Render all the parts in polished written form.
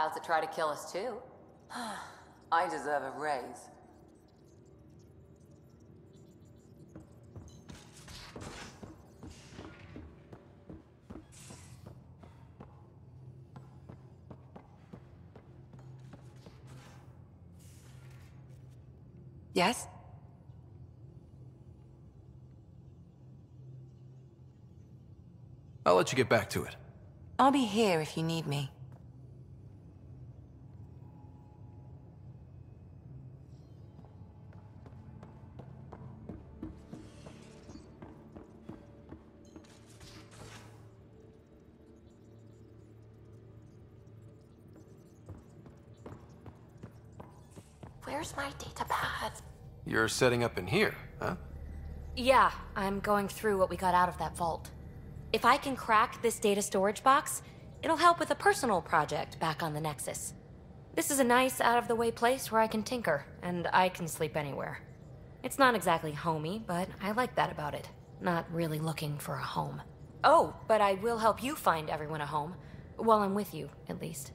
clouds that try to kill us too. I deserve a raise. Yes? I'll let you get back to it. I'll be here if you need me. Where's my data pad? You're setting up in here, huh? Yeah, I'm going through what we got out of that vault. If I can crack this data storage box, it'll help with a personal project back on the Nexus. This is a nice, out-of-the-way place where I can tinker, and I can sleep anywhere. It's not exactly homey, but I like that about it. Not really looking for a home. Oh, but I will help you find everyone a home. While I'm with you, at least.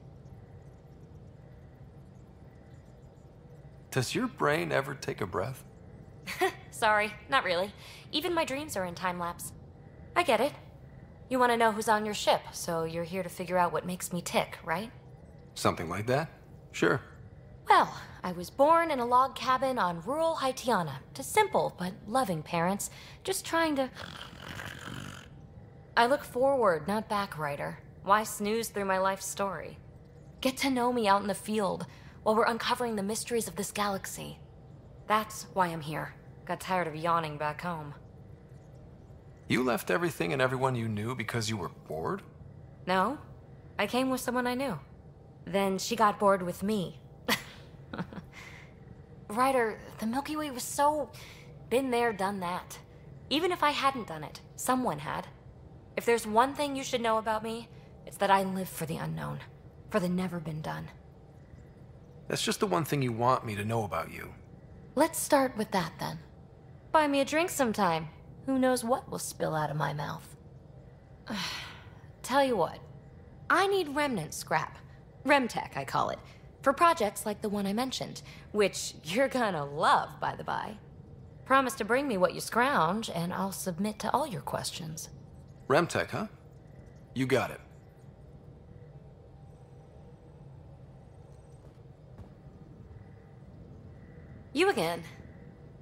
Does your brain ever take a breath? Sorry, not really. Even my dreams are in time-lapse. I get it. You want to know who's on your ship, so you're here to figure out what makes me tick, right? Something like that? Sure. Well, I was born in a log cabin on rural Haitiana to simple but loving parents, just trying to... I look forward, not back, writer. Why snooze through my life story? Get to know me out in the field while we're uncovering the mysteries of this galaxy. That's why I'm here. Got tired of yawning back home. You left everything and everyone you knew because you were bored? No, I came with someone I knew. Then she got bored with me. Ryder, the Milky Way was so... been there, done that. Even if I hadn't done it, someone had. If there's one thing you should know about me, it's that I live for the unknown. For the never been done. That's just the one thing you want me to know about you. Let's start with that then. Buy me a drink sometime. Who knows what will spill out of my mouth. Tell you what, I need remnant scrap. Remtech, I call it. For projects like the one I mentioned, which you're gonna love, by the by. Promise to bring me what you scrounge, and I'll submit to all your questions. Remtech, huh? You got it. You again.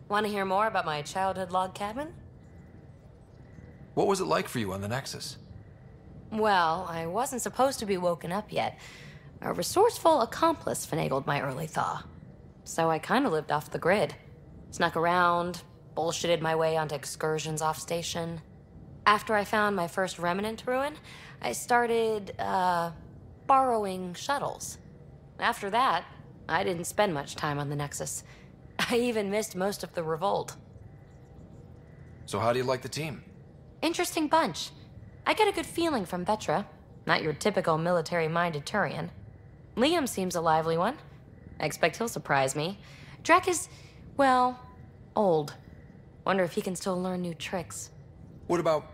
Want to hear more about my childhood log cabin? What was it like for you on the Nexus? Well, I wasn't supposed to be woken up yet. A resourceful accomplice finagled my early thaw. So I kind of lived off the grid. Snuck around, bullshitted my way onto excursions off station. After I found my first remnant ruin, I started, borrowing shuttles. After that, I didn't spend much time on the Nexus. I even missed most of the revolt. So how do you like the team? Interesting bunch. I get a good feeling from Vetra. Not your typical military-minded Turian. Liam seems a lively one. I expect he'll surprise me. Drek is, well, old. Wonder if he can still learn new tricks. What about...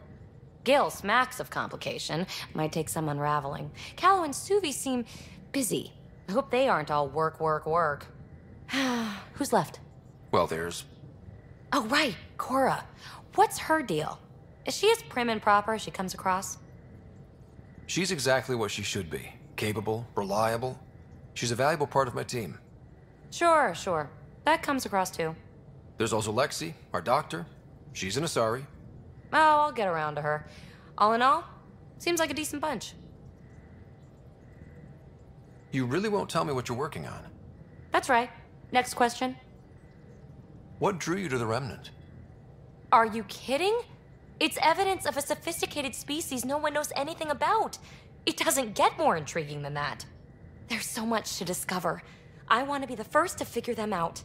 Gil smacks of complication. Might take some unraveling. Callow and Suvi seem busy. I hope they aren't all work, work, work. Who's left? Well, there's... Oh, right, Cora. What's her deal? Is she as prim and proper as she comes across? She's exactly what she should be. Capable, reliable. She's a valuable part of my team. Sure, sure. That comes across too. There's also Lexi, our doctor. She's an Asari. Oh, I'll get around to her. All in all, seems like a decent bunch. You really won't tell me what you're working on? That's right. Next question. What drew you to the Remnant? Are you kidding? It's evidence of a sophisticated species no one knows anything about. It doesn't get more intriguing than that. There's so much to discover. I want to be the first to figure them out.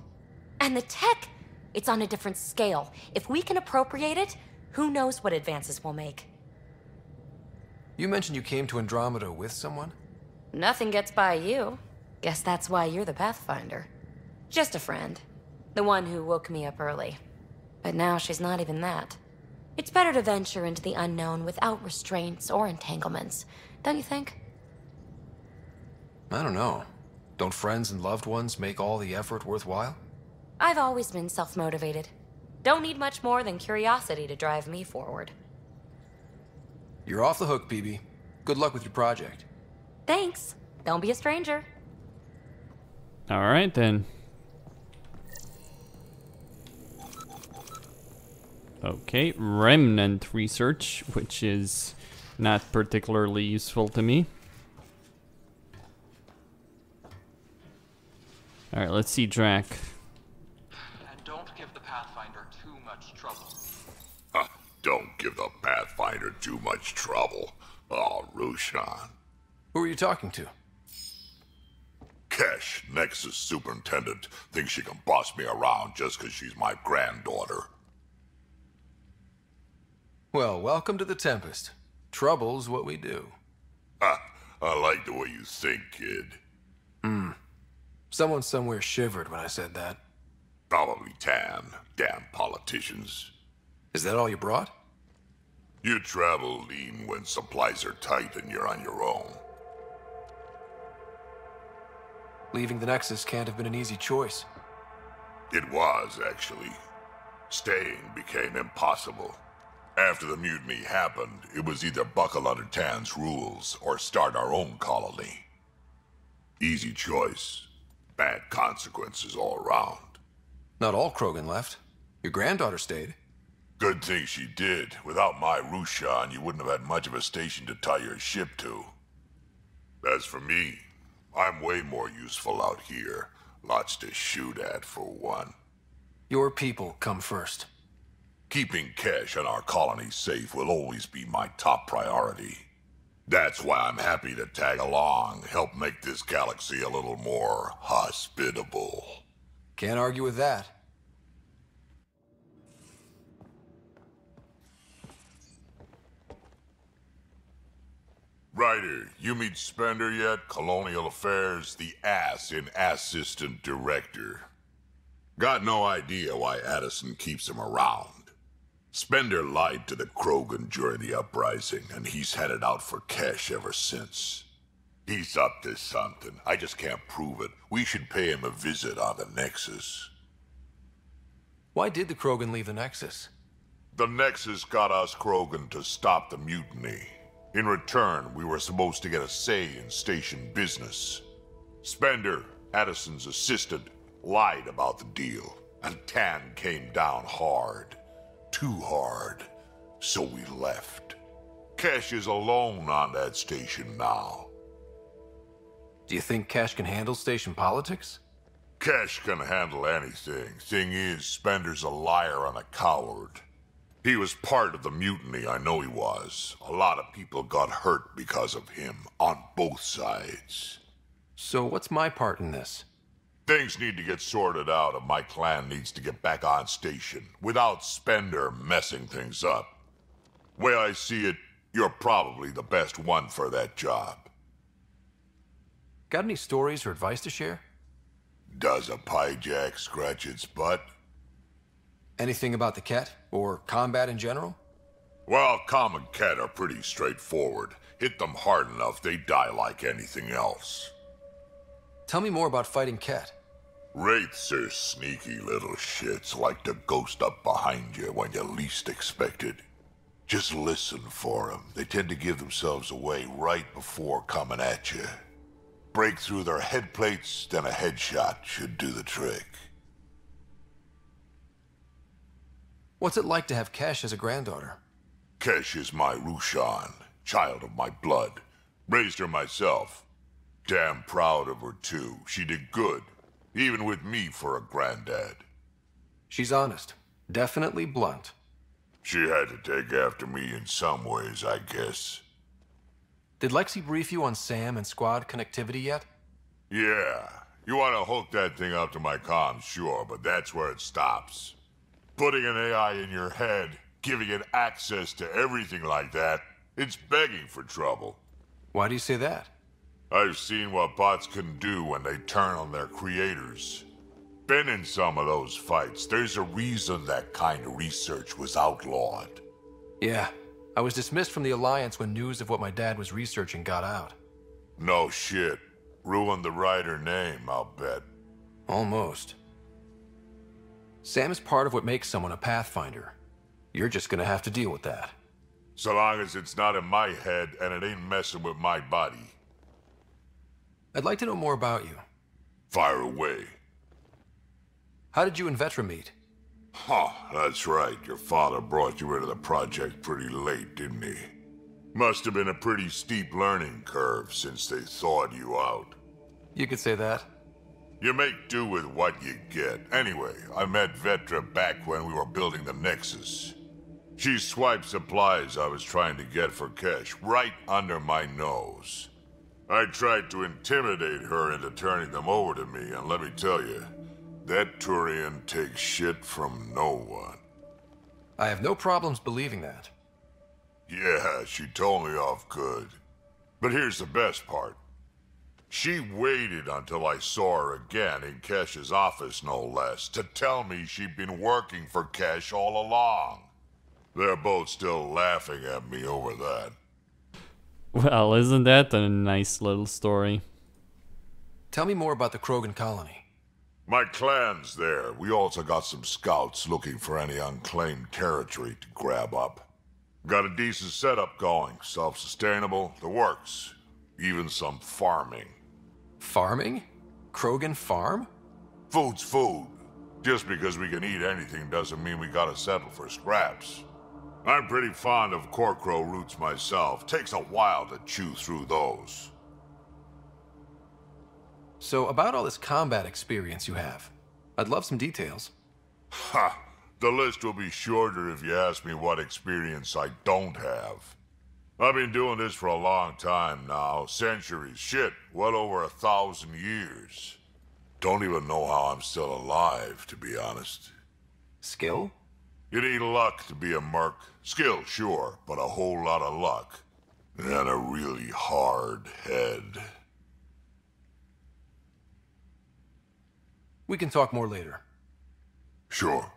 And the tech, it's on a different scale. If we can appropriate it, who knows what advances we'll make. You mentioned you came to Andromeda with someone? Nothing gets by you. Guess that's why you're the Pathfinder. Just a friend. The one who woke me up early. But now she's not even that. It's better to venture into the unknown without restraints or entanglements, don't you think? I don't know. Don't friends and loved ones make all the effort worthwhile? I've always been self-motivated. Don't need much more than curiosity to drive me forward. You're off the hook, PB. Good luck with your project. Thanks. Don't be a stranger. All right, then. Okay, remnant research, which is not particularly useful to me. All right, let's see Drac. And don't give the Pathfinder too much trouble. Don't give the Pathfinder too much trouble. Oh, Rushan. Who are you talking to? Kesh, Nexus superintendent, thinks she can boss me around just because she's my granddaughter. Well, welcome to the Tempest. Trouble's what we do. I like the way you think, kid. Someone somewhere shivered when I said that. Probably Tan. Damn politicians. Is that all you brought? You travel lean when supplies are tight and you're on your own. Leaving the Nexus can't have been an easy choice. It was, actually. Staying became impossible. After the mutiny happened, it was either buckle under Tan's rules or start our own colony. Easy choice. Bad consequences all around. Not all Krogan left. Your granddaughter stayed. Good thing she did. Without my Rushan, you wouldn't have had much of a station to tie your ship to. As for me, I'm way more useful out here. Lots to shoot at, for one. Your people come first. Keeping Kesh and our colony safe will always be my top priority. That's why I'm happy to tag along, help make this galaxy a little more hospitable. Can't argue with that. Ryder, you meet Spender yet? Colonial Affairs, the ass in Assistant Director. Got no idea why Addison keeps him around. Spender lied to the Krogan during the uprising, and he's had it out for Kesh ever since. He's up to something. I just can't prove it. We should pay him a visit on the Nexus. Why did the Krogan leave the Nexus? The Nexus got us Krogan to stop the mutiny. In return, we were supposed to get a say in station business. Spender, Addison's assistant, lied about the deal, and Tan came down hard. Too hard. So we left. Kesh is alone on that station now. Do you think Cash can handle station politics? Kesh can handle anything. Thing is, Spender's a liar and a coward. He was part of the mutiny, I know he was. A lot of people got hurt because of him, on both sides. So what's my part in this? Things need to get sorted out and my clan needs to get back on station, without Spender messing things up. Way I see it, you're probably the best one for that job. Got any stories or advice to share? Does a piejack scratch its butt? Anything about the Ket, or combat in general? Well, common Ket are pretty straightforward. Hit them hard enough, they die like anything else. Tell me more about fighting Ket. Wraiths are sneaky little shits, like to ghost up behind you when you least expect it. Just listen for them. They tend to give themselves away right before coming at you. Break through their head plates, then a headshot should do the trick. What's it like to have Kesh as a granddaughter? Kesh is my Rushan, child of my blood. Raised her myself. Damn proud of her too. She did good, even with me for a granddad. She's honest. Definitely blunt. She had to take after me in some ways, I guess. Did Lexi brief you on SAM and squad connectivity yet? Yeah. You want to hook that thing up to my comms, sure, but that's where it stops. Putting an AI in your head, giving it access to everything like that, it's begging for trouble. Why do you say that? I've seen what bots can do when they turn on their creators. Been in some of those fights. There's a reason that kind of research was outlawed. Yeah. I was dismissed from the Alliance when news of what my dad was researching got out. No shit. Ruined the writer name, I'll bet. Almost. Sam is part of what makes someone a Pathfinder. You're just gonna have to deal with that. So long as it's not in my head and it ain't messing with my body. I'd like to know more about you. Fire away. How did you and Vetra meet? Huh, that's right. Your father brought you into the project pretty late, didn't he? Must have been a pretty steep learning curve since they thawed you out. You could say that. You make do with what you get. Anyway, I met Vetra back when we were building the Nexus. She swiped supplies I was trying to get for cash right under my nose. I tried to intimidate her into turning them over to me, and let me tell you, that Turian takes shit from no one. I have no problems believing that. Yeah, she told me off good. But here's the best part. She waited until I saw her again in Kesh's office, no less, to tell me she'd been working for Kesh all along. They're both still laughing at me over that. Well, isn't that a nice little story? Tell me more about the Krogan colony. My clan's there. We also got some scouts looking for any unclaimed territory to grab up. Got a decent setup going, self-sustainable, the works. Even some farming. Farming? Krogan farm? Food's food. Just because we can eat anything doesn't mean we gotta settle for scraps. I'm pretty fond of Corcrow roots myself. Takes a while to chew through those. So, about all this combat experience you have, I'd love some details. Ha! The list will be shorter if you ask me what experience I don't have. I've been doing this for a long time now. Centuries. Shit, well over 1,000 years. Don't even know how I'm still alive, to be honest. Skill? You need luck to be a merc. Skill, sure, but a whole lot of luck. And a really hard head. We can talk more later. Sure.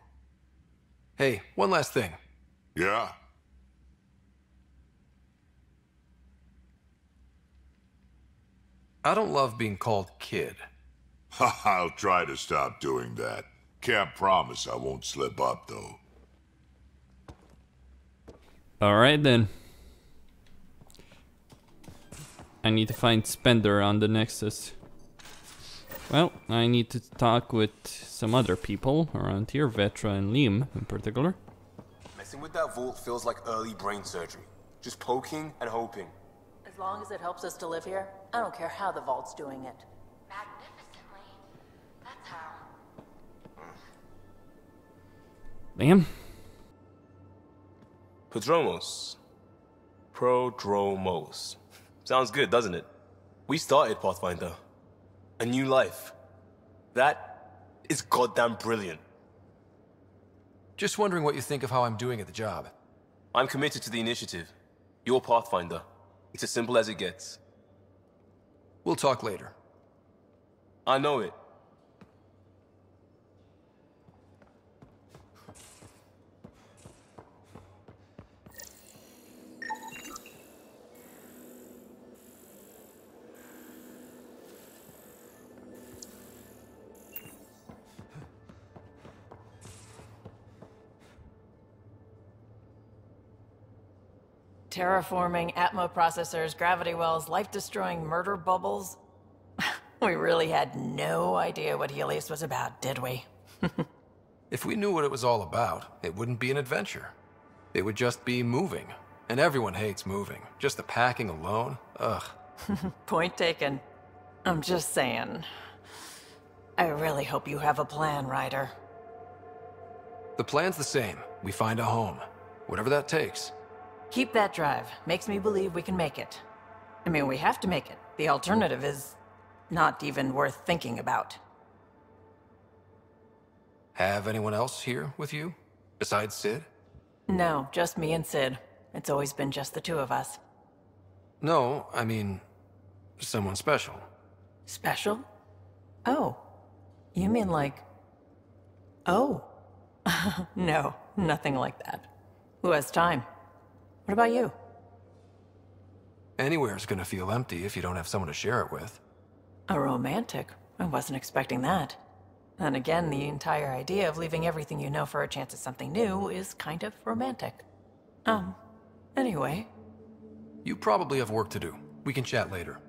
Hey, one last thing. Yeah? I don't love being called kid. I'll try to stop doing that. Can't promise I won't slip up, though. Alright then. I need to find Spender on the Nexus. Well, I need to talk with some other people around here, Vetra and Liam in particular. Messing with that vault feels like early brain surgery. Just poking and hoping. As long as it helps us to live here, I don't care how the Vault's doing it. Magnificently. That's how. Liam? Prodromos. Sounds good, doesn't it? We started Pathfinder. A new life. That is goddamn brilliant. Just wondering what you think of how I'm doing at the job. I'm committed to the initiative. You're Pathfinder. It's as simple as it gets. We'll talk later. I know it. Terraforming, Atmo processors, gravity wells, life-destroying murder bubbles. We really had no idea what Helios was about, did we? If we knew what it was all about, it wouldn't be an adventure. It would just be moving. And everyone hates moving. Just the packing alone, ugh. Point taken. I'm just saying. I really hope you have a plan, Ryder. The plan's the same. We find a home. Whatever that takes. Keep that drive. Makes me believe we can make it. I mean, we have to make it. The alternative is not even worth thinking about. Have anyone else here with you? Besides Sid? No, just me and Sid. It's always been just the two of us. No, I mean, someone special. Special? Oh. You mean like... Oh. No, nothing like that. Who has time? What about you? Anywhere's gonna feel empty if you don't have someone to share it with. A romantic? I wasn't expecting that. And again, the entire idea of leaving everything you know for a chance at something new is kind of romantic. Anyway. You probably have work to do. We can chat later.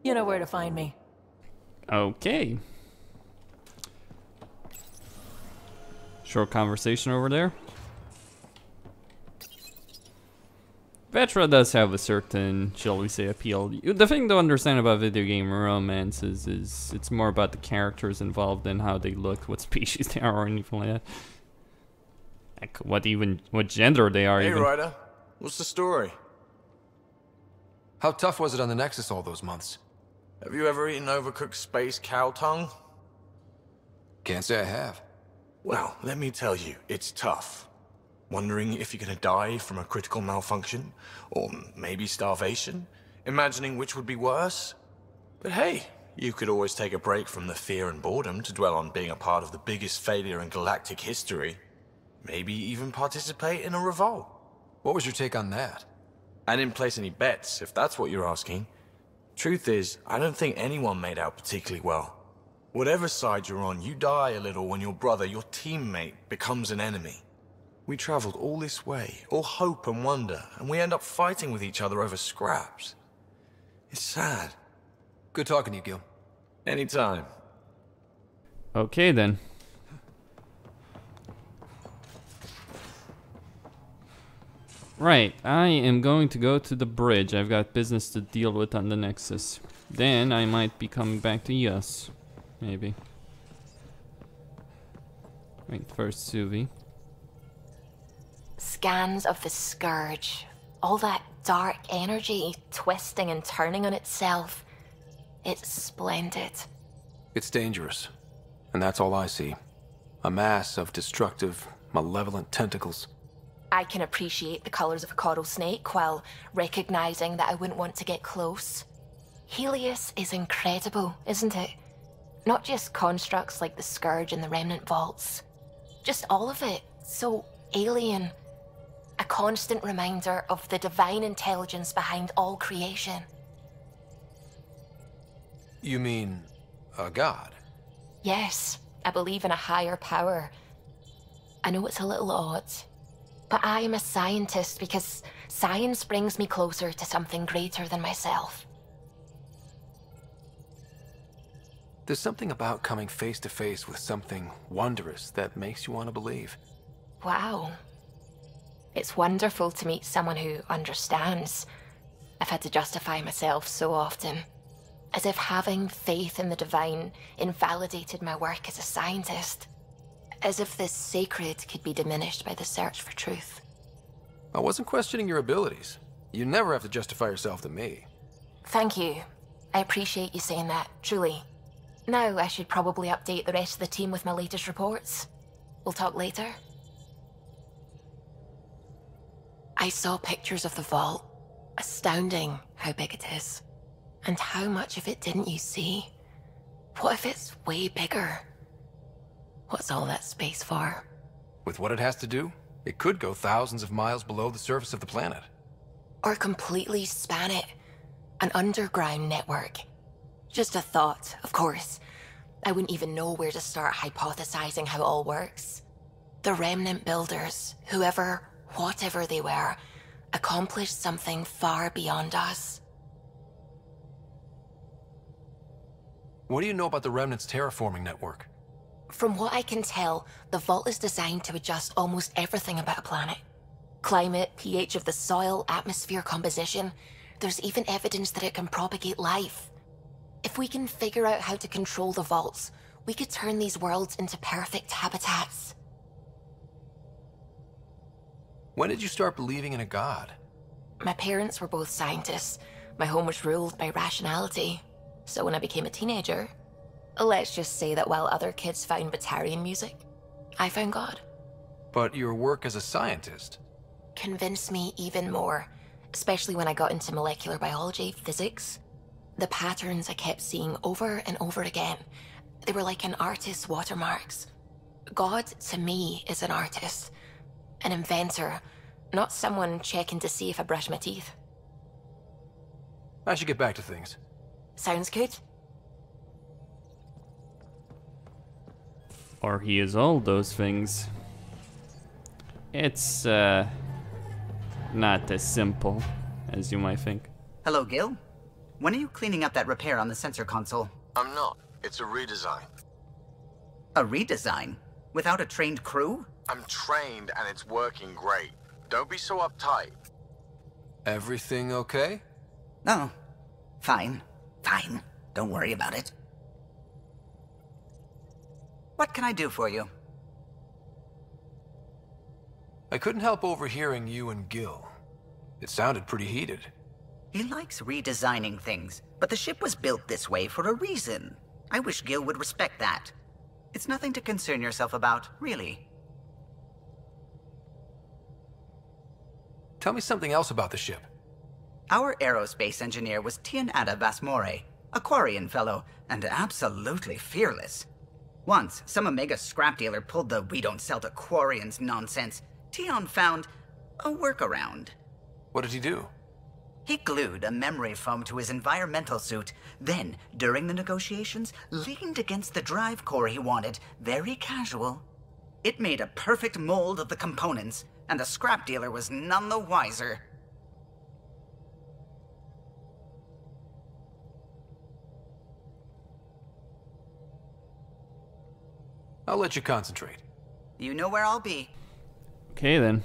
You know where to find me. Okay. Short conversation over there. Vetra does have a certain, shall we say, appeal. The thing to understand about video game romance is it's more about the characters involved than how they look, what species they are, or anything like that. Like what gender they are. Hey, even. Ryder. What's the story? How tough was it on the Nexus all those months? Have you ever eaten overcooked space cow tongue? Can't say I have. Well, let me tell you, it's tough. Wondering if you're gonna die from a critical malfunction, or maybe starvation, imagining which would be worse. But hey, you could always take a break from the fear and boredom to dwell on being a part of the biggest failure in galactic history. Maybe even participate in a revolt. What was your take on that? I didn't place any bets, if that's what you're asking. Truth is, I don't think anyone made out particularly well. Whatever side you're on, you die a little when your brother, your teammate, becomes an enemy. We traveled all this way, all hope and wonder, and we end up fighting with each other over scraps. It's sad. Good talking to you, Gil. Anytime. Okay then. Right, I am going to go to the bridge. I've got business to deal with on the Nexus. Then I might be coming back to Yus. Maybe. Wait, first Suvi. Scans of the Scourge. All that dark energy twisting and turning on itself. It's splendid. It's dangerous. And that's all I see. A mass of destructive, malevolent tentacles. I can appreciate the colors of a coral snake while recognizing that I wouldn't want to get close. Helios is incredible, isn't it? Not just constructs like the Scourge and the Remnant Vaults. Just all of it. So alien. A constant reminder of the divine intelligence behind all creation. You mean a god? Yes, I believe in a higher power. I know it's a little odd, but I am a scientist because science brings me closer to something greater than myself. There's something about coming face to face with something wondrous that makes you want to believe. Wow. It's wonderful to meet someone who understands. I've had to justify myself so often. As if having faith in the divine invalidated my work as a scientist. As if this sacred could be diminished by the search for truth. I wasn't questioning your abilities. You never have to justify yourself to me. Thank you. I appreciate you saying that, truly. Now I should probably update the rest of the team with my latest reports. We'll talk later. I saw pictures of the vault. Astounding how big it is. And how much of it didn't you see? What if it's way bigger? What's all that space for? With what it has to do, it could go thousands of miles below the surface of the planet. Or completely span it. An underground network. Just a thought, of course. I wouldn't even know where to start hypothesizing how it all works. The Remnant builders, whoever, whatever they were, accomplished something far beyond us. What do you know about the Remnant's terraforming network? From what I can tell, the vault is designed to adjust almost everything about a planet. Climate, pH of the soil, atmosphere composition. There's even evidence that it can propagate life. If we can figure out how to control the vaults, we could turn these worlds into perfect habitats. When did you start believing in a god? My parents were both scientists. My home was ruled by rationality. So when I became a teenager, let's just say that while other kids found Batarian music, I found God. But your work as a scientist? Convinced me even more, especially when I got into molecular biology, physics. The patterns I kept seeing over and over again, they were like an artist's watermarks. God, to me, is an artist. An inventor, not someone checking to see if I brush my teeth. I should get back to things. Sounds good. Or he is all those things. It's not as simple as you might think. Hello, Gil. When are you cleaning up that repair on the sensor console? I'm not. It's a redesign. A redesign? Without a trained crew? I'm trained and it's working great. Don't be so uptight. Everything okay? No. Fine. Fine. Don't worry about it. What can I do for you? I couldn't help overhearing you and Gil. It sounded pretty heated. He likes redesigning things, but the ship was built this way for a reason. I wish Gil would respect that. It's nothing to concern yourself about, really. Tell me something else about the ship. Our aerospace engineer was Tianada Vasmore, a Quarian fellow, and absolutely fearless. Once, some Omega scrap dealer pulled the "we don't sell to Quarians" nonsense. Tion found a workaround. What did he do? He glued a memory foam to his environmental suit, then, during the negotiations, leaned against the drive core he wanted, very casual. It made a perfect mold of the components, and the scrap dealer was none the wiser. I'll let you concentrate. You know where I'll be. Okay then.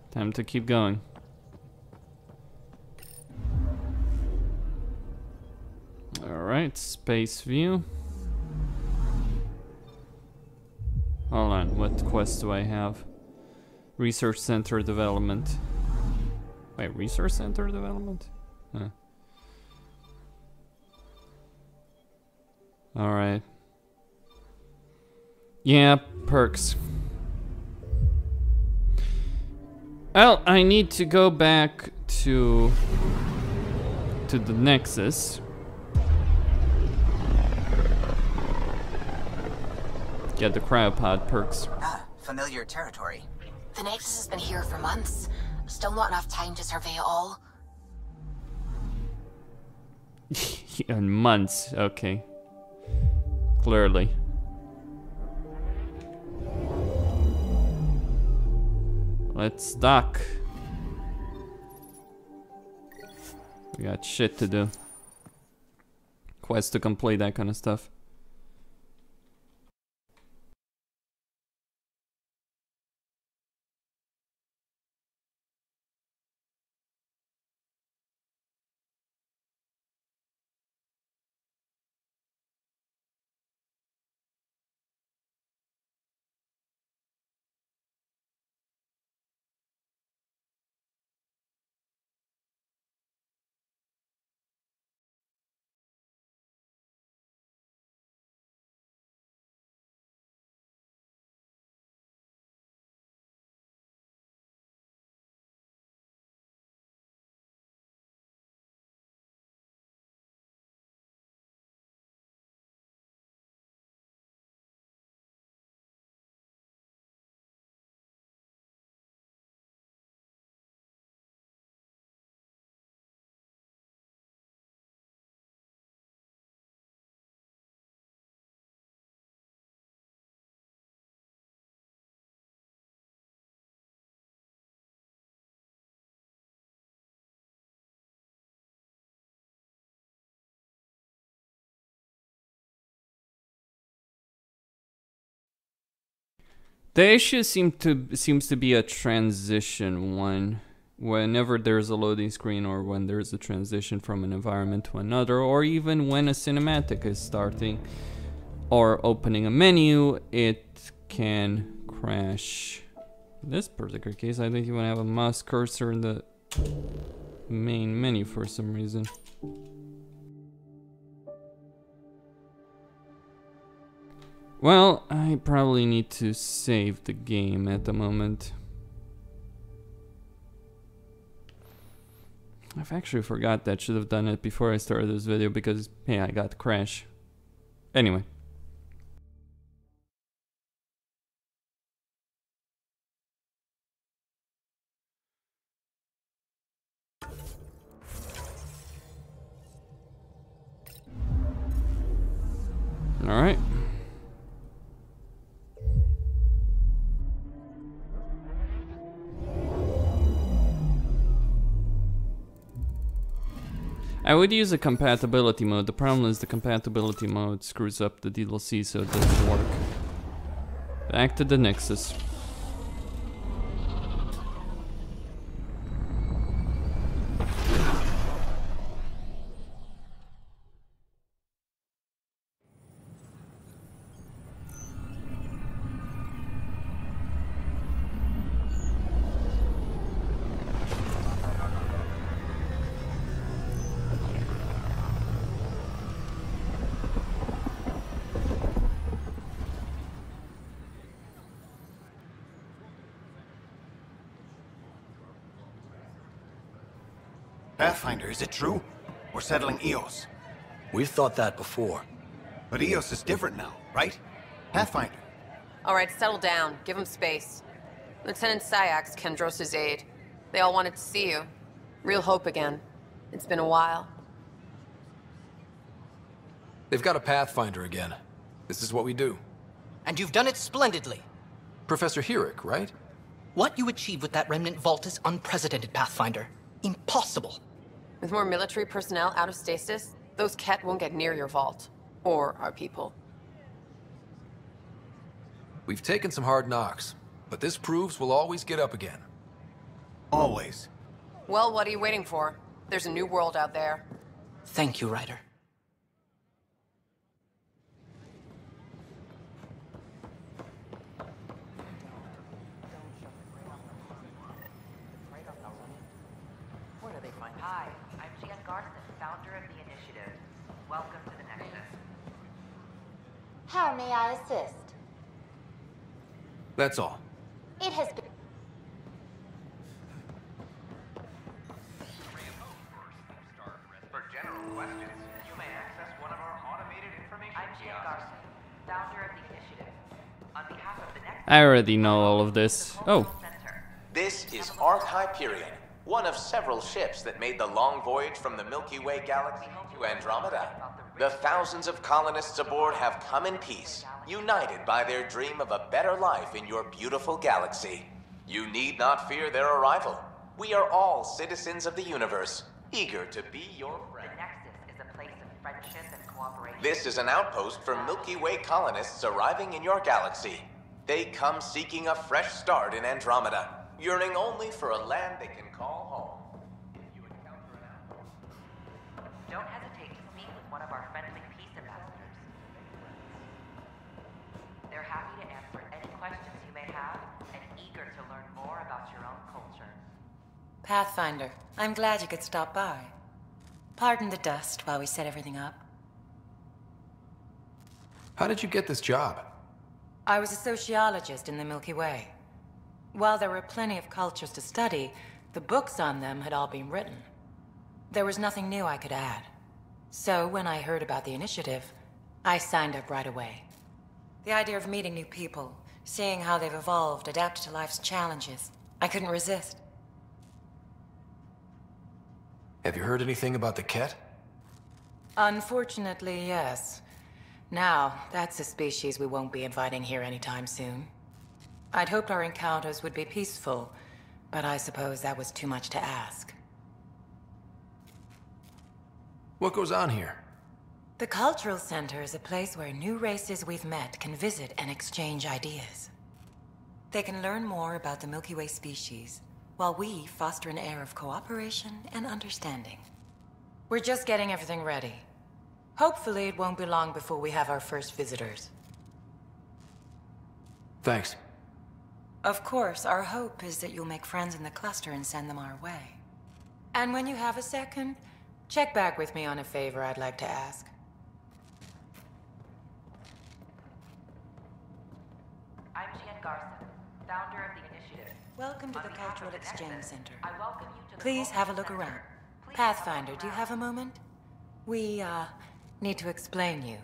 Time to keep going. Alright, space view. Hold on, what quest do I have? Research Center Development. Wait, Research Center Development? Huh. Alright. Yeah, perks. Well, I need to go back to the Nexus. Get the cryopod perks. Ah, familiar territory. The Nexus has been here for months. Still not enough time to survey it all. In months, okay. Clearly. Let's dock. We got shit to do. Quest to complete, that kind of stuff. The issue seems to be a transition one. Whenever there's a loading screen, or when there's a transition from an environment to another, or even when a cinematic is starting or opening a menu, it can crash. In this particular case, I don't even have a mouse cursor in the main menu for some reason. Well, I probably need to save the game at the moment. I've actually forgot that. Should have done it before I started this video because, hey, I got crash. Anyway. Alright. I would use a compatibility mode. The problem is the compatibility mode screws up the DLC, so it doesn't work. Back to the Nexus. Pathfinder, is it true? We're settling Eos. We've thought that before. But Eos is different now, right? Pathfinder. All right, settle down. Give him space. Lieutenant Syax, Kendros' aide. They all wanted to see you. Real hope again. It's been a while. They've got a Pathfinder again. This is what we do. And you've done it splendidly. Professor Herrick, right? What you achieved with that remnant vault is unprecedented, Pathfinder. Impossible. With more military personnel out of stasis, those Ket won't get near your vault. Or our people. We've taken some hard knocks, but this proves we'll always get up again. Always. Well, what are you waiting for? There's a new world out there. Thank you, Ryder. Hi, I'm Garson, founder of the Initiative. Welcome to the Nexus. How may I assist? That's all. It has been... For general questions, you may access one of our automated information kiosks. I'm Garson, founder of the Initiative. On behalf of the Nexus... I already know all of this. Oh. This is Hyperion, one of several ships that made the long voyage from the Milky Way galaxy to Andromeda. The thousands of colonists aboard have come in peace, united by their dream of a better life in your beautiful galaxy. You need not fear their arrival. We are all citizens of the universe, eager to be your friend. The Nexus is a place of friendship and cooperation. This is an outpost for Milky Way colonists arriving in your galaxy. They come seeking a fresh start in Andromeda, yearning only for a land they can call home. If you encounter an outpost, don't hesitate to speak with one of our friendly peace ambassadors. They're happy to answer any questions you may have and eager to learn more about your own culture. Pathfinder, I'm glad you could stop by. Pardon the dust while we set everything up. How did you get this job? I was a sociologist in the Milky Way. While there were plenty of cultures to study, the books on them had all been written. There was nothing new I could add. So when I heard about the initiative, I signed up right away. The idea of meeting new people, seeing how they've evolved, adapted to life's challenges, I couldn't resist. Have you heard anything about the Ket? Unfortunately, yes. Now, that's a species we won't be inviting here anytime soon. I'd hoped our encounters would be peaceful, but I suppose that was too much to ask. What goes on here? The Cultural Center is a place where new races we've met can visit and exchange ideas. They can learn more about the Milky Way species, while we foster an air of cooperation and understanding. We're just getting everything ready. Hopefully it won't be long before we have our first visitors. Thanks. Of course, our hope is that you'll make friends in the cluster and send them our way. And when you have a second, check back with me on a favor I'd like to ask. I'm Garson, founder of the Initiative. Welcome to the Cultural Exchange Center. I welcome you to the Please have a look around. Pathfinder, do you have a moment? We, need to explain you.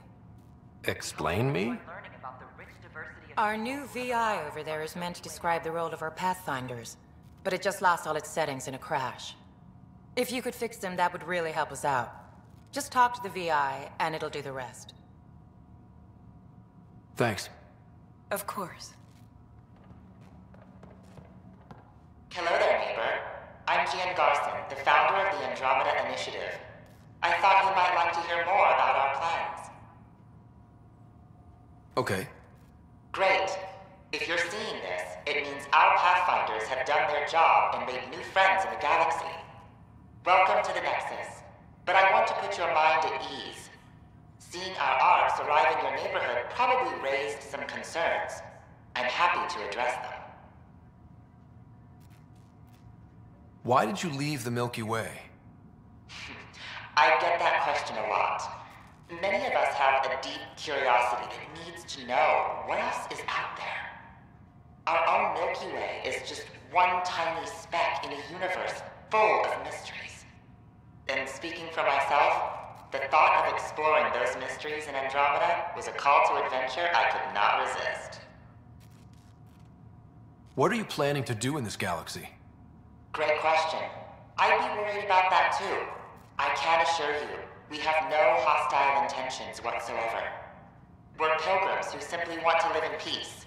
Explain me? Our new VI over there is meant to describe the role of our Pathfinders, but it just lost all its settings in a crash. If you could fix them, that would really help us out. Just talk to the VI, and it'll do the rest. Thanks. Of course. Hello there, neighbor. I'm Garson, the founder of the Andromeda Initiative. I thought you might like to hear more about our plans. Okay. Great. If you're seeing this, it means our Pathfinders have done their job and made new friends in the galaxy. Welcome to the Nexus. But I want to put your mind at ease. Seeing our arcs arrive in your neighborhood probably raised some concerns. I'm happy to address them. Why did you leave the Milky Way? I get that question a lot. Many of us have a deep curiosity that needs to know what else is out there. Our own Milky Way is just one tiny speck in a universe full of mysteries. And speaking for myself, the thought of exploring those mysteries in Andromeda was a call to adventure I could not resist. What are you planning to do in this galaxy? Great question. I'd be worried about that too. I can assure you, we have no hostile intentions whatsoever. We're pilgrims who simply want to live in peace.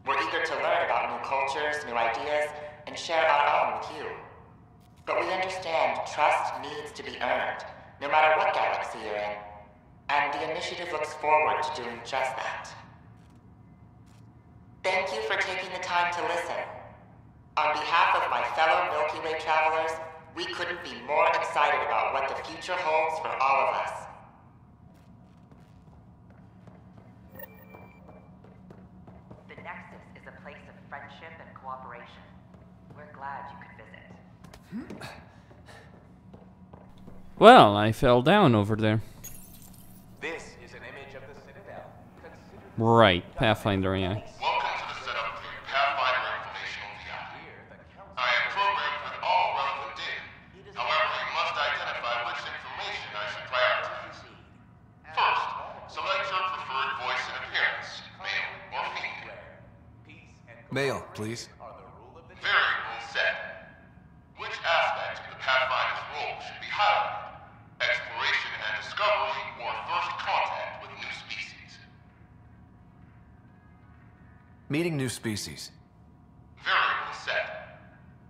We're eager to learn about new cultures, new ideas, and share our own with you. But we understand trust needs to be earned, no matter what galaxy you're in. And the initiative looks forward to doing just that. Thank you for taking the time to listen. On behalf of my fellow Milky Way travelers, we couldn't be more excited about what the future holds for all of us. The Nexus is a place of friendship and cooperation. We're glad you could visit. Well, I fell down over there. This is an image of the Citadel. Right, Pathfinder, yeah. Welcome to the setup for your Pathfinder Informational VI. I am programmed with all relevant data. However, you must identify which information I should prioritize. First, select your preferred voice and appearance, male or female. Male, please. Variable set. Which aspect of the Pathfinder's role should be highlighted? Exploration and discovery, or first contact with new species? Meeting new species. Variable set.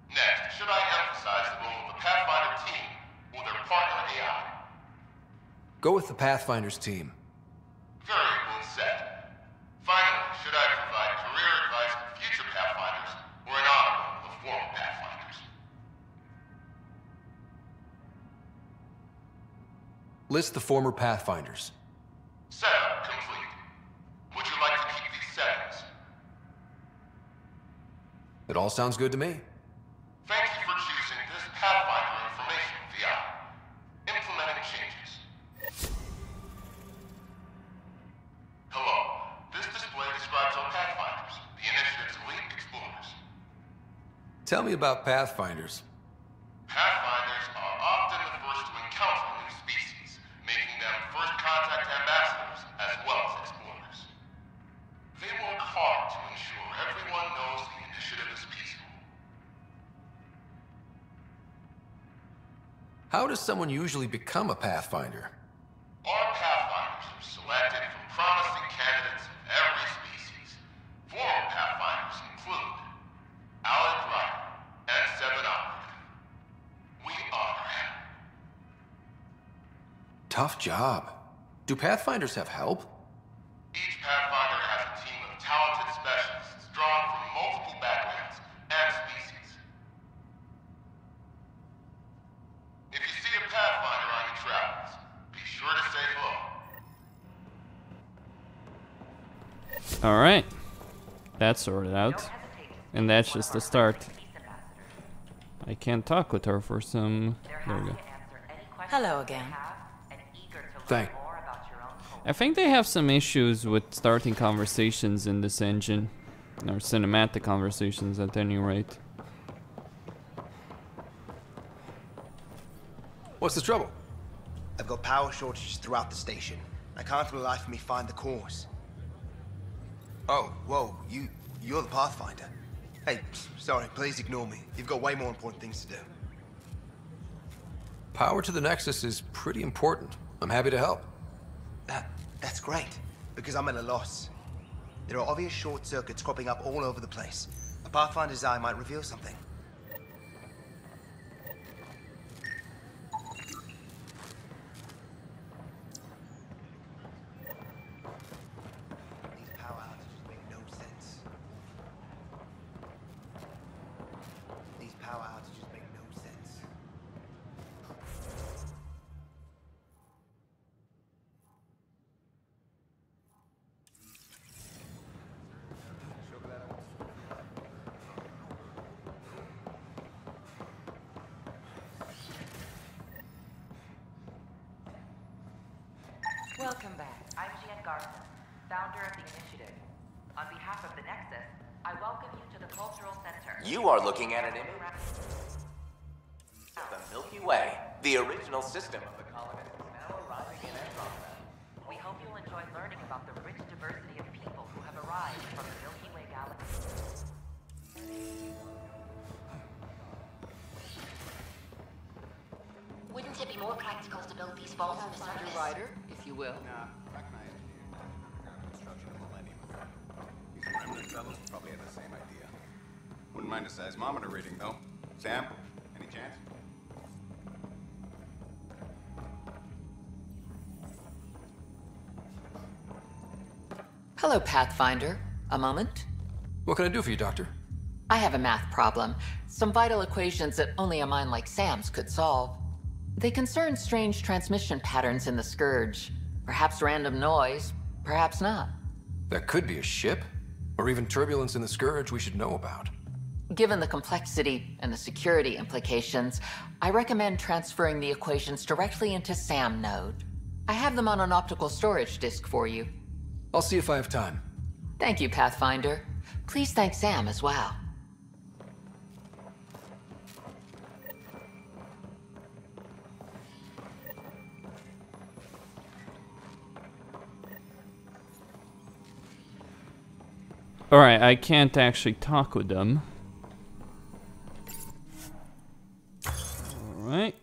Next, should I emphasize the role of the Pathfinder team or their partner AI? Go with the Pathfinder's team. Variable set. Finally, should I provide career advice for future Pathfinders or an honor of the former Pathfinders? List the former Pathfinders. Setup complete. Would you like to keep these settings? It all sounds good to me. Thank you for choosing this Pathfinder Information VI. Implementing changes. Hello. This display describes our Pathfinders, the Initiative's elite explorers. Tell me about Pathfinders. Pathfinders are often the first to encounter new species, making them first contact ambassadors as well as explorers. They work hard to ensure everyone knows the initiative is peaceful. How does someone usually become a Pathfinder? Our Pathfinders are selected from promising candidates of every species. Former Pathfinders include Alec Ryder and Seven Operative. We honor him. Tough job. Do Pathfinders have help? Each Pathfinder has a team of talented specialists drawn from multiple backgrounds and species. If you see a Pathfinder on your travels, be sure to say hello. Alright. That's sorted out. And that's just the start. I can't talk with her for some... There we go. Hello again. Thank. I think they have some issues with starting conversations in this engine. Or cinematic conversations at any rate. What's the trouble? I've got power shortages throughout the station. I can't for the life of me find the cause. Oh, whoa, you're the Pathfinder. Hey, sorry, please ignore me. You've got way more important things to do. Power to the Nexus is pretty important. I'm happy to help. That's great, because I'm at a loss. There are obvious short circuits cropping up all over the place. A Pathfinder's eye might reveal something. Welcome back. I'm Jean Garson, founder of the initiative. On behalf of the Nexus, I welcome you to the Cultural Center. You are looking at an image of the Milky Way, the original system of the colonists now arriving in Andromeda. We hope you'll enjoy learning about the rich diversity of people who have arrived from the Milky Way galaxy. Wouldn't it be more practical to build these vaults on the surface? Rider, if you will. These remnant fellows probably had the same idea. Wouldn't mind a seismometer reading, though. Sam, any chance? Hello, Pathfinder. A moment? What can I do for you, Doctor? I have a math problem. Some vital equations that only a mind like Sam's could solve. They concern strange transmission patterns in the Scourge. Perhaps random noise, perhaps not. That could be a ship, or even turbulence in the Scourge we should know about. Given the complexity and the security implications, I recommend transferring the equations directly into SAM node. I have them on an optical storage disk for you. I'll see if I have time. Thank you, Pathfinder. Please thank Sam as well. Alright, I can't actually talk with them. Alright.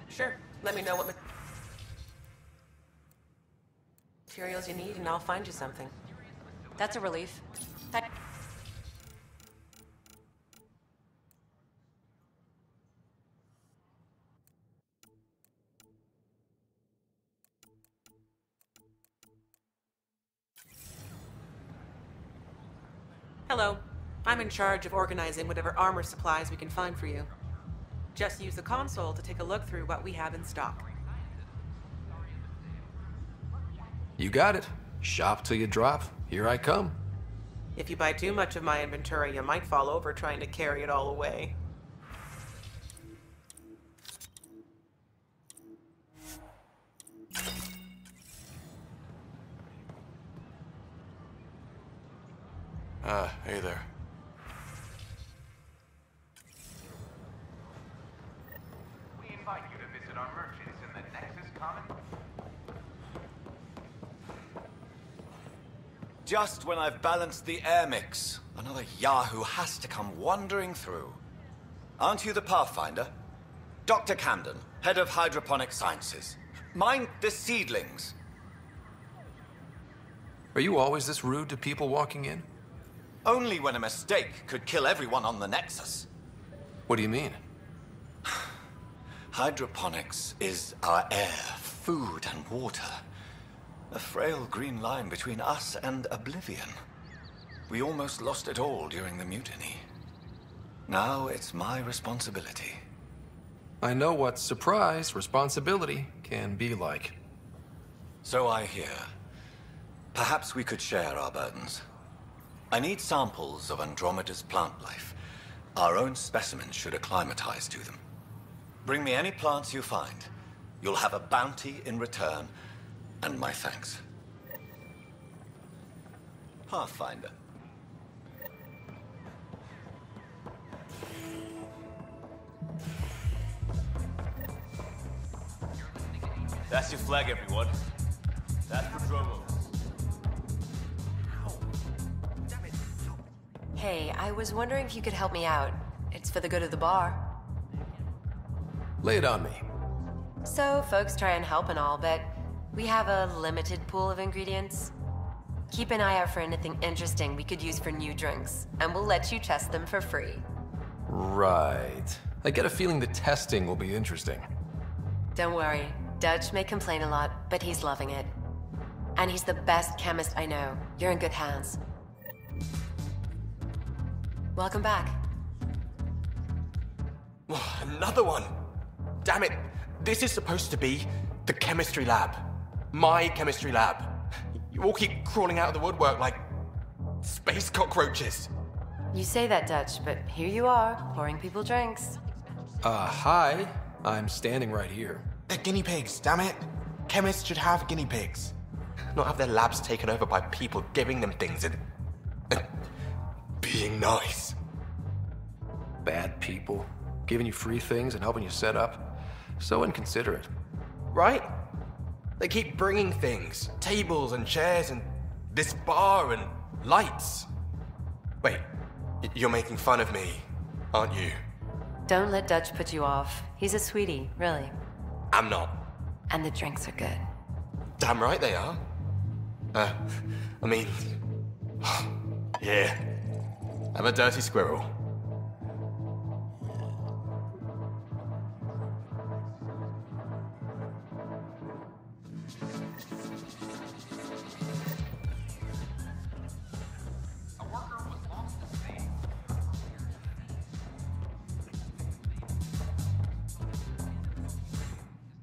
Sure. Let me know what materials you need, and I'll find you something. That's a relief. Hello. I'm in charge of organizing whatever armor supplies we can find for you. Just use the console to take a look through what we have in stock. You got it. Shop till you drop. Here I come. If you buy too much of my inventory, you might fall over trying to carry it all away. Hey there. We invite you to visit our merchants in the Nexus Common. Just when I've balanced the air mix, another Yahoo has to come wandering through. Aren't you the Pathfinder? Dr. Camden, head of hydroponic sciences. Mind the seedlings. Are you always this rude to people walking in? Only when a mistake could kill everyone on the Nexus. What do you mean? Hydroponics is our air, food, and water. A frail green line between us and oblivion. We almost lost it all during the mutiny. Now it's my responsibility. I know what surprise responsibility can be like. So I hear. Perhaps we could share our burdens. I need samples of Andromeda's plant life. Our own specimens should acclimatize to them. Bring me any plants you find. You'll have a bounty in return, and my thanks. Pathfinder. That's your flag, everyone. That's Prodromo. Hey, I was wondering if you could help me out. It's for the good of the bar. Lay it on me. So, folks try and help and all, but we have a limited pool of ingredients. Keep an eye out for anything interesting we could use for new drinks, and we'll let you test them for free. Right. I get a feeling the testing will be interesting. Don't worry. Dutch may complain a lot, but he's loving it. And he's the best chemist I know. You're in good hands. Welcome back. Another one! Damn it! This is supposed to be the chemistry lab. My chemistry lab. You all keep crawling out of the woodwork like space cockroaches. You say that, Dutch, but here you are, pouring people drinks. Hi. I'm standing right here. They're guinea pigs, damn it. Chemists should have guinea pigs. Not have their labs taken over by people giving them things and being nice. Bad people. Giving you free things and helping you set up. So inconsiderate. Right? They keep bringing things. Tables and chairs and this bar and lights. Wait, you're making fun of me, aren't you? Don't let Dutch put you off. He's a sweetie, really. I'm not. And the drinks are good. Damn right they are. I mean... yeah. I'm a dirty squirrel.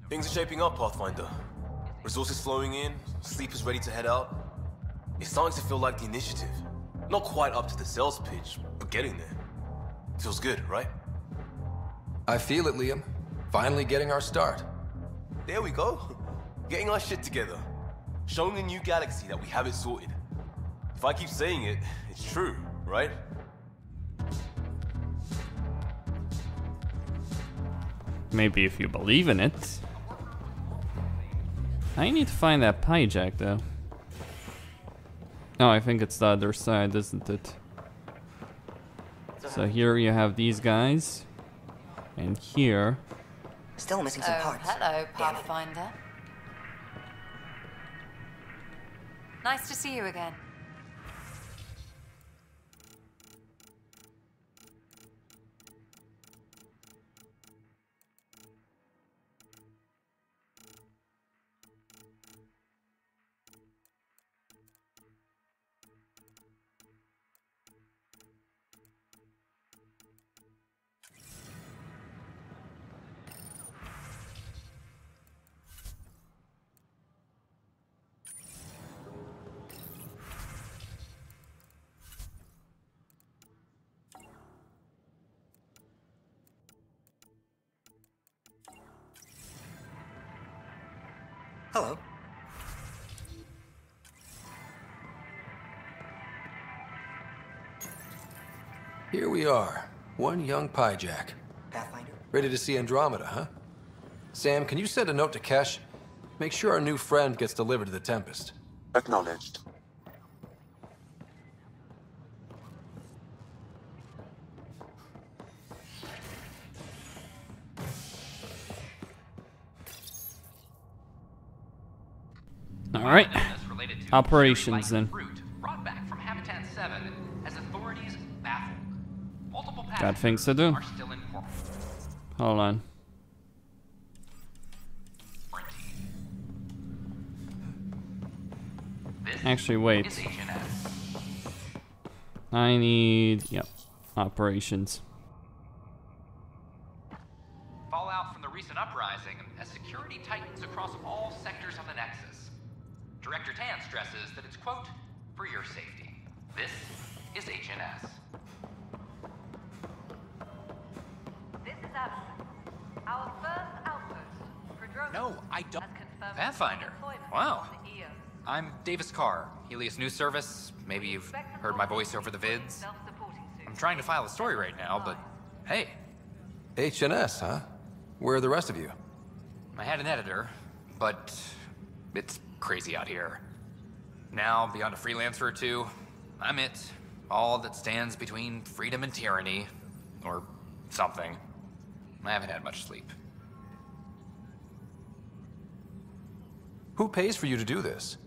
Things are shaping up, Pathfinder. Resources flowing in, sleepers ready to head out. It's starting to feel like the initiative. Not quite up to the sales pitch, but getting there. Feels good, right? I feel it, Liam. Finally getting our start. There we go. Getting our shit together. Showing the new galaxy that we have it sorted. If I keep saying it, it's true, right? Maybe if you believe in it. I need to find that pie jack though. Oh, I think it's the other side, isn't it? So here you have these guys. And here. Still missing some parts. Hello, Pathfinder. Nice to see you again. Hello. Here we are. One young pie jack. Pathfinder? Ready to see Andromeda, huh? Sam, can you send a note to Kesh? Make sure our new friend gets delivered to the Tempest. Acknowledged. Alright. Operations then. Brought back from Habitat 7 as authorities baffled. Multiple Got things to do. are still in quarantine. Hold on. Actually, wait. I need, yep, operations. Fallout from the recent uprising as security tightens across all sectors of the Nexus. Director Tan stresses that it's, quote, for your safety. This is HNS. This is Addison. Our first outpost, No, I don't. Pathfinder. Wow. I'm Davis Carr, Helios News Service. Maybe you've heard my voice over the vids. I'm trying to file a story right now, but hey. HNS, huh? Where are the rest of you? I had an editor, but it's crazy out here. Now, beyond a freelancer or two, I'm it. All that stands between freedom and tyranny, or something. I haven't had much sleep. Who pays for you to do this?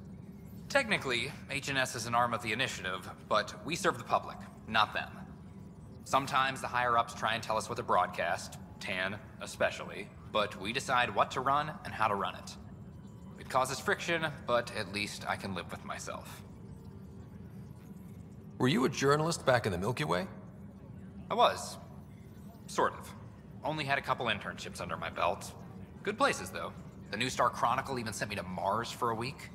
Technically, HNS is an arm of the initiative, but we serve the public, not them. Sometimes the higher-ups try and tell us what to broadcast, Tan especially, but we decide what to run and how to run it. It causes friction, but at least I can live with myself. Were you a journalist back in the Milky Way? I was. Sort of. Only had a couple internships under my belt. Good places, though. The New Star Chronicle even sent me to Mars for a week.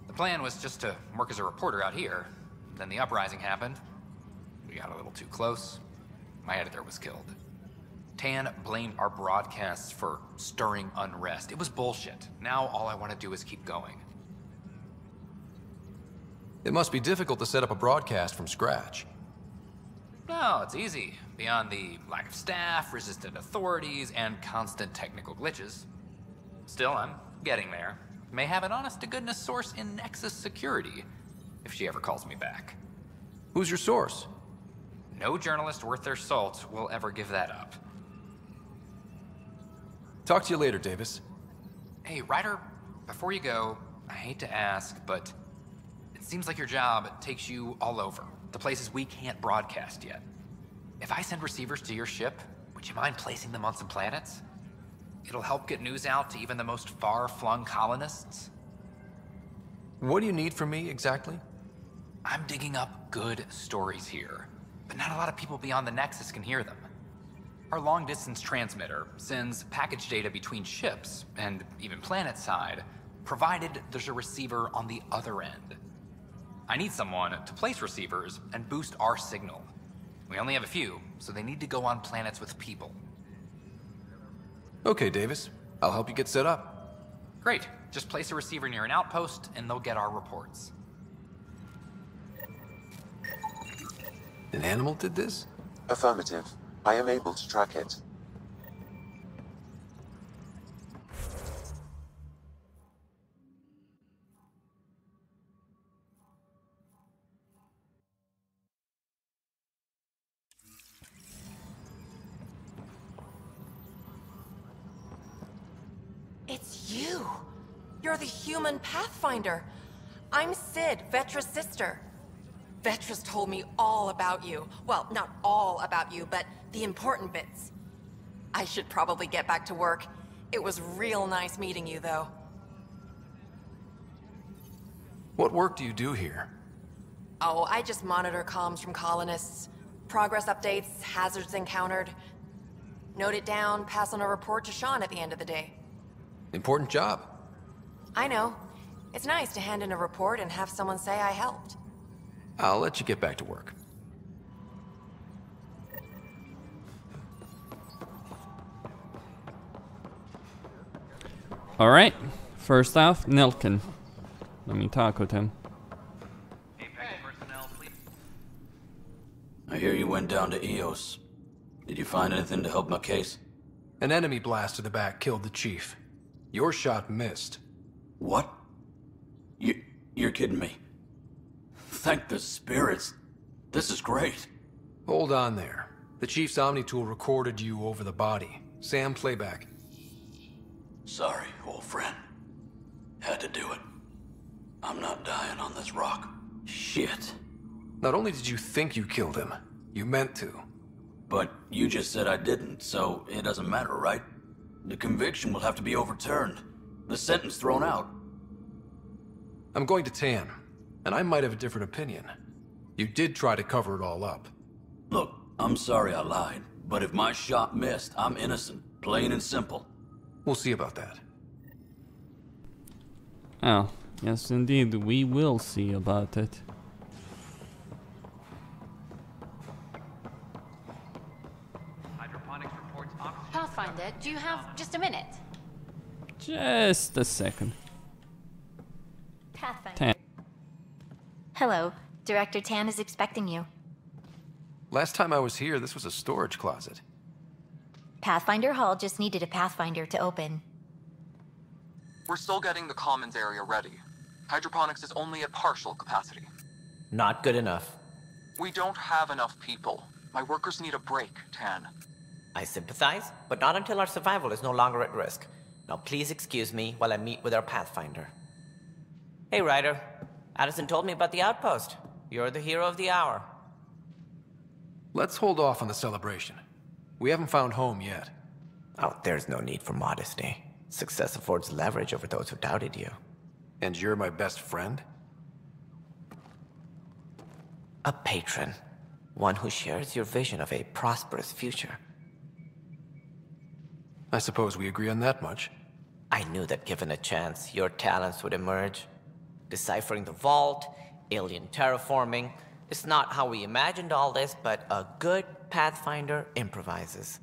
The plan was just to work as a reporter out here. Then the uprising happened. We got a little too close. My editor was killed. Tan blamed our broadcasts for stirring unrest. It was bullshit. Now all I want to do is keep going. It must be difficult to set up a broadcast from scratch. No, it's easy. Beyond the lack of staff, resistant authorities, and constant technical glitches. Still, I'm getting there. May have an honest-to-goodness source in Nexus security, if she ever calls me back. Who's your source? No journalist worth their salt will ever give that up. Talk to you later, Davis. Hey, Ryder, before you go, I hate to ask, but it seems like your job takes you all over, the places we can't broadcast yet. If I send receivers to your ship, would you mind placing them on some planets? It'll help get news out to even the most far-flung colonists. What do you need from me, exactly? I'm digging up good stories here, but not a lot of people beyond the Nexus can hear them. Our long-distance transmitter sends package data between ships, and even planet-side, provided there's a receiver on the other end. I need someone to place receivers and boost our signal. We only have a few, so they need to go on planets with people. Okay, Davis. I'll help you get set up. Great. Just place a receiver near an outpost, and they'll get our reports. An animal did this? Affirmative. I am able to track it. It's you! You're the human Pathfinder! I'm Sid, Vetra's sister. Vetra's told me all about you. Well, not all about you, but the important bits. I should probably get back to work. It was real nice meeting you, though. What work do you do here? Oh, I just monitor comms from colonists. Progress updates, hazards encountered. Note it down, pass on a report to Sean at the end of the day. Important job. I know. It's nice to hand in a report and have someone say I helped. I'll let you get back to work. Alright, first off, Nilkin. Let me talk with him. I hear you went down to Eos. Did you find anything to help my case? An enemy blast to the back killed the chief. Your shot missed. What? You're kidding me. Thank the spirits. This is great. Hold on there. The chief's Omni tool recorded you over the body. Sam, playback. Sorry, old friend. Had to do it. I'm not dying on this rock. Shit. Not only did you think you killed him, you meant to. But you just said I didn't, so it doesn't matter, right? The conviction will have to be overturned. The sentence thrown out. I'm going to Tan, and I might have a different opinion. You did try to cover it all up. Look, I'm sorry I lied, but if my shot missed, I'm innocent. Plain and simple. We'll see about that. Oh, yes indeed, we will see about it. Pathfinder, do you have just a minute? Just a second. Pathfinder. Tan. Hello. Director Tan is expecting you. Last time I was here, this was a storage closet. Pathfinder Hall just needed a Pathfinder to open. We're still getting the commons area ready. Hydroponics is only at partial capacity. Not good enough. We don't have enough people. My workers need a break, Tan. I sympathize, but not until our survival is no longer at risk. Now please excuse me while I meet with our Pathfinder. Hey, Ryder. Addison told me about the outpost. You're the hero of the hour. Let's hold off on the celebration. We haven't found home yet. Oh, there's no need for modesty. Success affords leverage over those who doubted you. And you're my best friend? A patron. One who shares your vision of a prosperous future. I suppose we agree on that much. I knew that given a chance, your talents would emerge. Deciphering the vault, alien terraforming. It's not how we imagined all this, but a good Pathfinder improvises.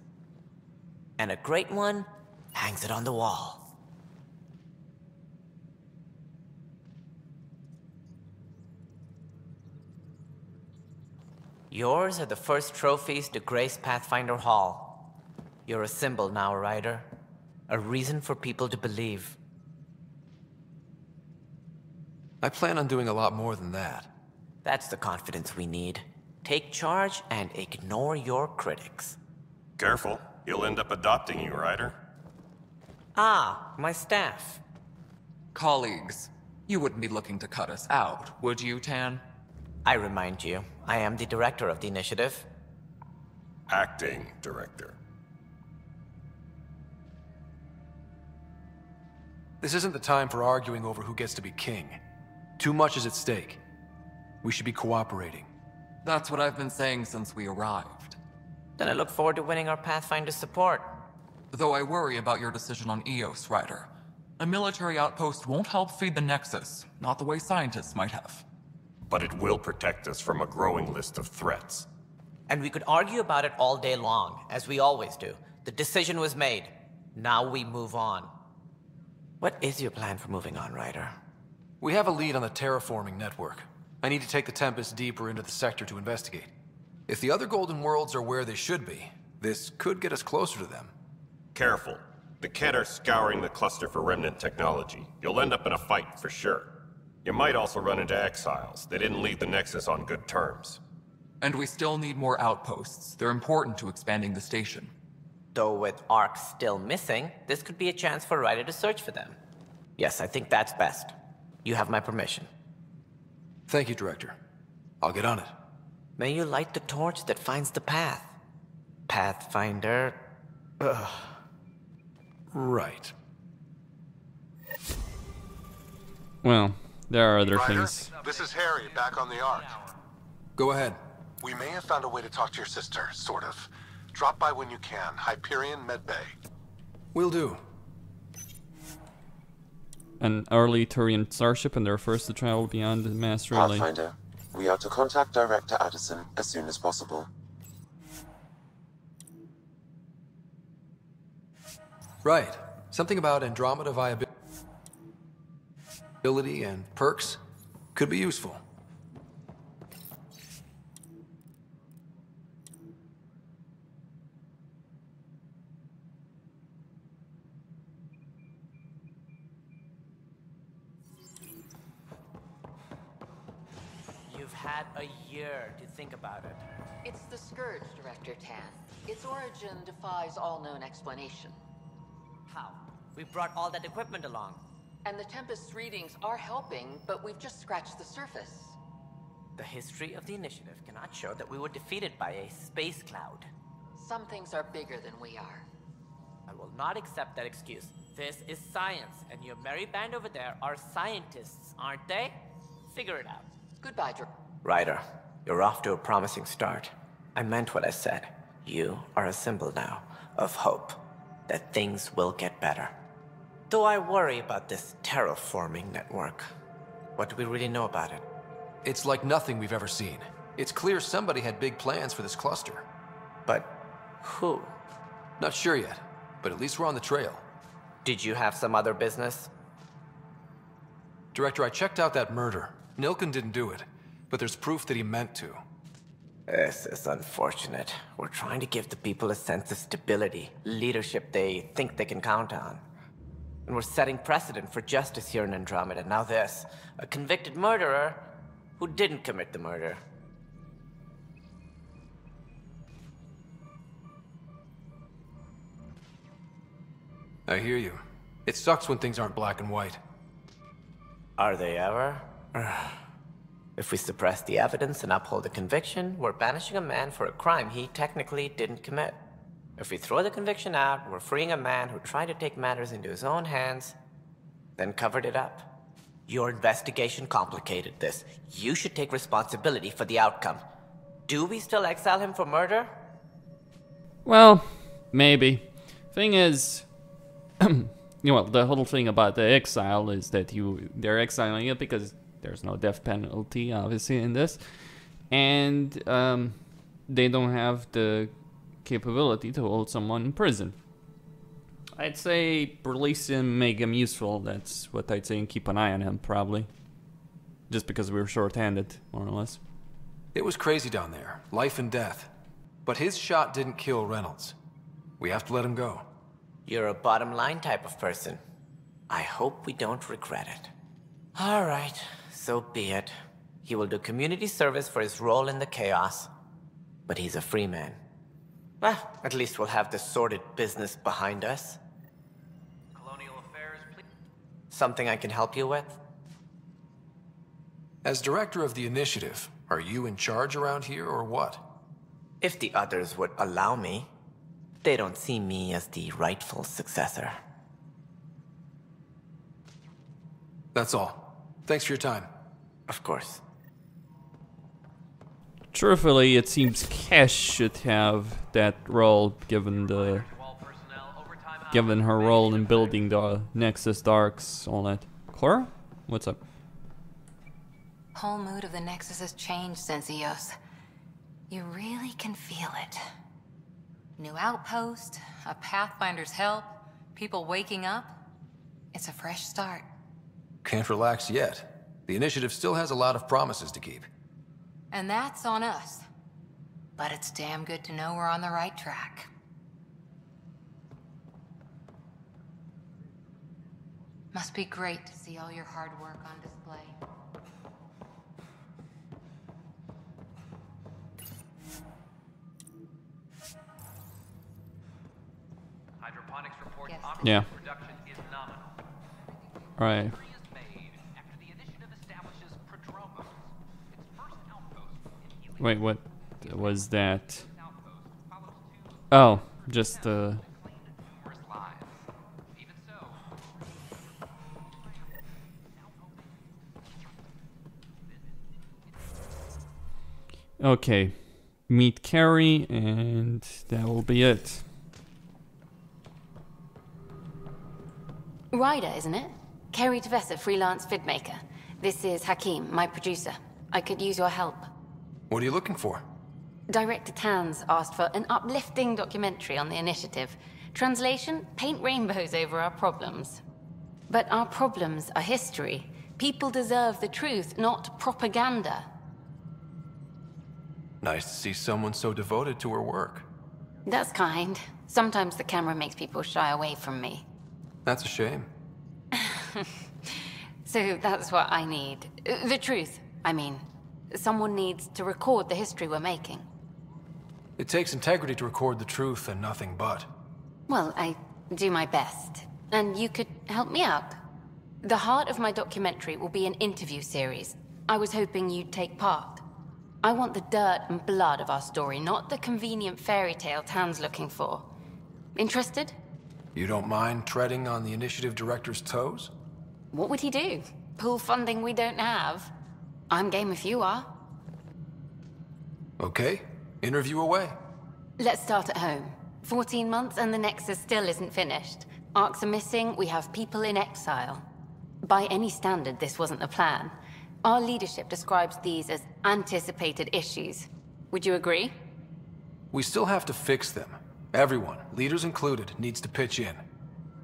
And a great one hangs it on the wall. Yours are the first trophies to grace Pathfinder Hall. You're a symbol now, Ryder. A reason for people to believe. I plan on doing a lot more than that. That's the confidence we need. Take charge and ignore your critics. Careful, he'll end up adopting you, Ryder. Ah, my staff. Colleagues, you wouldn't be looking to cut us out, would you, Tan? I remind you, I am the director of the initiative. Acting director. This isn't the time for arguing over who gets to be king. Too much is at stake. We should be cooperating. That's what I've been saying since we arrived. Then I look forward to winning our Pathfinder support. Though I worry about your decision on Eos, Ryder. A military outpost won't help feed the Nexus, not the way scientists might have. But it will protect us from a growing list of threats. And we could argue about it all day long, as we always do. The decision was made. Now we move on. What is your plan for moving on, Ryder? We have a lead on the terraforming network. I need to take the Tempest deeper into the sector to investigate. If the other Golden Worlds are where they should be, this could get us closer to them. Careful. The Kett are scouring the cluster for remnant technology. You'll end up in a fight for sure. You might also run into exiles. They didn't leave the Nexus on good terms. And we still need more outposts. They're important to expanding the station. Though with Ark still missing, this could be a chance for Ryder to search for them. Yes, I think that's best. You have my permission. Thank you, Director. I'll get on it. May you light the torch that finds the path. Pathfinder... Ugh. Right. Well, there are other Ryder, things. This is Harry, back on the Ark. Go ahead. We may have found a way to talk to your sister, sort of. Drop by when you can. Hyperion Med Bay. Will do. An early Turian starship and their first to travel beyond the mass relay. Pathfinder, we are to contact Director Addison as soon as possible. Right. Something about Andromeda viability and perks could be useful. You've had a year to think about it. It's the Scourge, Director Tan. Its origin defies all known explanation. How? We brought all that equipment along. And the Tempest readings are helping, but we've just scratched the surface. The history of the initiative cannot show that we were defeated by a space cloud. Some things are bigger than we are. I will not accept that excuse. This is science, and your merry band over there are scientists, aren't they? Figure it out. Goodbye, Ryder, you're off to a promising start. I meant what I said. You are a symbol now of hope that things will get better. Though I worry about this terraforming network. What do we really know about it? It's like nothing we've ever seen. It's clear somebody had big plans for this cluster. But who? Not sure yet, but at least we're on the trail. Did you have some other business? Director, I checked out that murder. Nilken didn't do it, but there's proof that he meant to. This is unfortunate. We're trying to give the people a sense of stability, leadership they think they can count on. And we're setting precedent for justice here in Andromeda. Now this. A convicted murderer who didn't commit the murder. I hear you. It sucks when things aren't black and white. Are they ever? If we suppress the evidence and uphold the conviction, we're banishing a man for a crime he technically didn't commit. If we throw the conviction out, we're freeing a man who tried to take matters into his own hands, then covered it up. Your investigation complicated this. You should take responsibility for the outcome. Do we still exile him for murder? Well, maybe. Thing is, the whole thing about the exile is that they're exiling it because there's no death penalty, obviously, in this. And they don't have the capability to hold someone in prison. I'd say release him, make him useful. That's what I'd say, and keep an eye on him, probably. Just because we were short-handed, more or less. It was crazy down there. Life and death. But his shot didn't kill Reynolds. We have to let him go. You're a bottom-line type of person. I hope we don't regret it. All right, so be it. He will do community service for his role in the chaos. But he's a free man. Well, at least we'll have the sordid business behind us. Colonial Affairs, please. Something I can help you with? As director of the initiative, are you in charge around here or what? If the others would allow me. They don't see me as the rightful successor. That's all. Thanks for your time. Of course. Truthfully, it seems Kesh should have that role, given her role in building the Nexus Darks, all that. Cora? What's up? Whole mood of the Nexus has changed since EOS. You really can feel it. New outpost, a Pathfinder's help, people waking up. It's a fresh start. Can't relax yet. The initiative still has a lot of promises to keep. And that's on us. But it's damn good to know we're on the right track. Must be great to see all your hard work on display. Hydroponics report Yeah. production is nominal. Right. Wait, what was that? Oh, just okay. Meet Carrie, and that will be it. Ryder, isn't it? Carrie Tavessa, freelance vidmaker. This is Hakim, my producer. I could use your help. What are you looking for? Director Tans asked for an uplifting documentary on the initiative. Translation, paint rainbows over our problems. But our problems are history. People deserve the truth, not propaganda. Nice to see someone so devoted to her work. That's kind. Sometimes the camera makes people shy away from me. That's a shame. So that's what I need. The truth, I mean. Someone needs to record the history we're making. It takes integrity to record the truth and nothing but. Well, I do my best. And you could help me out. The heart of my documentary will be an interview series. I was hoping you'd take part. I want the dirt and blood of our story, not the convenient fairy tale Tan's looking for. Interested? You don't mind treading on the initiative director's toes? What would he do? Pull funding we don't have? I'm game if you are. Okay, interview away. Let's start at home. 14 months and the Nexus still isn't finished. Arcs are missing, we have people in exile. By any standard, this wasn't the plan. Our leadership describes these as anticipated issues. Would you agree? We still have to fix them. Everyone, leaders included, needs to pitch in.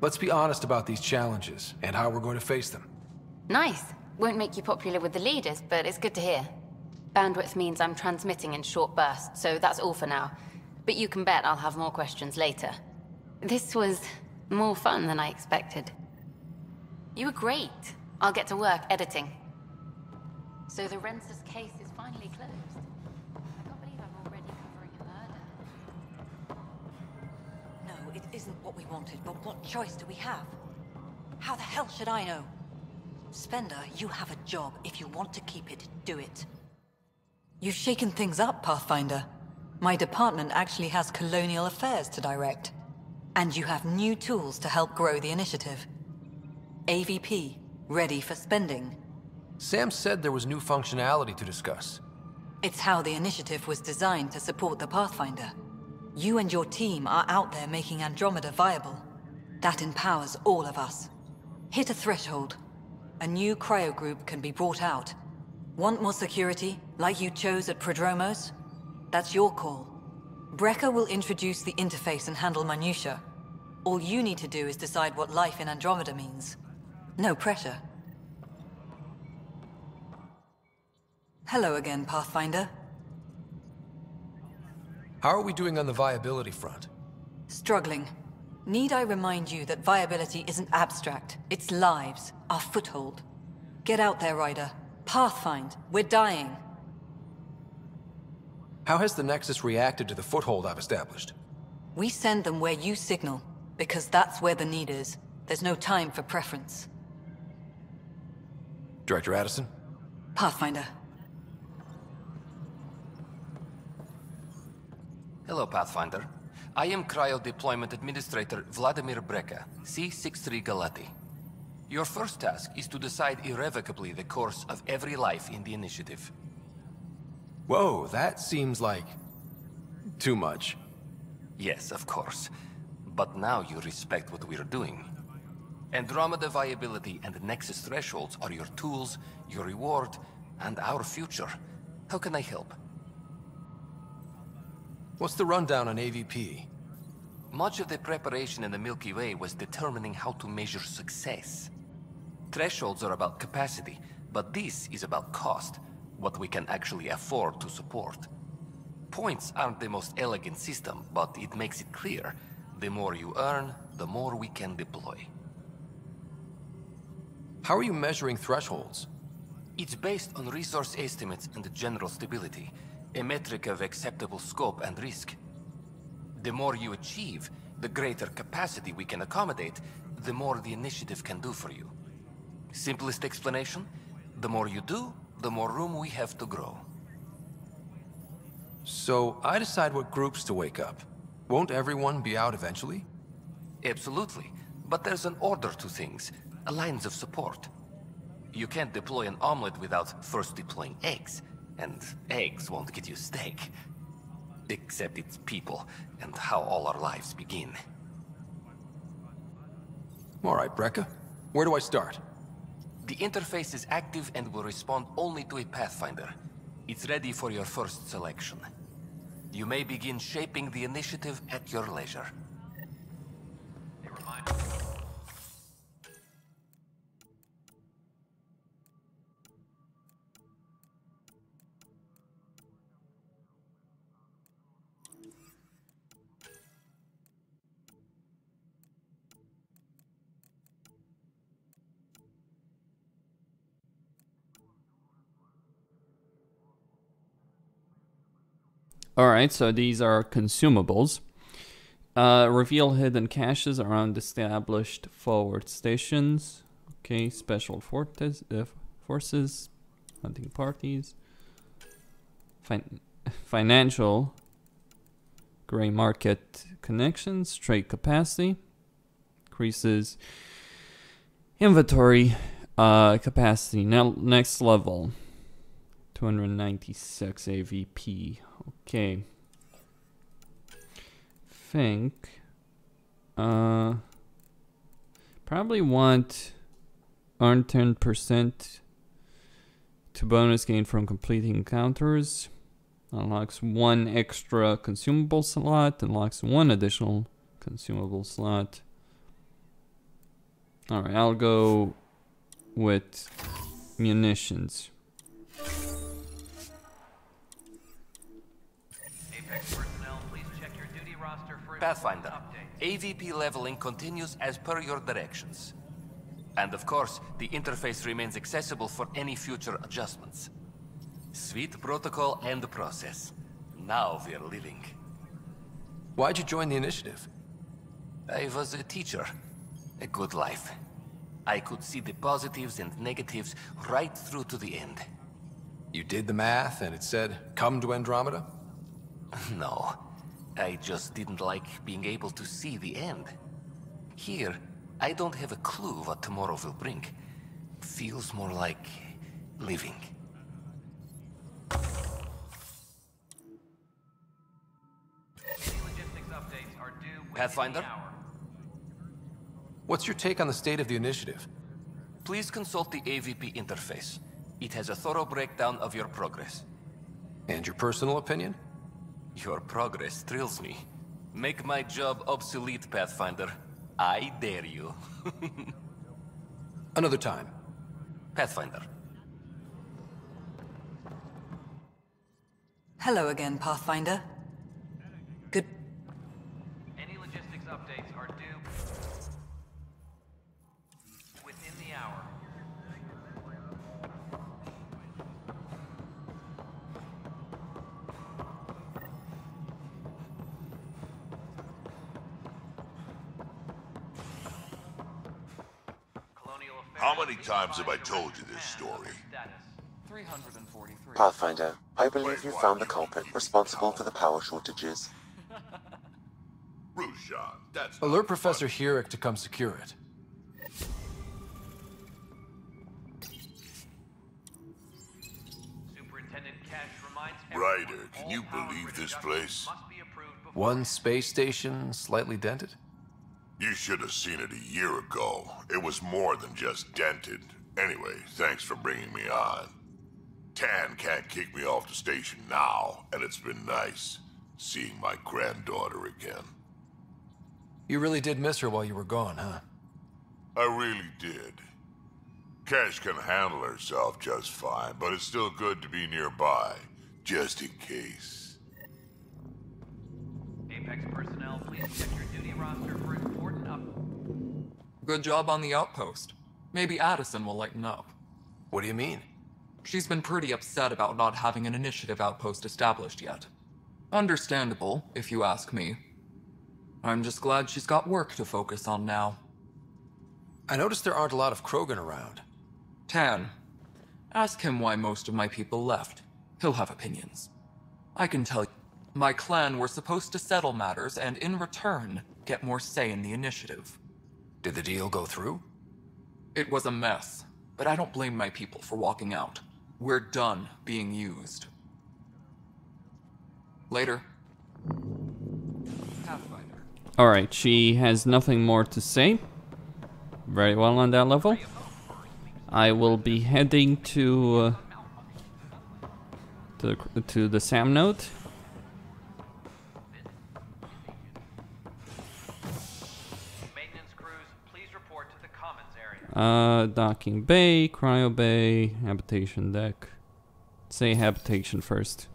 Let's be honest about these challenges and how we're going to face them. Nice. Won't make you popular with the leaders, but it's good to hear. Bandwidth means I'm transmitting in short bursts, so that's all for now. But you can bet I'll have more questions later. This was more fun than I expected. You were great. I'll get to work editing. So the Rensis case is finally closed. I can't believe I'm already covering a murder. No, it isn't what we wanted, but what choice do we have? How the hell should I know? Spender, you have a job. If you want to keep it, do it. You've shaken things up, Pathfinder. My department actually has colonial affairs to direct. And you have new tools to help grow the initiative. AVP, ready for spending. Sam said there was new functionality to discuss. It's how the initiative was designed to support the Pathfinder. You and your team are out there making Andromeda viable. That empowers all of us. Hit a threshold. A new cryo group can be brought out. Want more security, like you chose at Prodromos? That's your call. Brecker will introduce the interface and handle minutiae. All you need to do is decide what life in Andromeda means. No pressure. Hello again, Pathfinder. How are we doing on the viability front? Struggling. Need I remind you that viability isn't abstract, it's lives, our foothold. Get out there, Ryder. Pathfind, we're dying. How has the Nexus reacted to the foothold I've established? We send them where you signal, because that's where the need is. There's no time for preference. Director Addison? Pathfinder. Hello, Pathfinder. I am Cryo Deployment Administrator Vladimir Brecker, C-63 Galati. Your first task is to decide irrevocably the course of every life in the initiative. Whoa, that seems like... too much. Yes, of course. But now you respect what we're doing. Andromeda viability and Nexus thresholds are your tools, your reward, and our future. How can I help? What's the rundown on AVP? Much of the preparation in the Milky Way was determining how to measure success. Thresholds are about capacity, but this is about cost, what we can actually afford to support. Points aren't the most elegant system, but it makes it clear. The more you earn, the more we can deploy. How are you measuring thresholds? It's based on resource estimates and general stability, a metric of acceptable scope and risk. The more you achieve, the greater capacity we can accommodate, the more the initiative can do for you. Simplest explanation, the more you do, the more room we have to grow. So, I decide what groups to wake up. Won't everyone be out eventually? Absolutely, but there's an order to things, lines of support. You can't deploy an omelet without first deploying eggs, and eggs won't get you steak. Except it's people, and how all our lives begin. Alright, Brecker. Where do I start? The interface is active and will respond only to a Pathfinder. It's ready for your first selection. You may begin shaping the initiative at your leisure. Alright, so these are consumables. Reveal hidden caches around established forward stations. Okay, special forces, hunting parties. Financial, gray market connections, trade capacity. Increases inventory capacity. Now, next level. 296 AVP. Okay. Think. Probably want earn 10% to bonus gain from completing encounters. Unlocks one extra consumable slot. Unlocks one additional consumable slot. Alright, I'll go with munitions. Pathfinder, AVP leveling continues as per your directions. And of course, the interface remains accessible for any future adjustments. Sweet protocol and process. Now we're living. Why'd you join the initiative? I was a teacher. A good life. I could see the positives and negatives right through to the end. You did the math and it said, come to Andromeda? No. I just didn't like being able to see the end. Here, I don't have a clue what tomorrow will bring. Feels more like living. Pathfinder? What's your take on the state of the initiative? Please consult the AVP interface. It has a thorough breakdown of your progress. And your personal opinion? Your progress thrills me. Make my job obsolete, Pathfinder. I dare you. Another time. Pathfinder. Hello again, Pathfinder. Good. Any logistics updates are due within the hour. How many times have I told you this story? 343. Pathfinder, I believe you found the culprit responsible for the power shortages. Rushan, that's Alert Professor Hurek to come secure it. Superintendent Cash reminds Ryder, can you believe this place? One space station, slightly dented? You should have seen it a year ago. It was more than just dented. Anyway, thanks for bringing me on. Tan can't kick me off the station now, and it's been nice seeing my granddaughter again. You really did miss her while you were gone, huh? I really did. Cash can handle herself just fine, but it's still good to be nearby, just in case. Apex personnel, please check your duty roster for important Good job on the outpost. Maybe Addison will lighten up. What do you mean? She's been pretty upset about not having an initiative outpost established yet. Understandable, if you ask me. I'm just glad she's got work to focus on now. I noticed there aren't a lot of Krogan around. Tan, ask him why most of my people left. He'll have opinions. I can tell you, my clan were supposed to settle matters and in return, get more say in the initiative. Did the deal go through? It was a mess, but I don't blame my people for walking out. We're done being used. Later. Pathfinder. Alright, she has nothing more to say. Very well on that level. I will be heading to the SAM node. maintenance crews. Please report to the commons area. Docking bay, cryo bay, habitation deck. Say habitation first.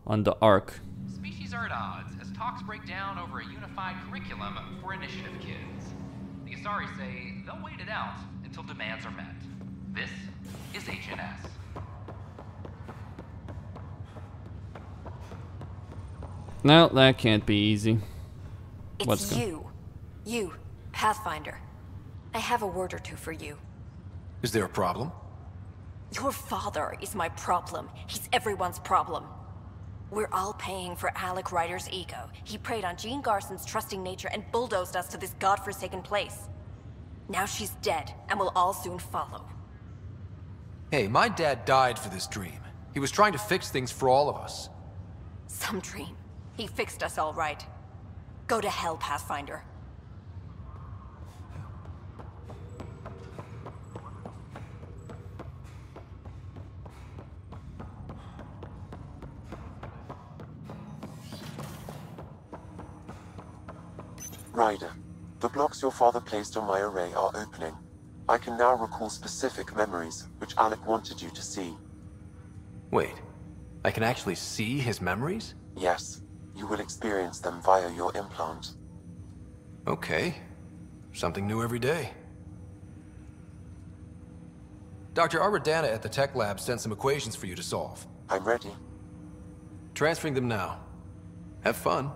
On the Ark. Species are at odds as talks break down over a unified curriculum for initiative kids. The Asari say they'll wait it out until demands are met. This is HNS. No, that can't be easy. It's you, Pathfinder. I have a word or two for you. Is there a problem? Your father is my problem. He's everyone's problem. We're all paying for Alec Ryder's ego. He preyed on Jean Garson's trusting nature and bulldozed us to this godforsaken place. Now she's dead, and we'll all soon follow. Hey, my dad died for this dream. He was trying to fix things for all of us. Some dream. He fixed us all right. Go to hell, Pathfinder. Ryder, the blocks your father placed on my array are opening. I can now recall specific memories, which Alec wanted you to see. Wait, I can actually see his memories? Yes, you will experience them via your implant. Okay. Something new every day. Dr. Aradana at the tech lab sent some equations for you to solve. I'm ready. Transferring them now. Have fun.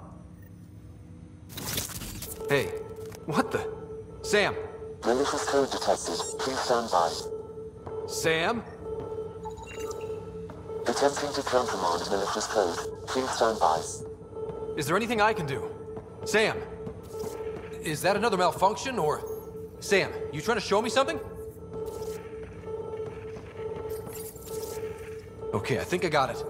Hey, what the? Sam! Malicious code detected. Please stand by. Sam? Attempting to countermand malicious code. Please stand by. Is there anything I can do? Sam! Is that another malfunction, or... Sam, you trying to show me something? Okay, I think I got it.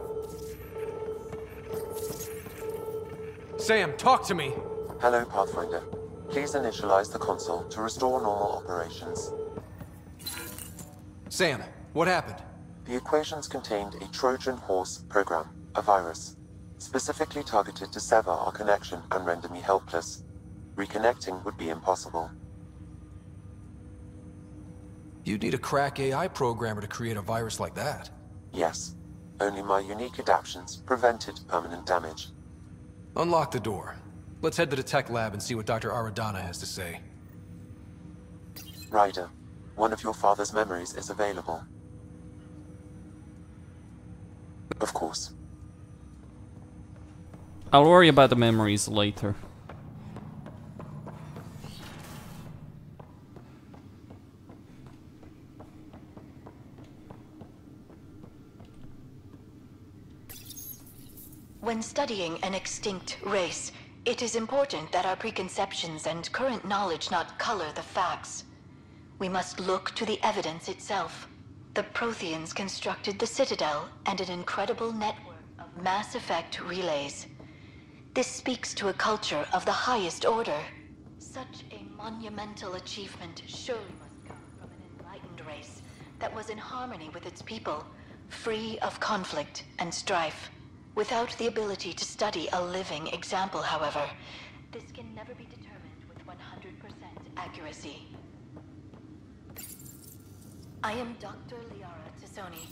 Sam, talk to me! Hello, Pathfinder. Please initialize the console to restore normal operations. Sam, what happened? The equations contained a Trojan horse program, a virus, specifically targeted to sever our connection and render me helpless. Reconnecting would be impossible. You'd need a crack AI programmer to create a virus like that. Yes. Only my unique adaptions prevented permanent damage. Unlock the door. Let's head to the tech lab and see what Dr. Aradana has to say. Ryder, one of your father's memories is available. Of course. I'll worry about the memories later. When studying an extinct race, it is important that our preconceptions and current knowledge not color the facts. We must look to the evidence itself. The Protheans constructed the Citadel and an incredible network of mass effect relays. This speaks to a culture of the highest order. Such a monumental achievement surely must come from an enlightened race that was in harmony with its people, free of conflict and strife. Without the ability to study a living example, however, this can never be determined with 100% accuracy. I am Dr. Liara Tassoni.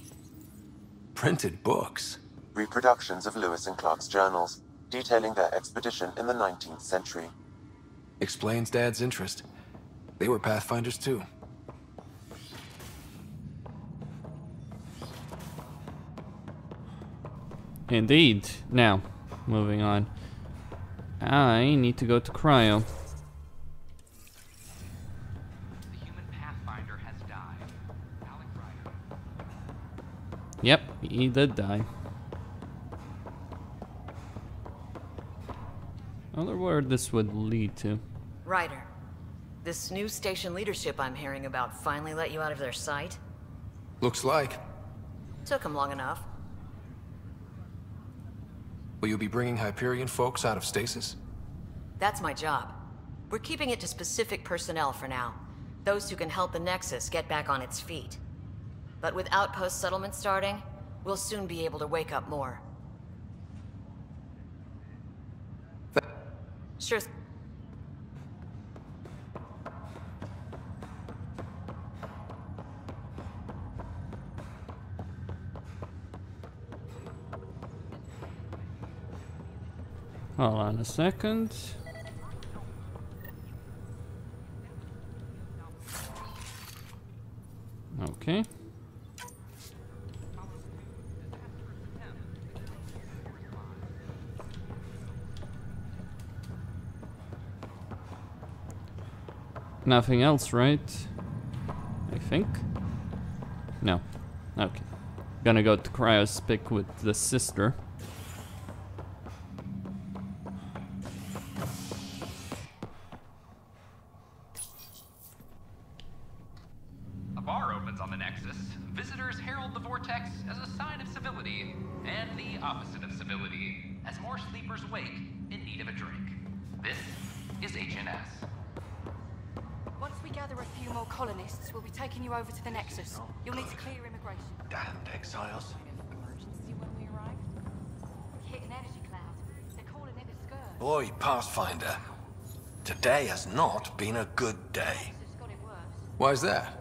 Printed books? Reproductions of Lewis and Clark's journals, detailing their expedition in the 19th century. Explains Dad's interest. They were Pathfinders too. Indeed. Now, moving on. I need to go to Cryo. The human Pathfinder has died. Alec Ryder. Yep, he did die. I wonder where this would lead to. Ryder, this new station leadership I'm hearing about finally let you out of their sight? Looks like. Took them long enough. Will you be bringing Hyperion folks out of stasis? That's my job. We're keeping it to specific personnel for now. Those who can help the Nexus get back on its feet. But with outpost settlement starting, we'll soon be able to wake up more. Sure. Hold on a second. Okay. Nothing else, right? I think. No. Okay. Gonna go to Cryospic with the sister. A bar opens on the Nexus. Visitors herald the vortex as a sign of civility, and the opposite of civility, as more sleepers wake in need of a drink. This is HNS. Once we gather a few more colonists, we'll be taking you over to the Nexus. You'll need to clear immigration. Damned exiles. Emergency when we arrive. Hit an energy cloud. They're calling it a scourge. Boy, Pathfinder. Today has not been a good day. Why's that?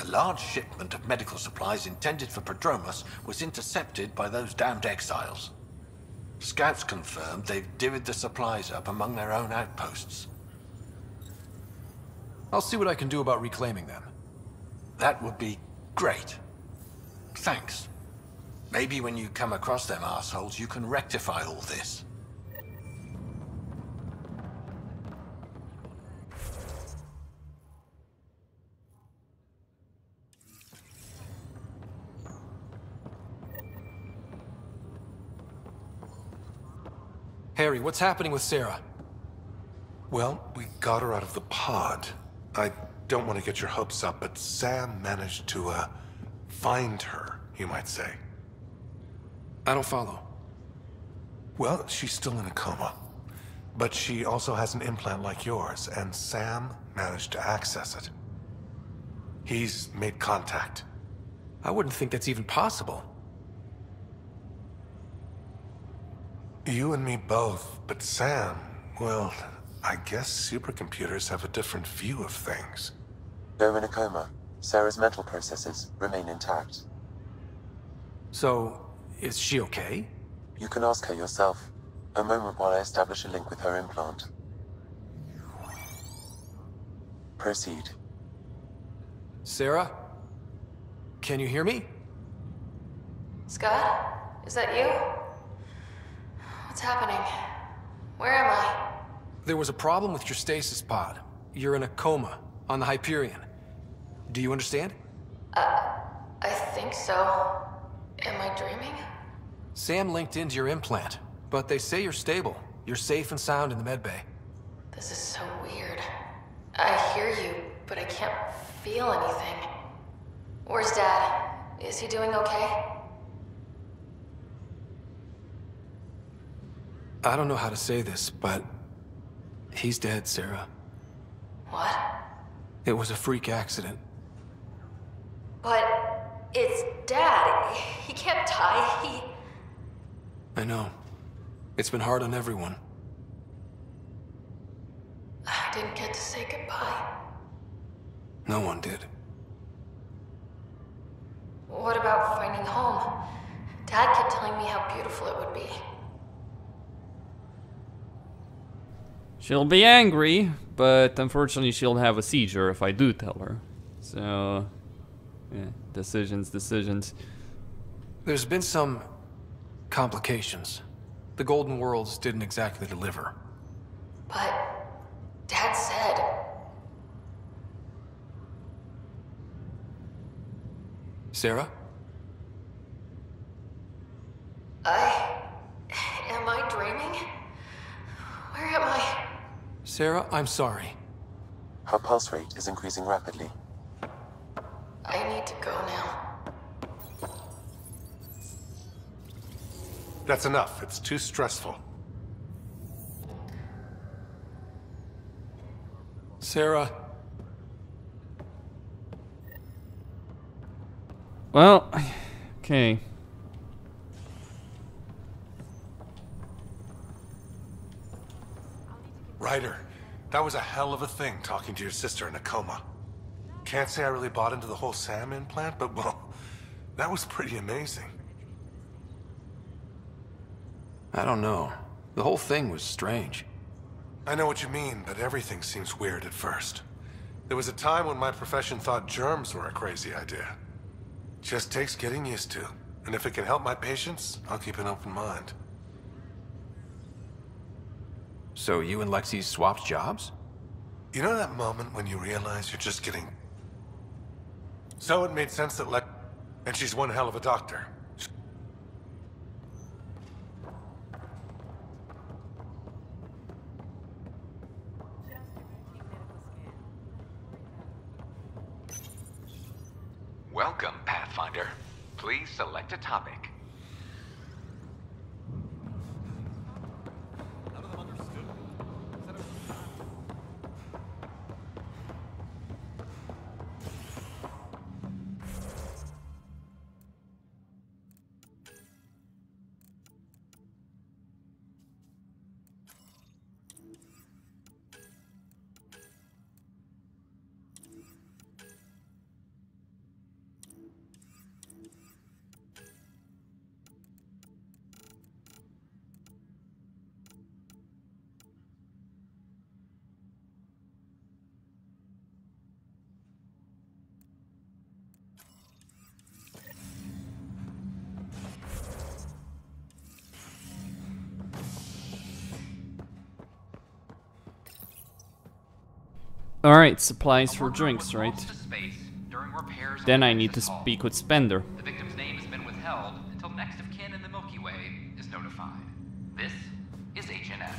A large shipment of medical supplies intended for Prodromus was intercepted by those damned exiles. Scouts confirmed they've divvied the supplies up among their own outposts. I'll see what I can do about reclaiming them. That would be Great. Thanks. Maybe when you come across them assholes, you can rectify all this. Harry, what's happening with Sarah? Well, we got her out of the pod. I don't want to get your hopes up, but Sam managed to, find her, you might say. I don't follow. Well, she's still in a coma. But she also has an implant like yours, and Sam managed to access it. He's made contact. I wouldn't think that's even possible. You and me both, but Sam, well, I guess supercomputers have a different view of things. Though in a coma, Sarah's mental processes remain intact. So, is she okay? You can ask her yourself. A moment while I establish a link with her implant. Proceed. Sarah? Can you hear me? Scott? Is that you? What's happening? Where am I? There was a problem with your stasis pod. You're in a coma, on the Hyperion. Do you understand? I think so. Am I dreaming? Sam linked into your implant, but they say you're stable. You're safe and sound in the medbay. This is so weird. I hear you, but I can't feel anything. Where's Dad? Is he doing okay? I don't know how to say this, but he's dead, Sarah. What? It was a freak accident. But it's Dad. He can't die. I know. It's been hard on everyone. I didn't get to say goodbye. No one did. What about finding home? Dad kept telling me how beautiful it would be. She'll be angry, but unfortunately she'll have a seizure if I do tell her. So, yeah, decisions. There's been some complications. The Golden Worlds didn't exactly deliver. But Dad said... Sarah? Am I dreaming? Where am I? Sarah, I'm sorry. Her pulse rate is increasing rapidly. I need to go now. That's enough. It's too stressful. Sarah. Well, okay. Ryder, that was a hell of a thing talking to your sister in a coma. Can't say I really bought into the whole Sam implant, but well, that was pretty amazing. I don't know. The whole thing was strange. I know what you mean, but everything seems weird at first. There was a time when my profession thought germs were a crazy idea. Just takes getting used to. And if it can help my patients, I'll keep an open mind. So you and Lexi swapped jobs? You know that moment when you realize you're just getting... So it made sense that and she's one hell of a doctor. Welcome, Pathfinder. Please select a topic. Alright, supplies for drinks, right? Space during repairs Then I need to speak with Spender. The victim's name has been withheld until next of kin in the Milky Way is notified. This is HNS.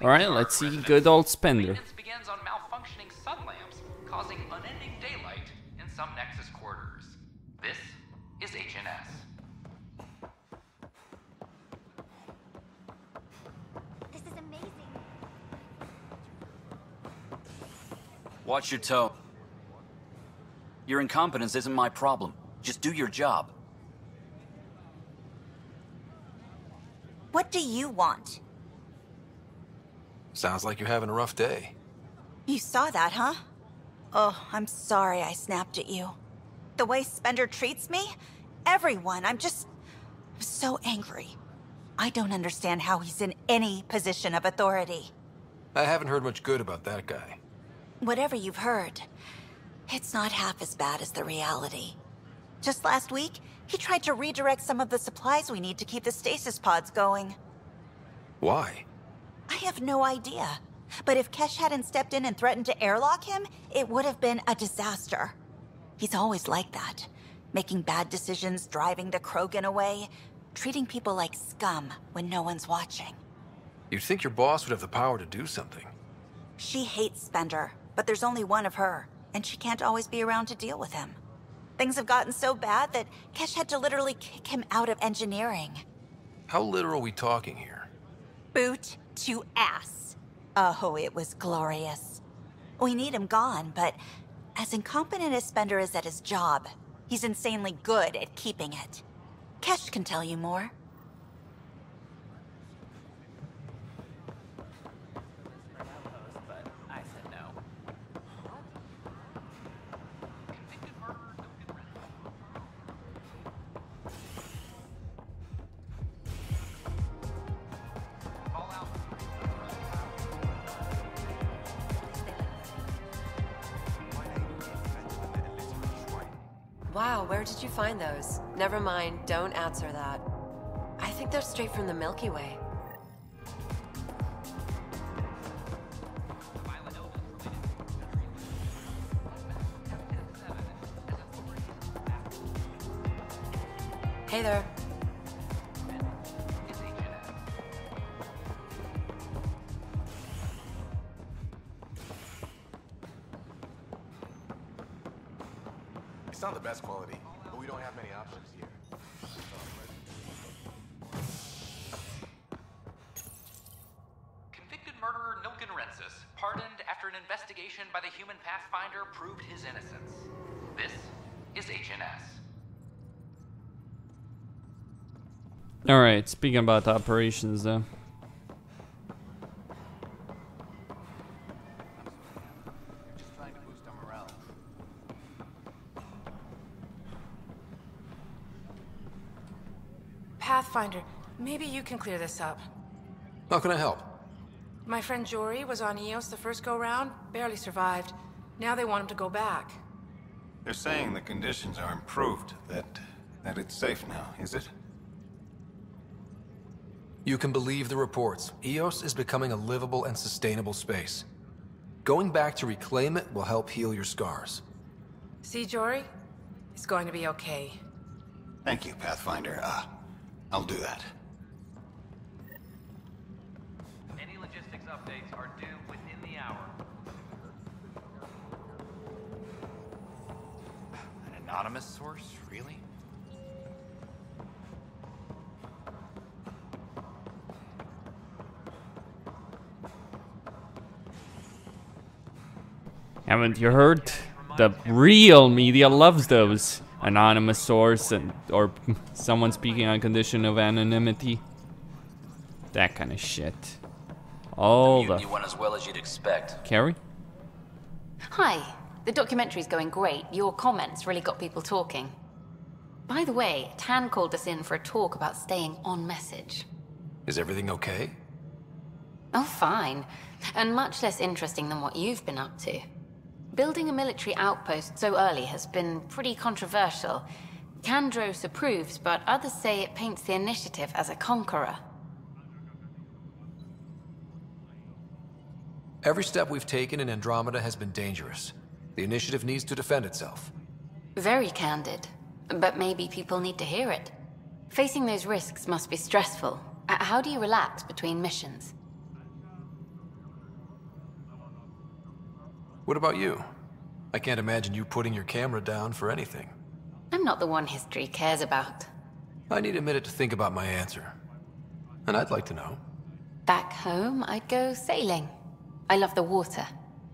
Alright, let's see good old Spender. Maintenance begins on malfunctioning sun lamps, causing unending daylight in some Nexus quarters. This is HNS. This is amazing. Watch your tone. Your incompetence isn't my problem. Just do your job. What do you want? Sounds like you're having a rough day. You saw that, huh? Oh, I'm sorry I snapped at you. The way Spender treats me? Everyone, I'm so angry. I don't understand how he's in any position of authority. I haven't heard much good about that guy. Whatever you've heard, it's not half as bad as the reality. Just last week, he tried to redirect some of the supplies we need to keep the stasis pods going. Why? I have no idea. But if Kesh hadn't stepped in and threatened to airlock him, it would have been a disaster. He's always like that. Making bad decisions, driving the Krogan away, treating people like scum when no one's watching. You'd think your boss would have the power to do something. She hates Spender, but there's only one of her, and she can't always be around to deal with him. Things have gotten so bad that Kesh had to literally kick him out of engineering. How literal are we talking here? Boot to ass. Oh, it was glorious. We need him gone, but as incompetent as Spender is at his job, he's insanely good at keeping it. Kesh can tell you more. Wow, where did you find those? Never mind, don't answer that. I think they're straight from the Milky Way. Hey there. It's not the best quality, but we don't have many options here. Convicted murderer Nilken Rensis, pardoned after an investigation by the human Pathfinder proved his innocence. This is HNS. Alright, speaking about operations though. Pathfinder, maybe you can clear this up. How can I help? My friend Jory was on Eos the first go-round, barely survived. Now they want him to go back. They're saying the conditions are improved, that it's safe now, is it? You can believe the reports. Eos is becoming a livable and sustainable space. Going back to reclaim it will help heal your scars. See, Jory? It's going to be okay. Thank you, Pathfinder. I'll do that. Any logistics updates are due within the hour. An anonymous source, really? Haven't you heard? The real media loves those. Anonymous source or someone speaking on condition of anonymity. That kind of shit. All the... You went as well as you'd expect. Carrie? Hi. The documentary's going great. Your comments really got people talking. By the way, Tan called us in for a talk about staying on message. Is everything okay? Oh, fine. And much less interesting than what you've been up to. Building a military outpost so early has been pretty controversial. Kandros approves, but others say it paints the initiative as a conqueror. Every step we've taken in Andromeda has been dangerous. The initiative needs to defend itself. Very candid. But maybe people need to hear it. Facing those risks must be stressful. How do you relax between missions? What about you? I can't imagine you putting your camera down for anything. I'm not the one history cares about. I need a minute to think about my answer. And I'd like to know. Back home, I'd go sailing. I love the water.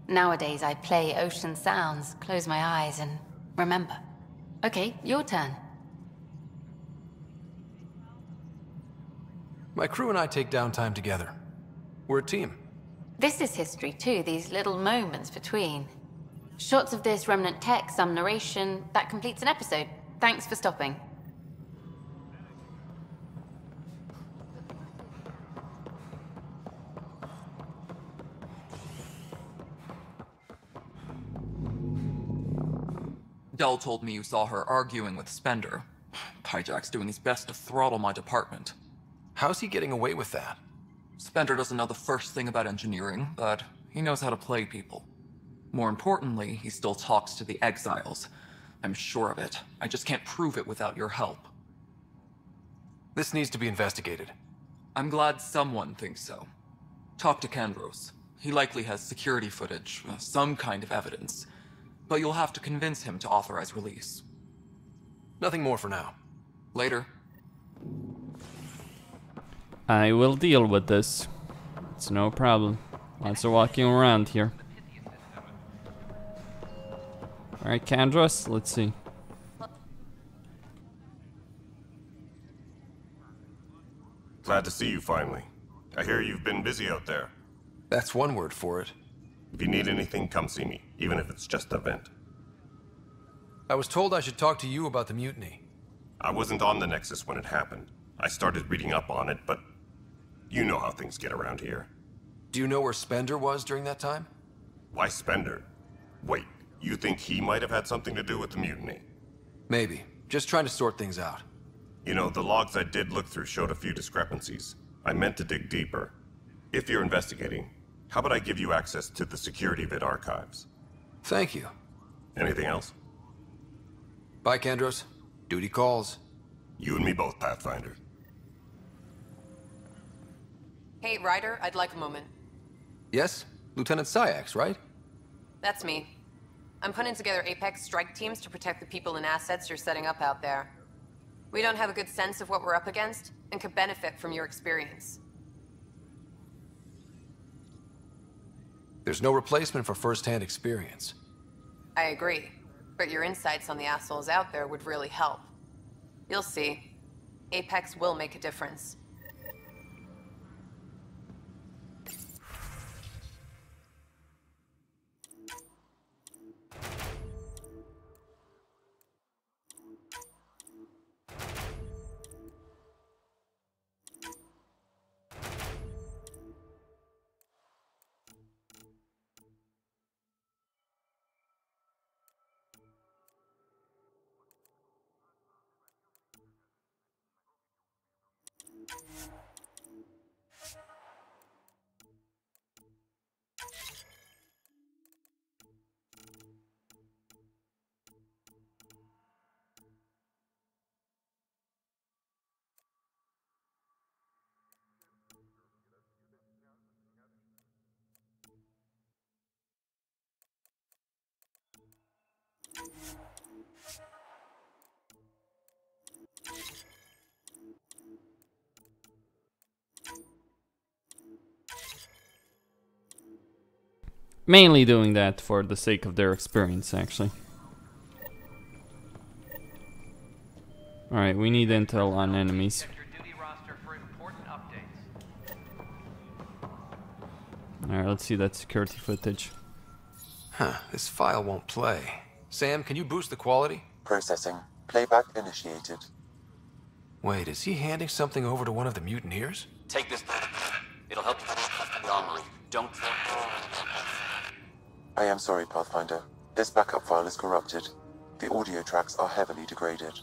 Nowadays, I play ocean sounds, close my eyes, and remember. Okay, your turn. My crew and I take downtime together. We're a team. This is history too, these little moments between. Shots of this remnant tech, some narration, that completes an episode. Thanks for stopping. Dell told me you saw her arguing with Spender. Pyjack's doing his best to throttle my department. How's he getting away with that? Spender doesn't know the first thing about engineering, but he knows how to play people. More importantly, he still talks to the exiles. I'm sure of it. I just can't prove it without your help. This needs to be investigated. I'm glad someone thinks so. Talk to Kandros. He likely has security footage, some kind of evidence. But you'll have to convince him to authorize release. Nothing more for now. Later. I will deal with this. It's no problem. Lots of walking around here. Alright, Kandros, let's see. Glad to see you finally. I hear you've been busy out there. That's one word for it. If you need anything, come see me, even if it's just a vent. I was told I should talk to you about the mutiny. I wasn't on the Nexus when it happened. I started reading up on it, but you know how things get around here. Do you know where Spender was during that time? Why Spender? Wait, you think he might have had something to do with the mutiny? Maybe. Just trying to sort things out. You know, the logs I did look through showed a few discrepancies. I meant to dig deeper. If you're investigating, how about I give you access to the security vid archives? Thank you. Anything else? Bye, Kandros. Duty calls. You and me both, Pathfinder. Hey, Ryder, I'd like a moment. Yes? Lieutenant Syax, right? That's me. I'm putting together Apex strike teams to protect the people and assets you're setting up out there. We don't have a good sense of what we're up against, and could benefit from your experience. There's no replacement for first-hand experience. I agree, but your insights on the assholes out there would really help. You'll see. Apex will make a difference. mainly doing that for the sake of their experience, actually. Alright, we need intel on enemies. Alright, let's see that security footage. Huh, this file won't play. Sam, can you boost the quality? Processing. Playback initiated. Wait, is he handing something over to one of the mutineers? Take this. It'll help you the armory. Don't... I am sorry, Pathfinder. This backup file is corrupted. The audio tracks are heavily degraded.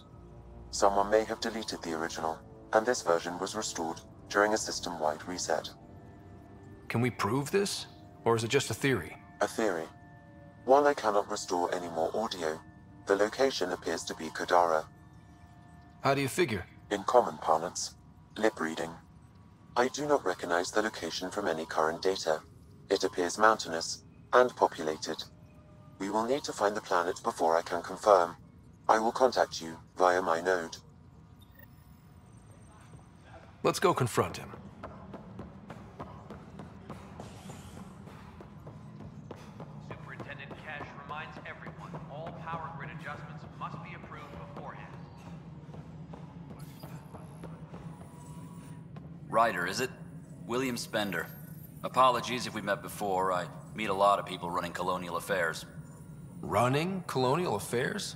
Someone may have deleted the original, and this version was restored during a system-wide reset. Can we prove this? Or is it just a theory? A theory. While I cannot restore any more audio, the location appears to be Kadara. How do you figure? In common parlance, lip reading. I do not recognize the location from any current data. It appears mountainous and populated. We will need to find the planet before I can confirm. I will contact you via my node. Let's go confront him. Superintendent Cash reminds everyone all power grid adjustments must be approved beforehand. Ryder, is it? William Spender. Apologies if we met before. I meet a lot of people running colonial affairs. Running colonial affairs?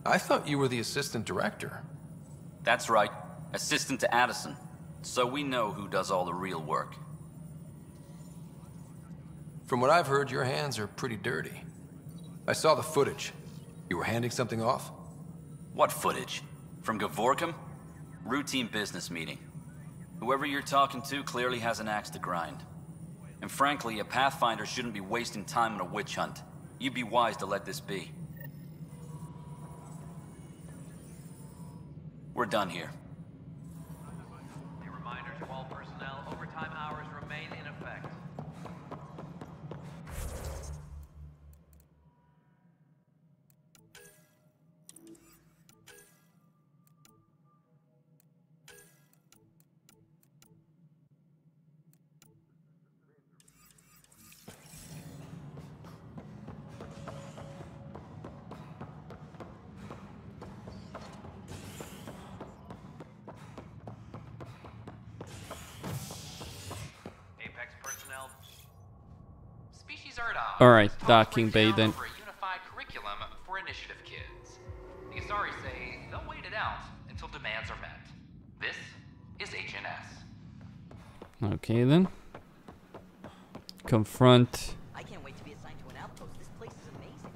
I thought you were the assistant director. That's right. Assistant to Addison. So we know who does all the real work. From what I've heard, your hands are pretty dirty. I saw the footage. You were handing something off? What footage? From Gavorkum? Routine business meeting. Whoever you're talking to clearly has an axe to grind. And frankly, a Pathfinder shouldn't be wasting time on a witch hunt. You'd be wise to let this be. We're done here. A reminder to all personnel, overtime hours remain in effect. Alright, docking bay then. For a unified curriculum for initiative kids. The Asari say they'll wait it out until demands are met. This is HNS. Okay then. Confront. I can't wait to be assigned to an outpost. This place is amazing.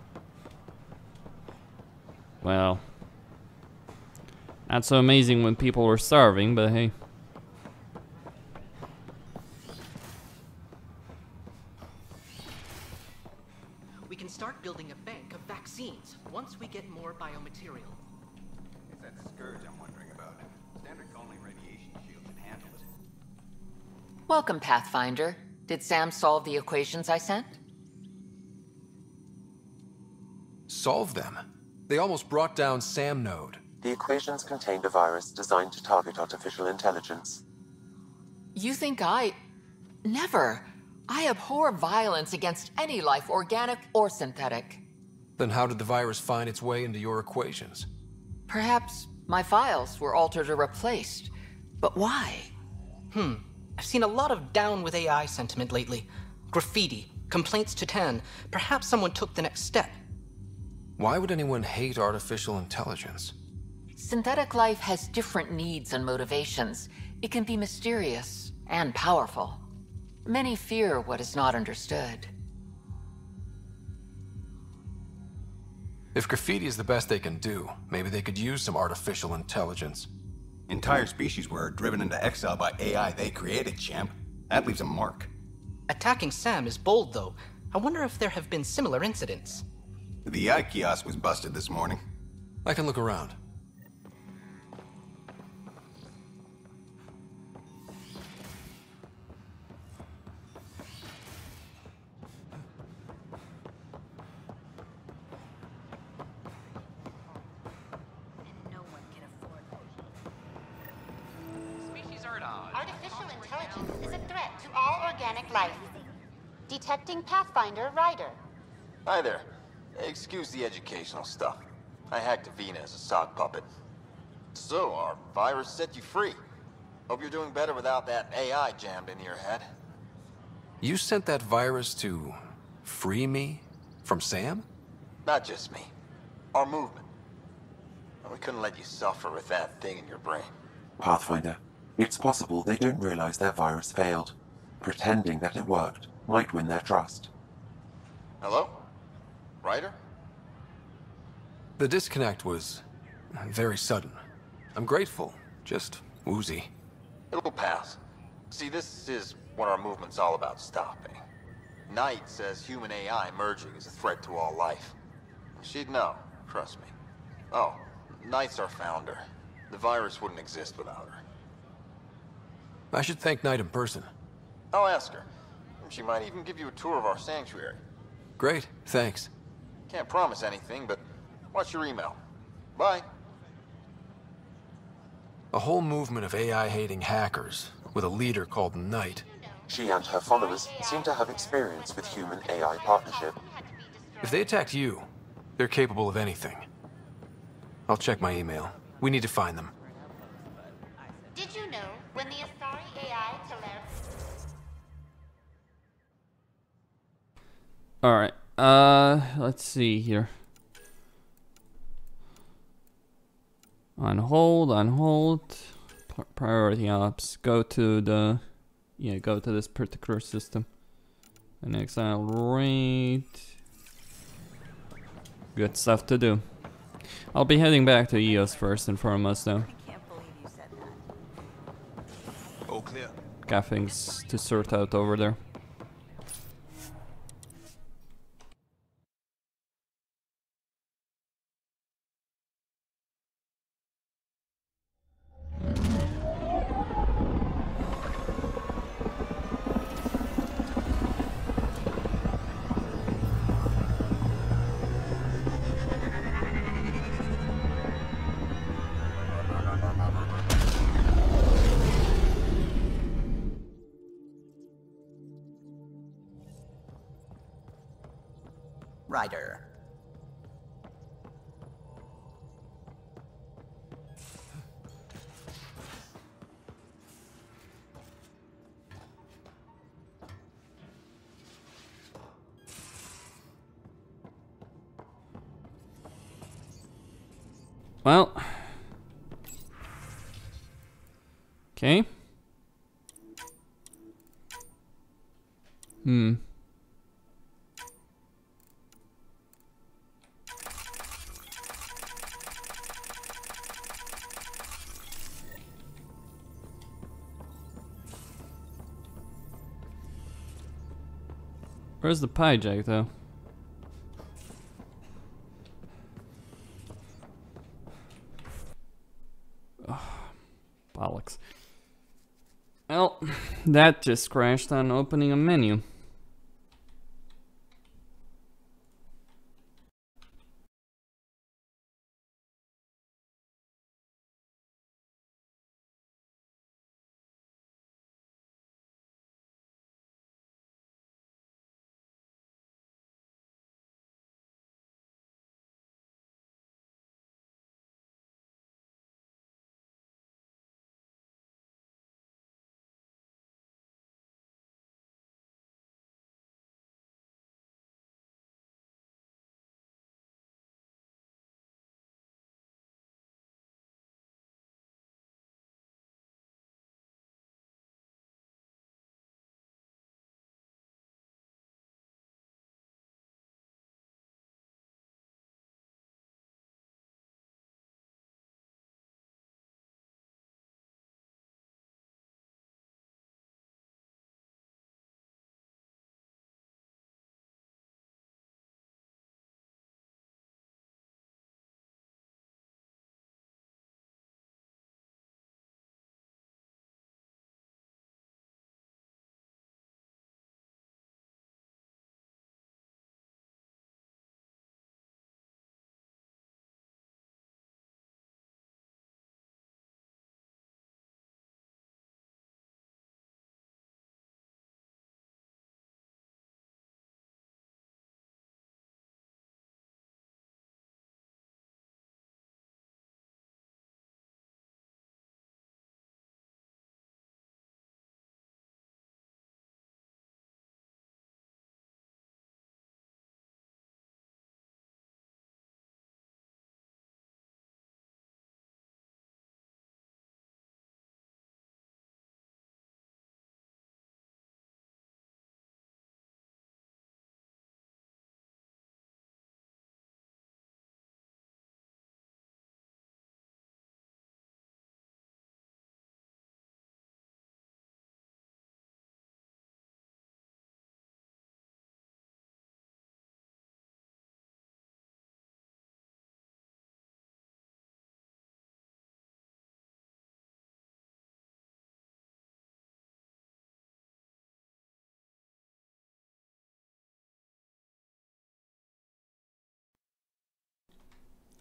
Well, not so amazing when people were starving, but hey. We can start building a bank of vaccines once we get more biomaterial. It's that scourge I'm wondering about. Standard only radiation shield can handle it. Welcome, Pathfinder. Did Sam solve the equations I sent? Solve them? They almost brought down Sam Node. The equations contained a virus designed to target artificial intelligence. You think I... Never. I abhor violence against any life, organic or synthetic. Then how did the virus find its way into your equations? Perhaps my files were altered or replaced. But why? I've seen a lot of down with AI sentiment lately. Graffiti, complaints to 10. Perhaps someone took the next step. Why would anyone hate artificial intelligence? Synthetic life has different needs and motivations. It can be mysterious and powerful. Many fear what is not understood. If graffiti is the best they can do, maybe they could use some artificial intelligence. Entire species were driven into exile by AI they created, champ. That leaves a mark. Attacking Sam is bold, though. I wonder if there have been similar incidents. The AI kiosk was busted this morning. I can look around. Species are at odds. Artificial intelligence is a threat to all organic life. Detecting Pathfinder Ryder. Hi there. Excuse the educational stuff. I hacked Avina as a sock puppet. So, our virus set you free. Hope you're doing better without that AI jammed into your head. You sent that virus to free me from Sam? Not just me. Our movement. We couldn't let you suffer with that thing in your brain. Pathfinder, it's possible they don't realize their virus failed. Pretending that it worked might win their trust. Hello? Ryder? The disconnect was very sudden. I'm grateful, just woozy. It'll pass. See, this is what our movement's all about stopping. Knight says human AI merging is a threat to all life. She'd know, trust me. Oh, Knight's our founder. The virus wouldn't exist without her. I should thank Knight in person. I'll ask her. She might even give you a tour of our sanctuary. Great, thanks. Can't promise anything, but watch your email. Bye. A whole movement of AI-hating hackers, with a leader called Knight. She and her followers seem to have experience with human-AI partnership. If they attacked you, they're capable of anything. I'll check my email. We need to find them. Did you know when the Asari AI Alright, let's see here. On hold. Priority ops. Go to this particular system. And accelerate. Good stuff to do. I'll be heading back to EOS first and foremost though. All clear. Got things to sort out over there. Ryder. Well. Okay. Where's the pie jack though? Oh, bollocks. Well, that just crashed on opening a menu.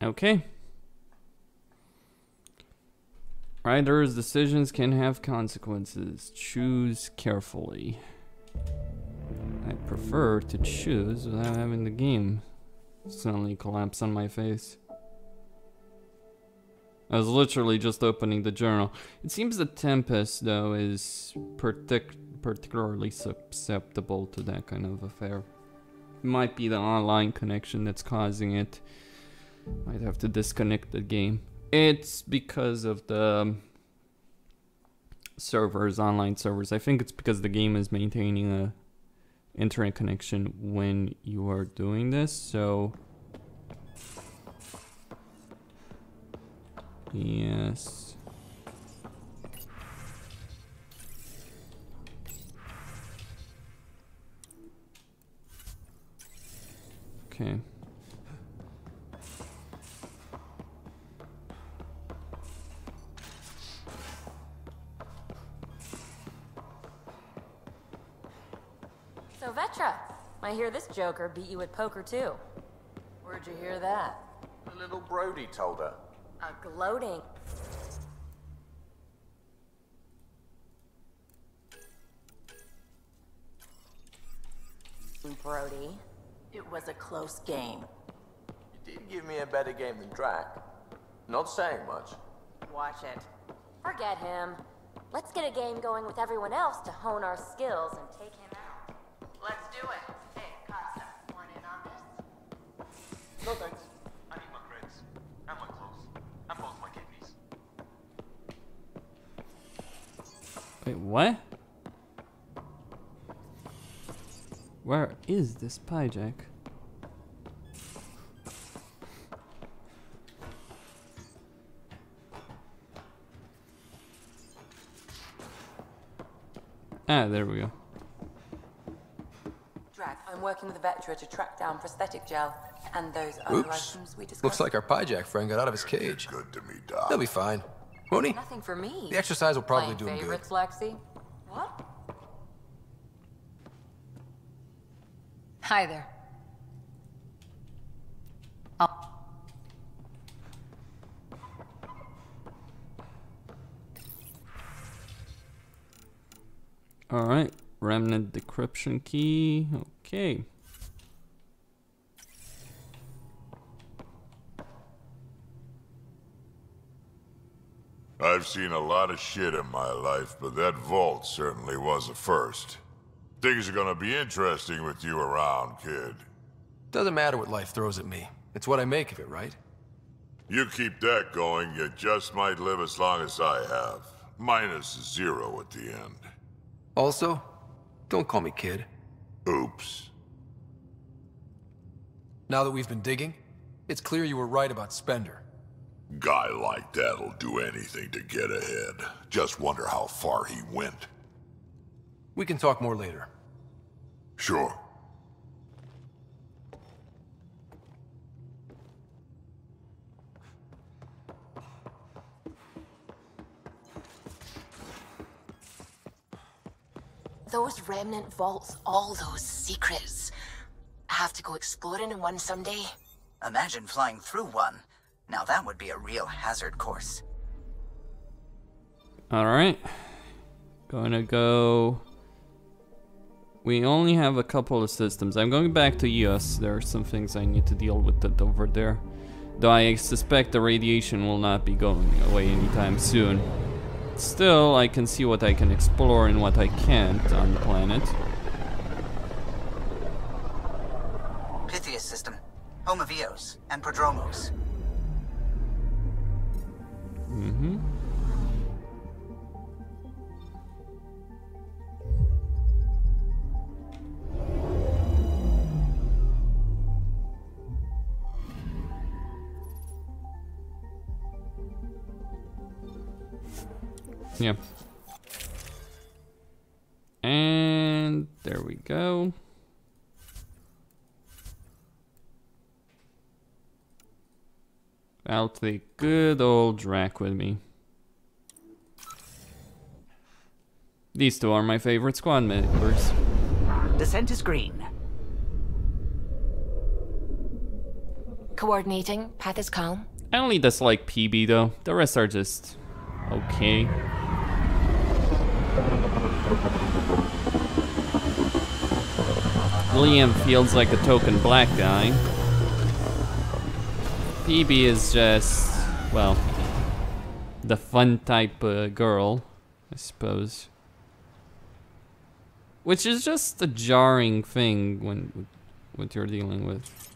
Okay. Riders' decisions can have consequences. Choose carefully. I prefer to choose without having the game suddenly collapse on my face. I was literally just opening the journal. It seems that Tempest, though, is particularly susceptible to that kind of affair. It might be the online connection that's causing it. Might have to disconnect the game. It's because of the servers, online servers. I think it's because the game is maintaining a internet connection when you are doing this, so yes. Okay. So Vetra, I hear this joker beat you at poker too. Where'd you hear that? The little Brody told her. A gloating. Brody, it was a close game. You did give me a better game than Drac. Not saying much. Watch it. Forget him. Let's get a game going with everyone else to hone our skills and take him out. Let's do it. Hey, Costin, want in on this? No thanks. I need my creds. And my clothes. And both my kidneys. Wait, what? Where is this pie jack? Ah, there we go. Drac, I'm working with Vetra to track down prosthetic gel and those other items we discussed. Looks like our pie jack friend got out of his cage. Good to me, Doc. He'll be fine. Won't he? Nothing for me. The exercise will probably do him good. Favorites, Lexi? What? Hi there. Alright, remnant decryption key. Okay. I've seen a lot of shit in my life, but that vault certainly was a first. Things are gonna be interesting with you around, kid. Doesn't matter what life throws at me. It's what I make of it, right? You keep that going, you just might live as long as I have. Minus 0 at the end. Also, don't call me kid. Oops. Now that we've been digging, it's clear you were right about Spender. Guy like that'll do anything to get ahead. Just wonder how far he went. We can talk more later. Sure. Those remnant vaults, all those secrets. Have to go exploring in one someday? Imagine flying through one. Now that would be a real hazard course. Alright. Gonna go... We only have a couple of systems. I'm going back to EOS. There are some things I need to deal with that over there. Though I suspect the radiation will not be going away anytime soon. Still, I can see what I can explore and what I can't on the planet. Pythias system. Home of Eos and Prodromos. Mm-hmm. Yeah. And there we go. I'll take good old Drac with me. These two are my favorite squad members. Descent is green. Coordinating. Path is calm. I only dislike PB though. The rest are just okay. Liam feels like a token black guy. PB is just, well, the fun type girl, I suppose. Which is just a jarring thing when what you're dealing with.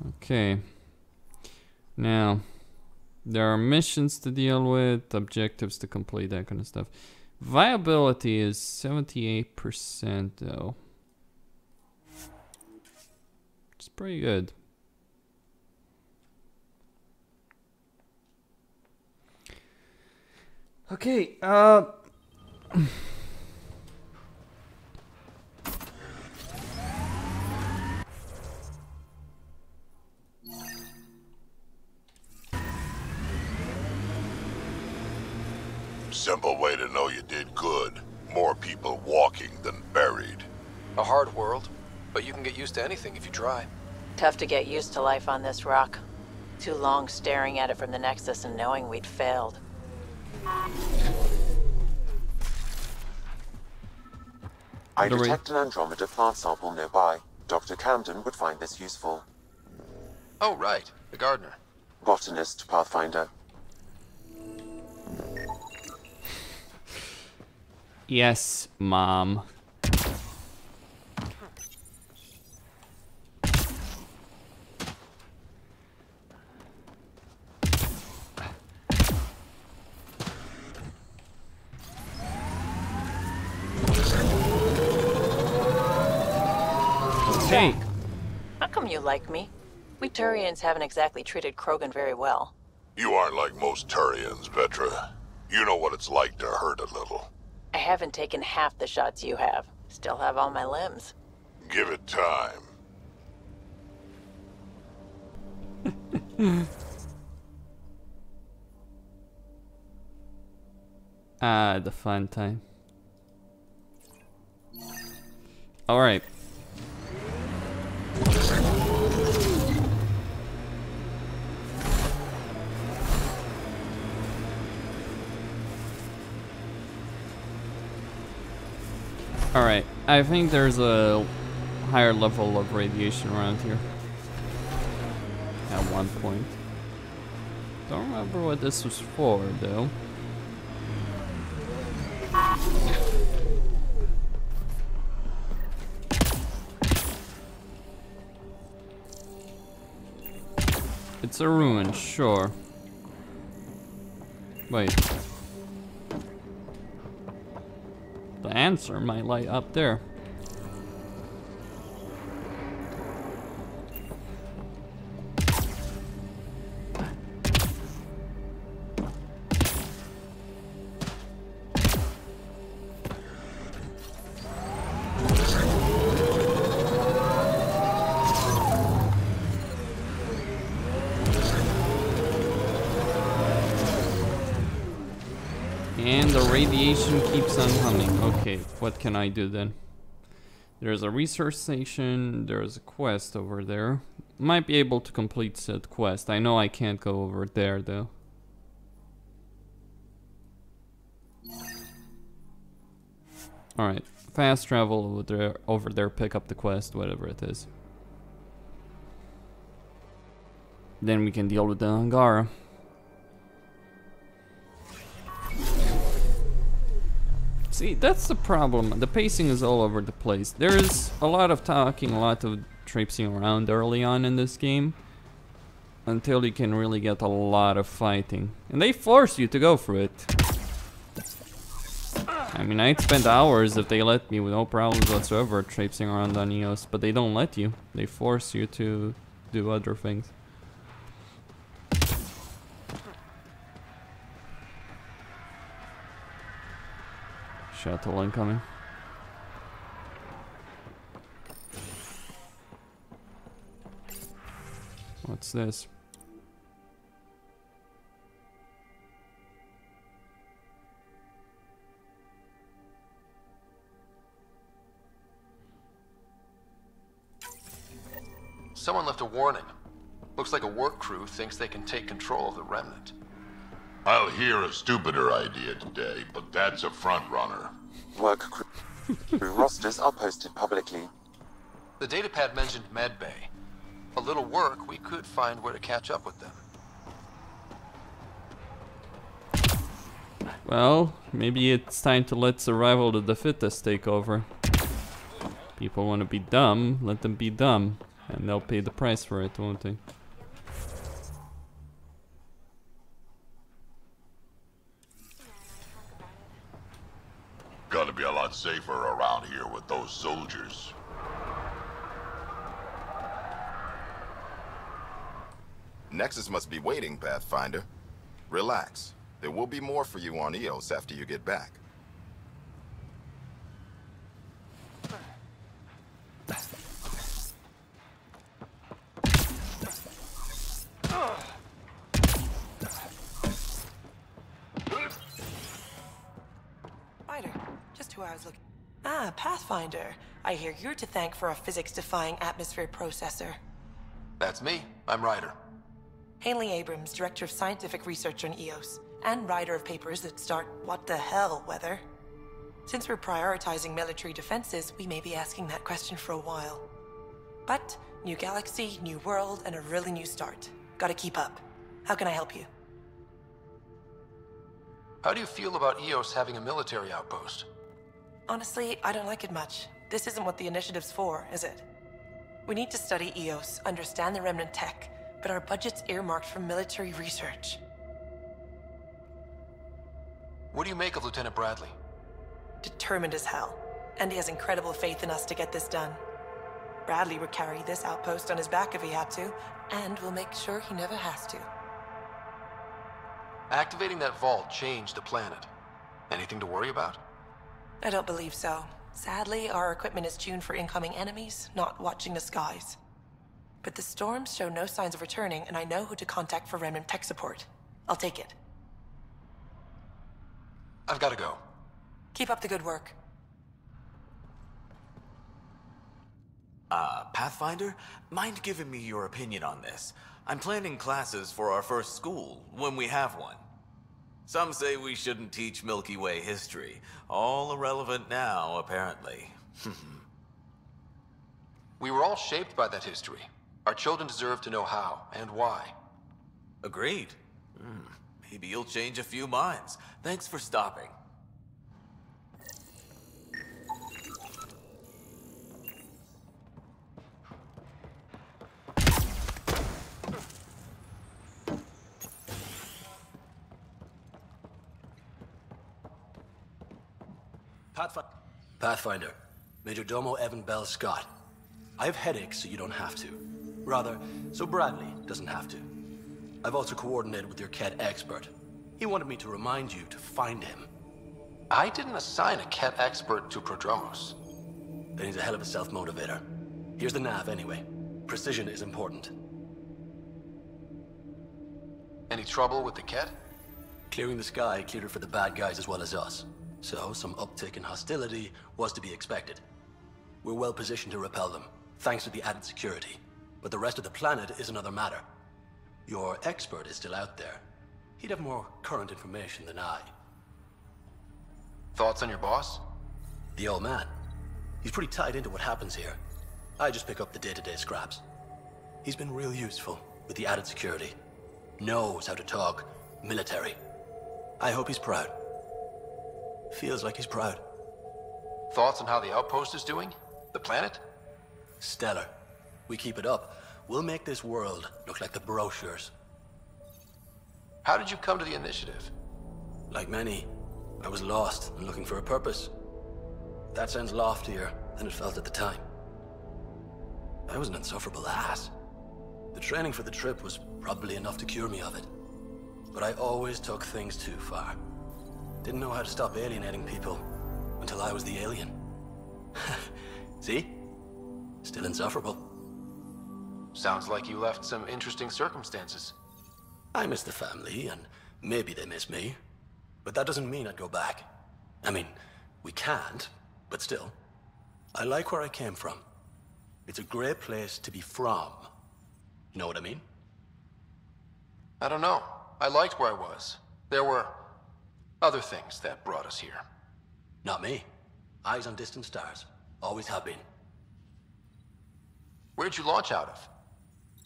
Okay. Now, there are missions to deal with, objectives to complete, that kind of stuff. Viability is 78% though. It's pretty good. Okay, Simple way to know you did good. More people walking than buried. A hard world, but you can get used to anything if you try. Tough to get used to life on this rock. Too long staring at it from the Nexus and knowing we'd failed. I detect an Andromeda plant sample nearby. Dr. Camden would find this useful. Oh, right. The gardener. Botanist, Pathfinder. yes, Mom. Hey. How come you like me? We Turians haven't exactly treated Krogan very well. You aren't like most Turians, Vetra. You know what it's like to hurt a little. I haven't taken half the shots you have. Still have all my limbs. Give it time. Ah, the fun time. All right. Alright, I think there's a higher level of radiation around here. At one point. Don't remember what this was for, though. It's a ruin, sure. Wait. The answer might lie up there. And the radiation keeps on humming. Okay, what can I do then? There's a research station, there's a quest over there. Might be able to complete said quest. I know I can't go over there though. Alright, fast travel over there, pick up the quest, whatever it is. Then we can deal with the Angora. See, that's the problem. The pacing is all over the place. There is a lot of talking, a lot of traipsing around early on in this game. Until you can really get a lot of fighting. And they force you to go through it. I mean, I'd spend hours if they let me with no problems whatsoever traipsing around on EOS. But they don't let you. They force you to do other things. Shuttle incoming. What's this? Someone left a warning. Looks like a work crew thinks they can take control of the remnant. I'll hear a stupider idea today, but that's a front runner. Work crew rosters are posted publicly. The datapad mentioned medbay. A little work, we could find where to catch up with them. Well, maybe it's time to let survival of the fittest take over. People want to be dumb, let them be dumb. And they'll pay the price for it, won't they? Gotta be a lot safer around here with those soldiers. Nexus must be waiting, Pathfinder. Relax. There will be more for you on Eos after you get back. Ryder, just who I was looking. Ah, Pathfinder. I hear you're to thank for a physics-defying atmosphere processor. That's me. I'm Ryder. Hanley Abrams, Director of Scientific Research on EOS, and writer of papers that start what the hell weather. Since we're prioritizing military defenses, we may be asking that question for a while. But, new galaxy, new world, and a really new start. Gotta keep up. How can I help you? How do you feel about EOS having a military outpost? Honestly, I don't like it much. This isn't what the initiative's for, is it? We need to study EOS, understand the remnant tech, but our budget's earmarked for military research. What do you make of Lieutenant Bradley? Determined as hell. And he has incredible faith in us to get this done. Bradley would carry this outpost on his back if he had to, and we'll make sure he never has to. Activating that vault changed the planet. Anything to worry about? I don't believe so. Sadly, our equipment is tuned for incoming enemies, not watching the skies. But the storms show no signs of returning, and I know who to contact for remnant tech support. I'll take it. I've got to go. Keep up the good work. Pathfinder? Mind giving me your opinion on this? I'm planning classes for our first school, when we have one. Some say we shouldn't teach Milky Way history. All irrelevant now, apparently. We were all shaped by that history. Our children deserve to know how and why. Agreed. Maybe you'll change a few minds. Thanks for stopping. Pathfinder, Major Domo Evan Bell Scott. I have headaches so you don't have to. Rather, so Bradley doesn't have to. I've also coordinated with your Ket expert. He wanted me to remind you to find him. I didn't assign a Ket expert to Prodromos. Then he's a hell of a self-motivator. Here's the nav anyway. Precision is important. Any trouble with the Ket? Clearing the sky cleared it for the bad guys as well as us. So, some uptick in hostility was to be expected. We're well positioned to repel them, thanks to the added security. But the rest of the planet is another matter. Your expert is still out there. He'd have more current information than I. Thoughts on your boss? The old man. He's pretty tied into what happens here. I just pick up the day-to-day scraps. He's been real useful with the added security. Knows how to talk military. I hope he's proud. Feels like he's proud. Thoughts on how the outpost is doing? The planet? Stellar. We keep it up, we'll make this world look like the brochures. How did you come to the initiative? Like many, I was lost and looking for a purpose. That sounds loftier than it felt at the time. I was an insufferable ass. The training for the trip was probably enough to cure me of it. But I always took things too far. Didn't know how to stop alienating people until I was the alien. See? Still insufferable. Sounds like you left some interesting circumstances. I miss the family, and maybe they miss me. But that doesn't mean I'd go back. I mean, we can't, but still. I like where I came from. It's a great place to be from, Know what I mean? I don't know. I liked where I was. There were other things that brought us here. Not me. Eyes on distant stars. Always have been. Where'd you launch out of?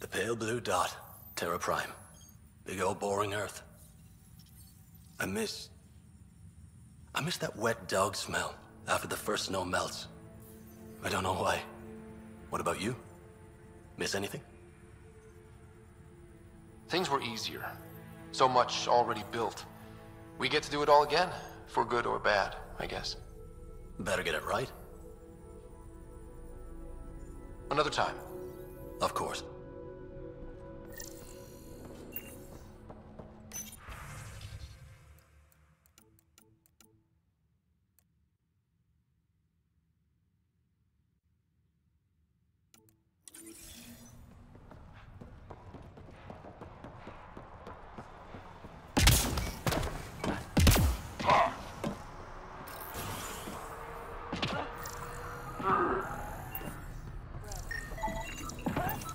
The pale blue dot. Terra Prime. Big old boring Earth. I miss that wet dog smell after the first snow melts. I don't know why. What about you? Miss anything? Things were easier. So much already built. We get to do it all again, for good or bad, I guess. Better get it right. Another time. Of course.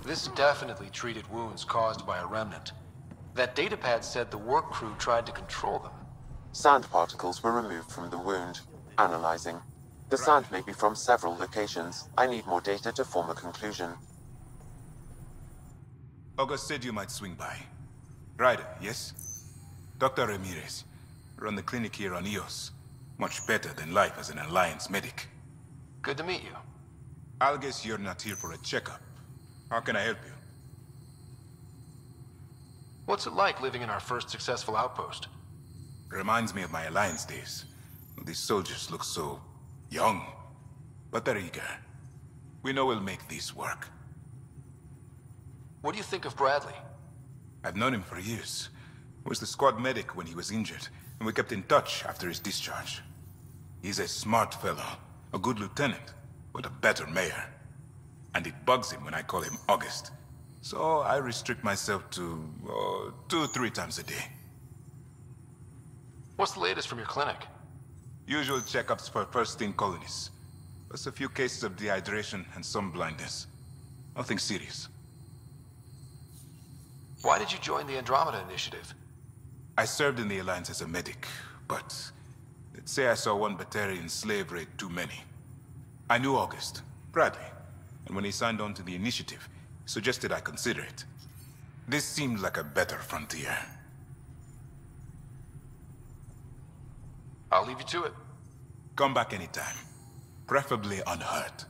This definitely treated wounds caused by a remnant. That datapad said the work crew tried to control them. Sand particles were removed from the wound. Analyzing. The sand may be from several locations. I need more data to form a conclusion. August said you might swing by. Ryder, yes? Dr. Ramirez. Run the clinic here on Eos. Much better than life as an Alliance medic. Good to meet you. I'll guess you're not here for a checkup. How can I help you? What's it like living in our first successful outpost? Reminds me of my Alliance days. These soldiers look so young, but they're eager. We know we'll make this work. What do you think of Bradley? I've known him for years. Was the squad medic when he was injured, and we kept in touch after his discharge. He's a smart fellow, a good lieutenant, but a better mayor. And it bugs him when I call him August. So I restrict myself to 2-3 times a day. What's the latest from your clinic? Usual checkups for first-in colonists. Plus a few cases of dehydration and some blindness. Nothing serious. Why did you join the Andromeda initiative? I served in the Alliance as a medic, but let's say I saw one Batarian slave raid too many. I knew August, Bradley, and when he signed on to the initiative, he suggested I consider it. This seemed like a better frontier. I'll leave you to it. Come back anytime. Preferably unhurt.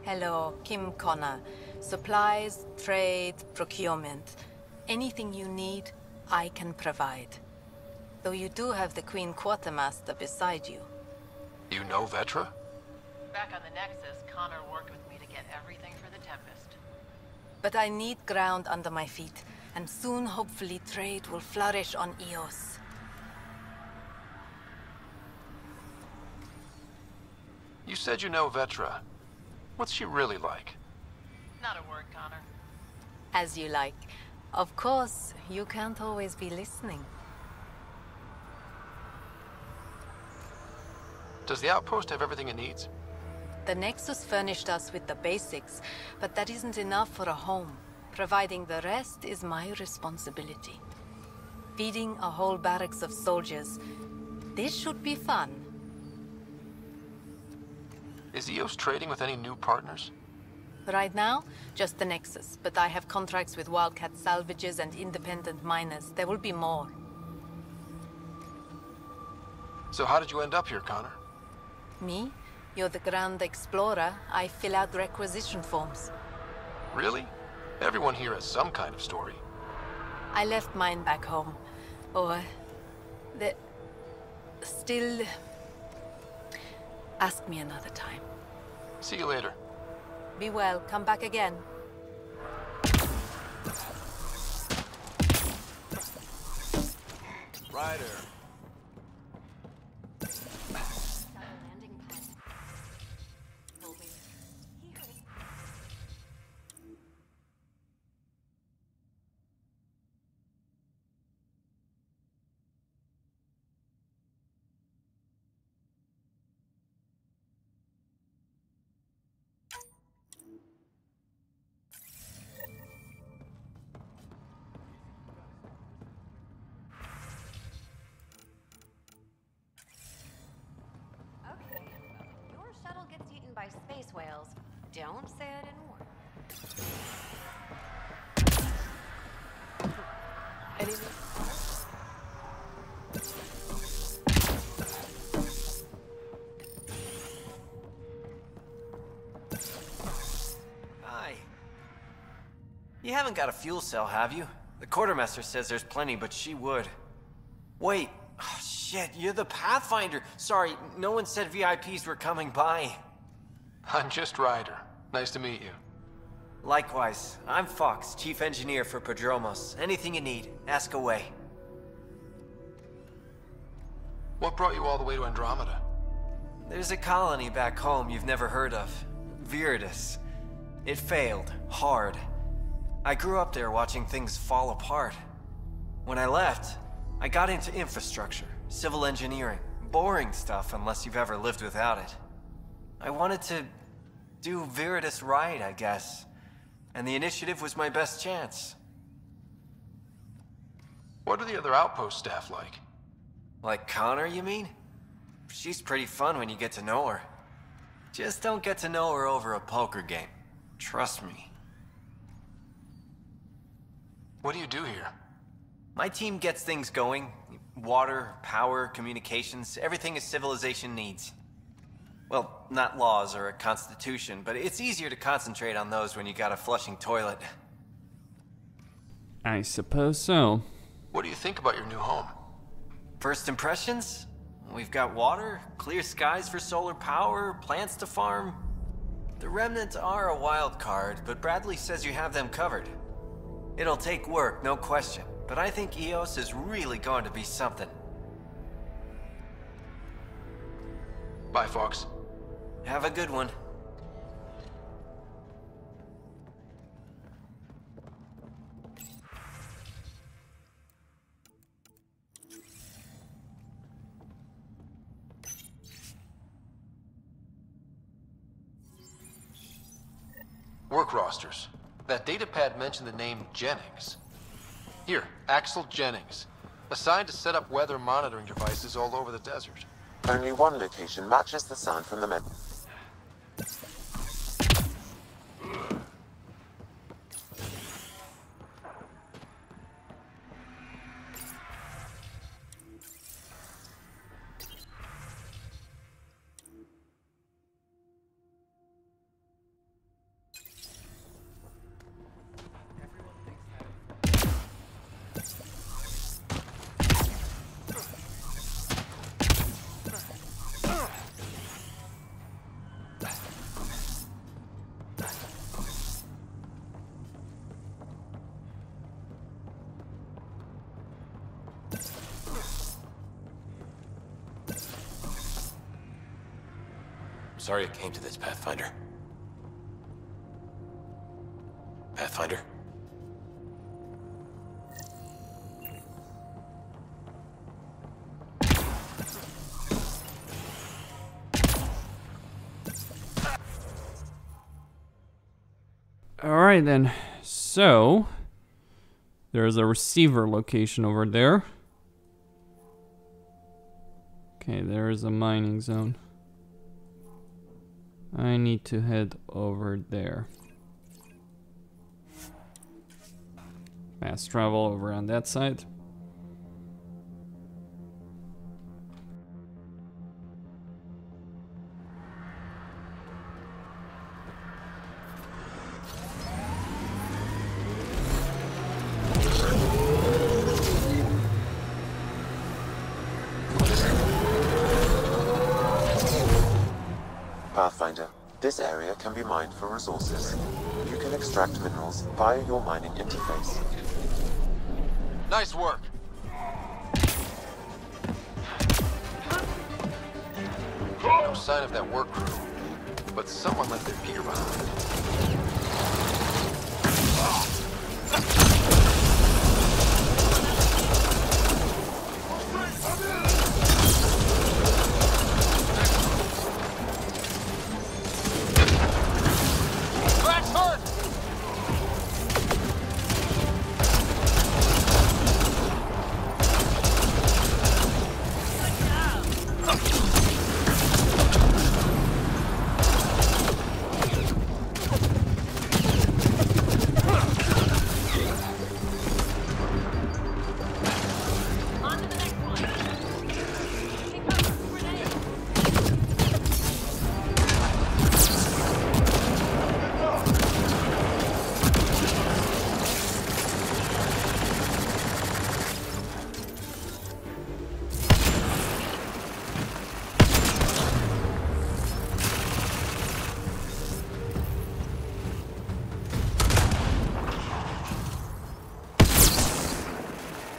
Hello, Kim Connor. Supplies, trade, procurement. Anything you need, I can provide. Though you do have the Queen Quartermaster beside you. You know Vetra? Back on the Nexus, Connor worked with me to get everything for the Tempest. But I need ground under my feet, and soon, hopefully, trade will flourish on Eos. You said you know Vetra. What's she really like? Not a word, Connor. As you like. Of course, you can't always be listening. Does the outpost have everything it needs? The Nexus furnished us with the basics, but that isn't enough for a home. Providing the rest is my responsibility. Feeding a whole barracks of soldiers. This should be fun. Is Eos trading with any new partners? Right now, just the Nexus, but I have contracts with Wildcat salvages and independent miners. There will be more. So how did you end up here, Connor? Me? You're the Grand Explorer. I fill out requisition forms. Really? Everyone here has some kind of story. I left mine back home. Or... still Ask me another time. See you later. Be well. Come back again. Ryder. By space whales. Don't say I didn't warn. Hi. You haven't got a fuel cell, have you? The quartermaster says there's plenty, but she would. Wait. Oh, shit, you're the Pathfinder. Sorry, no one said VIPs were coming by. I'm just Ryder. Nice to meet you. Likewise. I'm Fox, Chief Engineer for Prodromos. Anything you need, ask away. What brought you all the way to Andromeda? There's a colony back home you've never heard of. Viridis. It failed. Hard. I grew up there watching things fall apart. When I left, I got into infrastructure, civil engineering. Boring stuff unless you've ever lived without it. I wanted to do Viridis right, I guess. And the initiative was my best chance. What are the other outpost staff like? Like Connor, you mean? She's pretty fun when you get to know her. Just don't get to know her over a poker game. Trust me. What do you do here? My team gets things going. Water, power, communications, everything a civilization needs. Well, not laws or a constitution, but it's easier to concentrate on those when you got a flushing toilet. I suppose so. What do you think about your new home? First impressions? We've got water, clear skies for solar power, plants to farm. The remnants are a wild card, but Bradley says you have them covered. It'll take work, no question, but I think EOS is really going to be something. Bye, Fox. Have a good one. Work rosters. That datapad mentioned the name Jennings. Here, Axel Jennings. Assigned to set up weather monitoring devices all over the desert. Only one location matches the sound from the med. Sorry it came to this, Pathfinder. Pathfinder? Alright then, so there's a receiver location over there. Okay, there is a mining zone. I need to head over there. Fast travel over on that side. Pathfinder, this area can be mined for resources. You can extract minerals via your mining interface. Nice work. No sign of that work crew, but someone left their gear behind.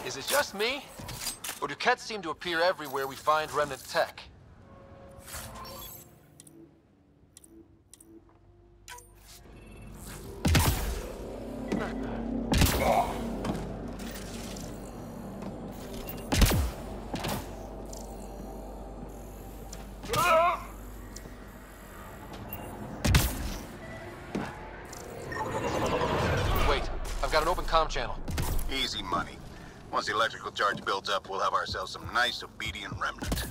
Is it just me? Or do Kets seem to appear everywhere we find remnant tech? Wait, I've got an open comm channel. Easy money. Once the electrical charge builds up, we'll have ourselves some nice, obedient remnant.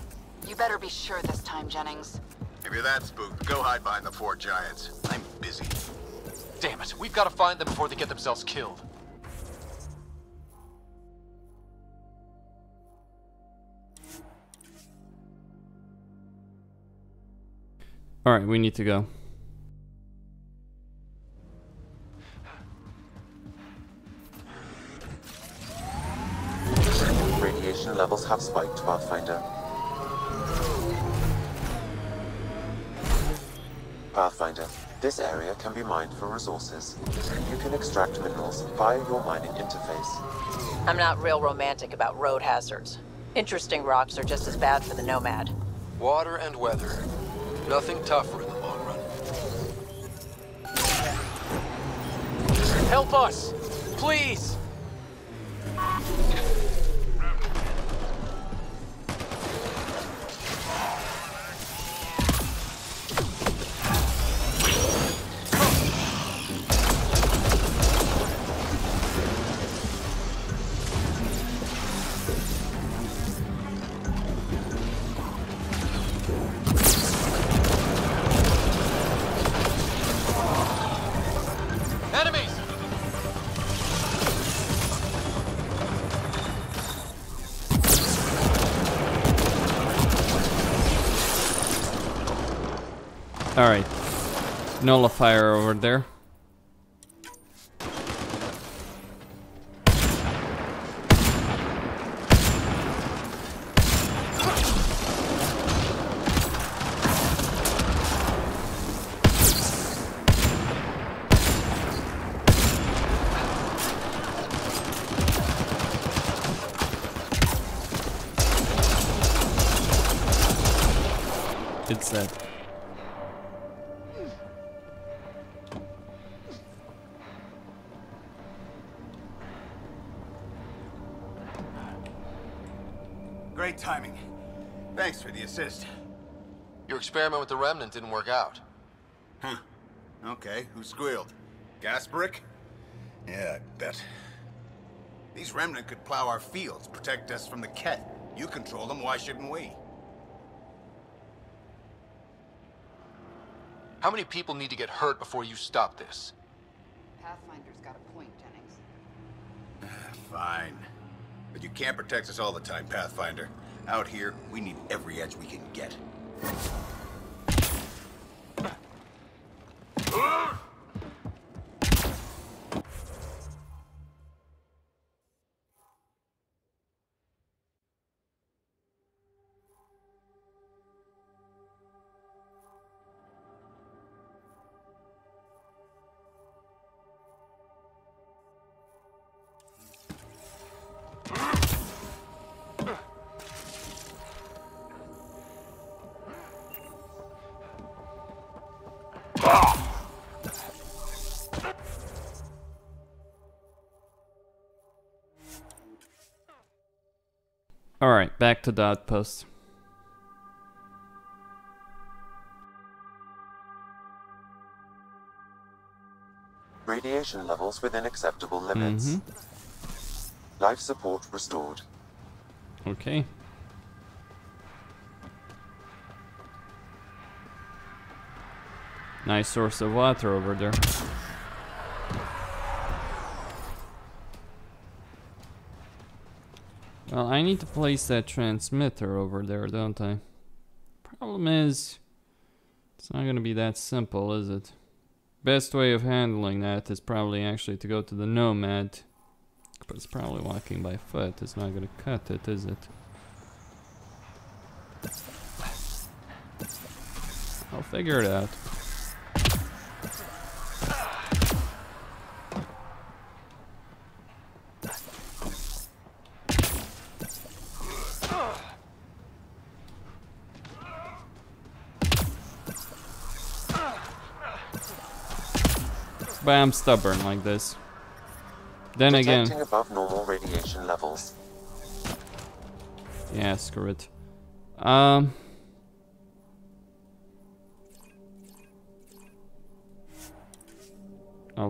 You better be sure this time, Jennings. If you're that spooked, go hide behind the 4 giants. I'm busy. Damn it, we've got to find them before they get themselves killed. Alright, we need to go. Radiation levels have spiked, Pathfinder. Pathfinder, this area can be mined for resources. You can extract minerals via your mining interface. I'm not real romantic about road hazards. Interesting rocks are just as bad for the Nomad. Water and weather. Nothing tougher in the long run. Help us! Please! Alright. Nullifier over there. It's that. Great timing. Thanks for the assist. Your experiment with the Remnant didn't work out. Huh. Okay, who squealed? Gas brick? Yeah, I bet. These Remnant could plow our fields, protect us from the Ket. You control them, why shouldn't we? How many people need to get hurt before you stop this? Pathfinder's got a point, Jennings. Fine. But you can't protect us all the time, Pathfinder. Out here, we need every edge we can get. Alright, back to the outpost. Radiation levels within acceptable limits. Life support restored. Okay. Nice source of water over there. Well, I need to place that transmitter over there, don't I? Problem is, it's not gonna be that simple, is it? Best way of handling that is probably actually to go to the Nomad. But it's probably walking by foot. It's not gonna cut it, is it? I'll figure it out. But I'm stubborn like this. Then again, Detecting above normal radiation levels. yeah, screw it. I'll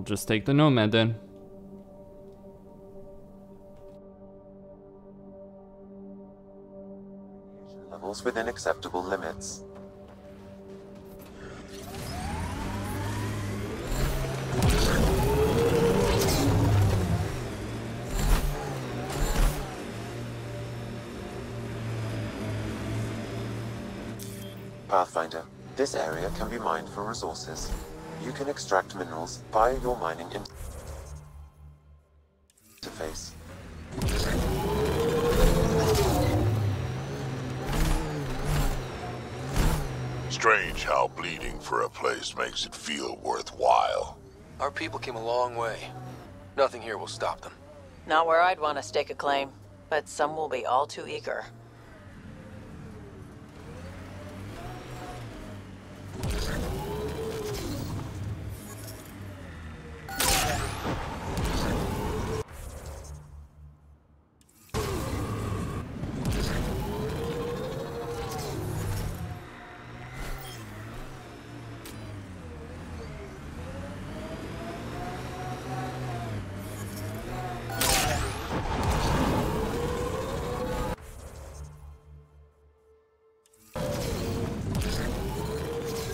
just take the Nomad then. Levels within acceptable limits. Pathfinder, this area can be mined for resources. You can extract minerals via your mining interface. Strange how bleeding for a place makes it feel worthwhile. Our people came a long way. Nothing here will stop them. Not where I'd want to stake a claim, but some will be all too eager.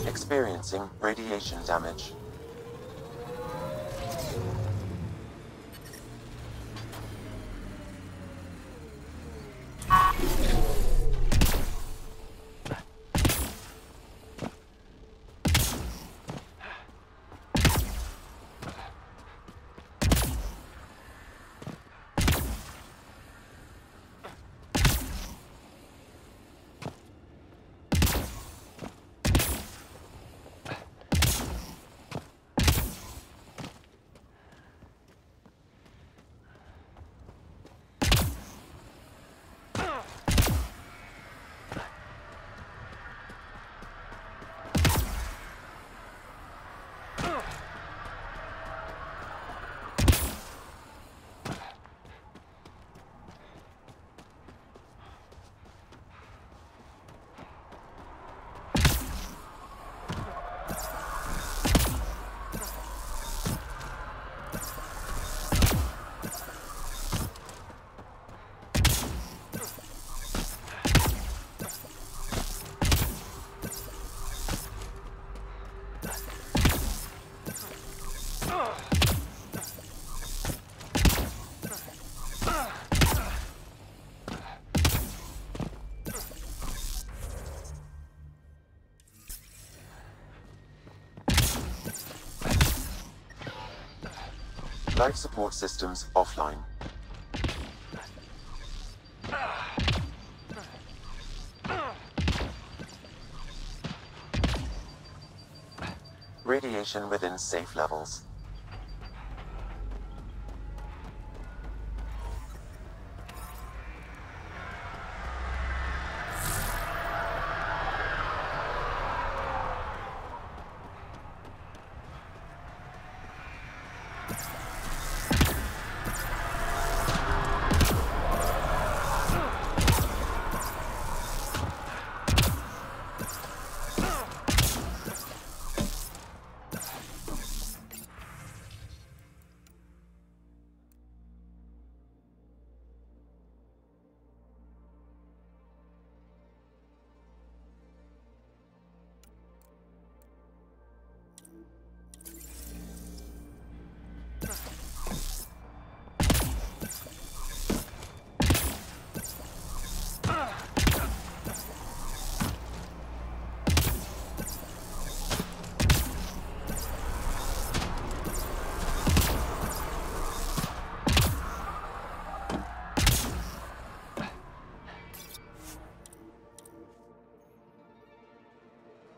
Experiencing radiation damage. Life support systems offline. Radiation within safe levels.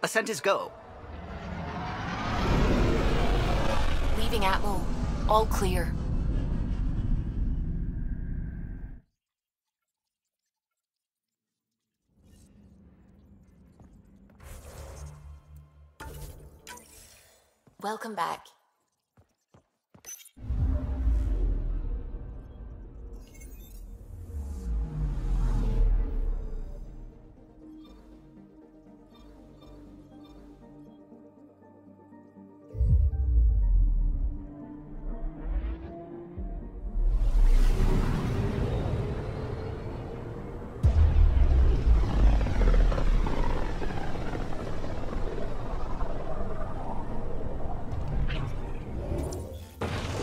Ascent is go. Leaving Atmo. All clear. Welcome back.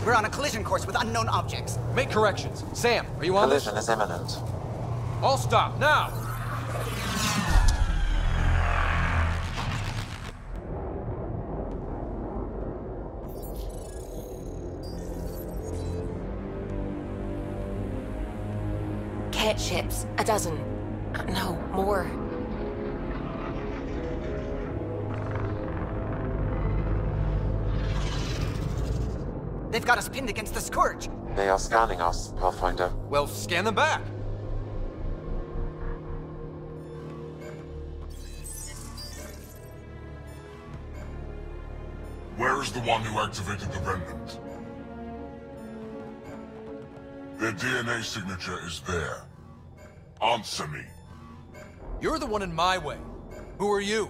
We're on a collision course with unknown objects. Make corrections. Sam, are you on this? Collision is imminent. All stop, now! Ket ships. 12. No, more. They've got us pinned against the Scourge. They are scanning us, Pathfinder. Well, scan them back. Where is the one who activated the remnant? Their DNA signature is there. Answer me. You're the one in my way. Who are you?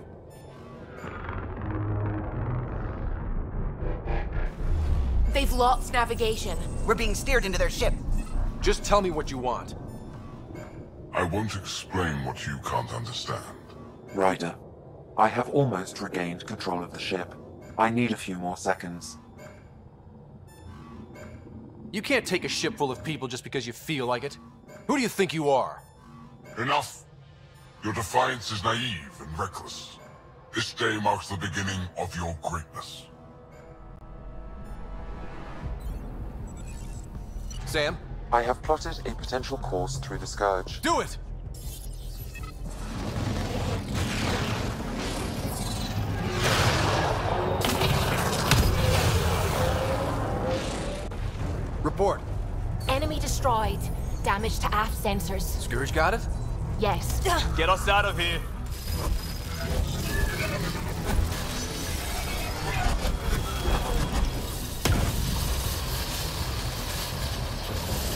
They've lost navigation. We're being steered into their ship. Just tell me what you want. I won't explain what you can't understand. Ryder, I have almost regained control of the ship. I need a few more seconds. You can't take a ship full of people just because you feel like it. Who do you think you are? Enough! Your defiance is naive and reckless. This day marks the beginning of your greatness. Sam? I have plotted a potential course through the Scourge. Do it! Report. Enemy destroyed. Damage to aft sensors. Scourge got it? Yes. Get us out of here.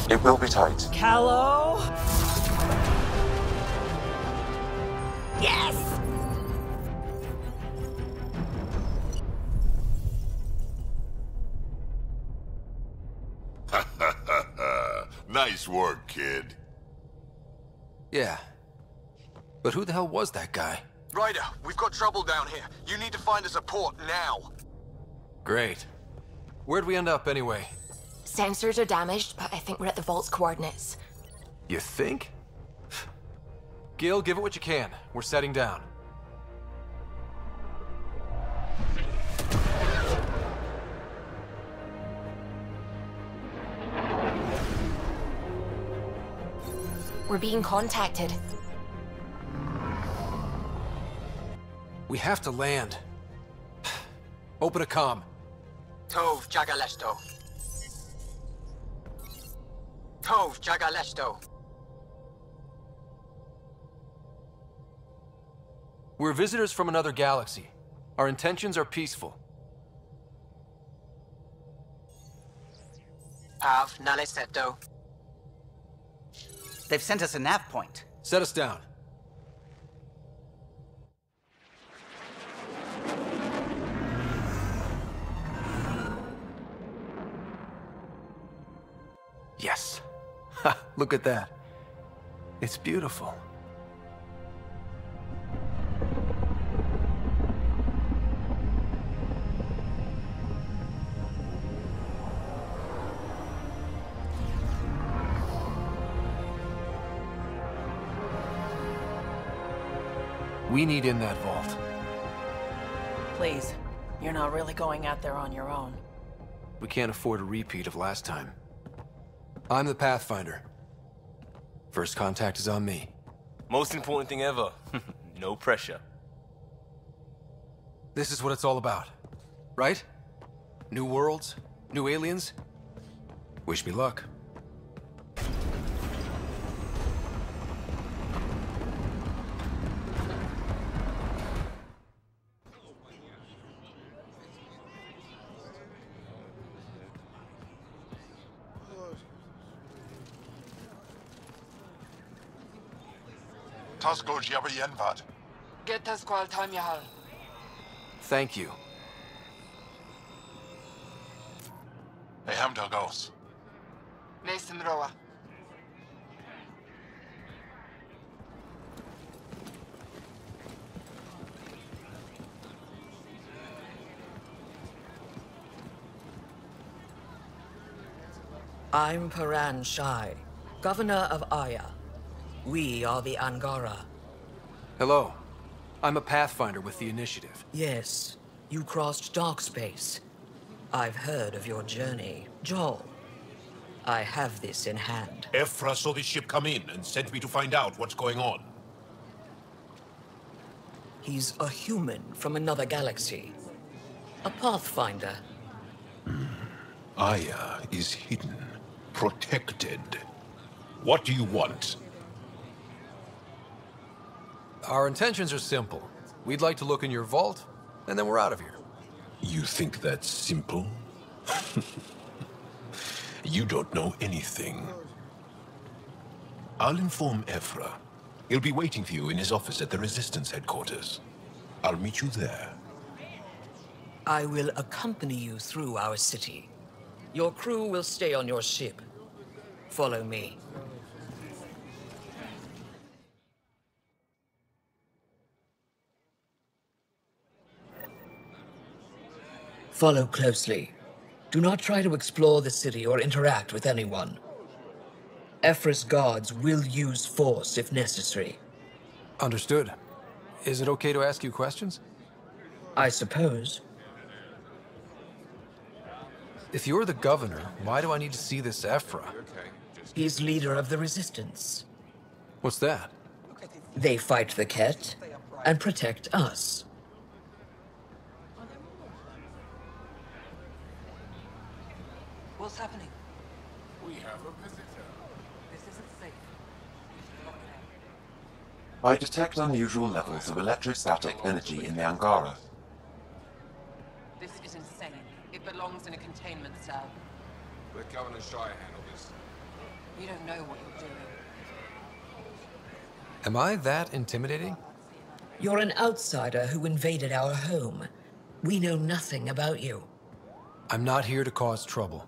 It will be tight. Callow? Yes! Nice work, kid. Yeah. But who the hell was that guy? Ryder, we've got trouble down here. You need to find us a port now. Great. Where'd we end up anyway? Sensors are damaged, but I think we're at the Vault's coordinates. You think? Gil, give it what you can. We're setting down. We're being contacted. We have to land. Open a comm. Tov Jagaleshto. Tov Jagaleshto. We're visitors from another galaxy. Our intentions are peaceful. Pav Naleseto. They've sent us a nav point. Set us down. Yes. Ha, look at that. It's beautiful. We need in that vault. Please, you're not really going out there on your own. We can't afford a repeat of last time. I'm the Pathfinder. First contact is on me. Most important thing ever. No pressure. This is what it's all about, right? New worlds, new aliens. Wish me luck. Tasco Jiabayenvat. Get us qual time yahal. Thank you. Hey, Hamda goes. Mason Roa. I'm Paran Shai, Governor of Aya. We are the Angora. Hello. I'm a Pathfinder with the Initiative. Yes, you crossed dark space. I've heard of your journey, Joel. I have this in hand. Ephra saw this ship come in and sent me to find out what's going on. He's a human from another galaxy. A Pathfinder. Aya is hidden, protected. What do you want? Our intentions are simple. We'd like to look in your vault, and then we're out of here. You think that's simple? You don't know anything. I'll inform Ephra. He'll be waiting for you in his office at the Resistance headquarters. I'll meet you there. I will accompany you through our city. Your crew will stay on your ship. Follow me. Follow closely. Do not try to explore the city or interact with anyone. Ephra's guards will use force if necessary. Understood. Is it okay to ask you questions? I suppose. If you're the governor, why do I need to see this Ephra? He's leader of the Resistance. What's that? They fight the Ket and protect us. What's happening? We have a visitor. This isn't safe. I detect unusual levels of electrostatic energy in the Angora. This is insane. It belongs in a containment cell. Let Governor Shai handle this. You don't know what you're doing. Am I that intimidating? You're an outsider who invaded our home. We know nothing about you. I'm not here to cause trouble.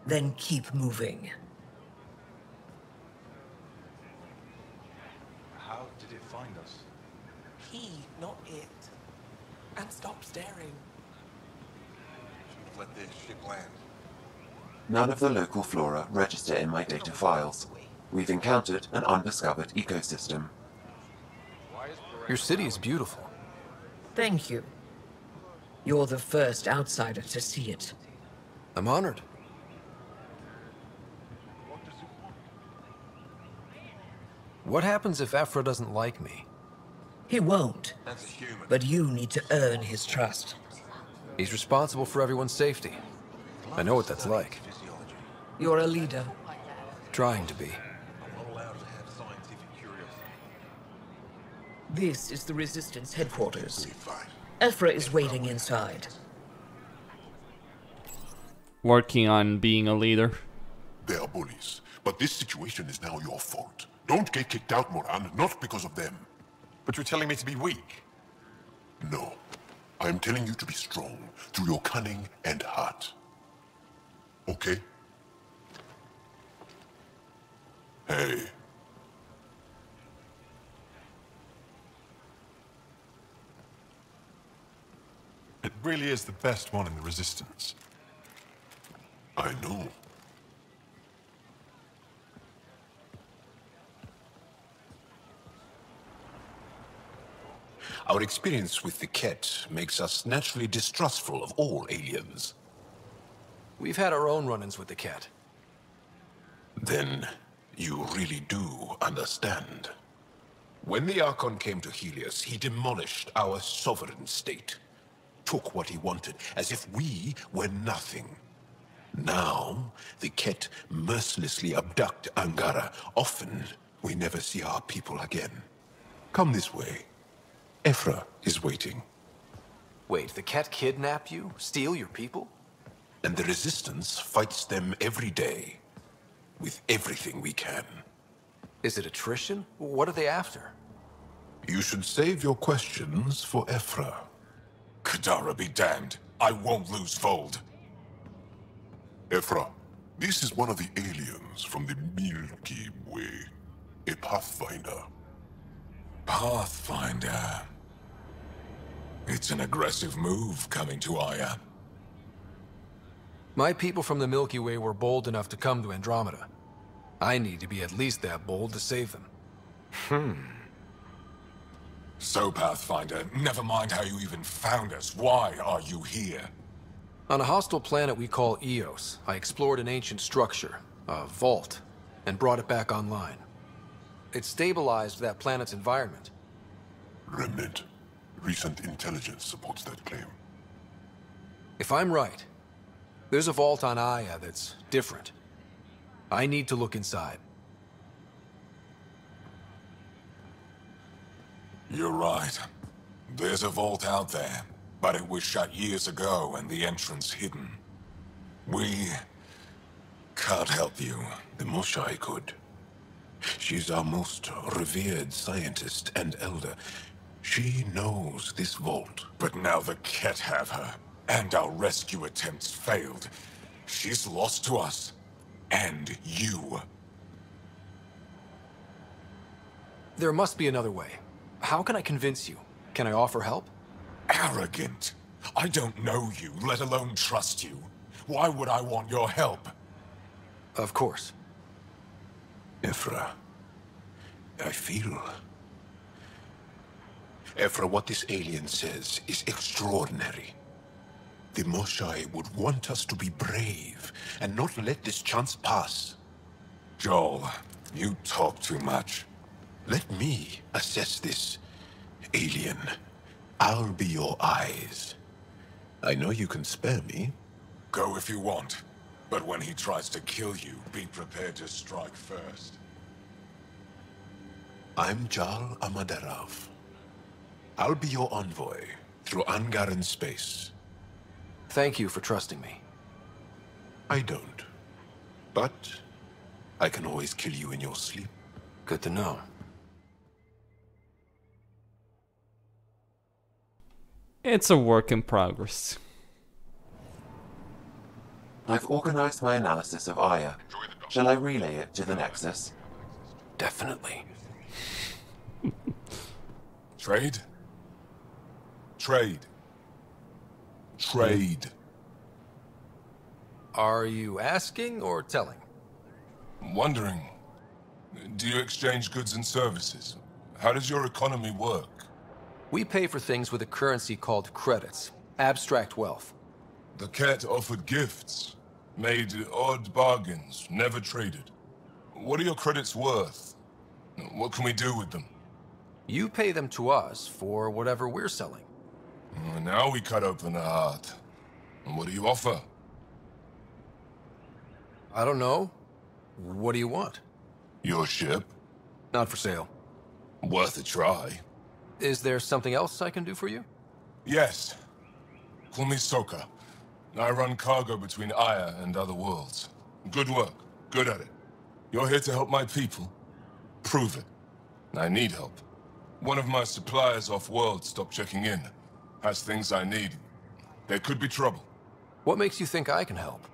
Then keep moving. How did it find us? He, not it. And stop staring. Should have let this ship land. None of the local flora register in my data files. We've encountered an undiscovered ecosystem. Your city is beautiful. Thank you. You're the first outsider to see it. I'm honored. What happens if Ephra doesn't like me? He won't. That's a human. But you need to earn his trust. He's responsible for everyone's safety. I know what that's like. You're a leader. Trying to be. This is the Resistance headquarters. Ephra is waiting inside. Working on being a leader. They are bullies, but this situation is now your fault. Don't get kicked out, Moran, not because of them. But you're telling me to be weak? No. I am telling you to be strong, through your cunning and heart. Okay? Hey. It really is the best one in the Resistance. I know. Our experience with the Ket makes us naturally distrustful of all aliens. We've had our own run-ins with the Ket. Then you really do understand. When the Archon came to Helios, he demolished our sovereign state. Took what he wanted, as if we were nothing. Now, the Ket mercilessly abduct Angora. Often, we never see our people again. Come this way. Ephra is waiting. Wait, the Ket kidnap you? Steal your people? And the Resistance fights them every day. With everything we can. Is it attrition? What are they after? You should save your questions for Ephra. Kadara be damned. I won't lose Voeld. Ephra, this is one of the aliens from the Milky Way. A Pathfinder. Pathfinder. It's an aggressive move coming to Aya. My people from the Milky Way were bold enough to come to Andromeda. I need to be at least that bold to save them. So, Pathfinder, never mind how you even found us. Why are you here? On a hostile planet we call Eos, I explored an ancient structure, a vault, and brought it back online. It stabilized that planet's environment. Remnant. Recent intelligence supports that claim. If I'm right, there's a vault on Aya that's different. I need to look inside. You're right. There's a vault out there, but it was shut years ago and the entrance hidden. We can't help you. The Moshai could. She's our most revered scientist and elder. She knows this vault. But now the Ket have her, and our rescue attempts failed. She's lost to us. And you. There must be another way. How can I convince you? Can I offer help? Arrogant. I don't know you, let alone trust you. Why would I want your help? Of course. Ephra, I feel... Ephra, what this alien says is extraordinary. The Moshai would want us to be brave and not let this chance pass. Joel, you talk too much. Let me assess this, alien. I'll be your eyes. I know you can spare me. Go if you want. But when he tries to kill you, be prepared to strike first. I'm Jal Amaderov. I'll be your envoy through Angaran space. Thank you for trusting me. I don't. But I can always kill you in your sleep. Good to know. It's a work in progress. I've organized my analysis of Aya. Shall I relay it to the Nexus? Definitely. Trade? Trade. Trade. Are you asking or telling? Wondering. Do you exchange goods and services? How does your economy work? We pay for things with a currency called credits. Abstract wealth. The Ket offered gifts. Made odd bargains, never traded. What are your credits worth? What can we do with them? You pay them to us for whatever we're selling. Now we cut open the heart. And what do you offer? I don't know. What do you want? Your ship? Not for sale. Worth a try. Is there something else I can do for you? Yes. Call me Soka. I run cargo between Aya and other worlds. Good work. Good at it. You're here to help my people. Prove it. I need help. One of my suppliers off-world stopped checking in. Has things I need. There could be trouble. What makes you think I can help?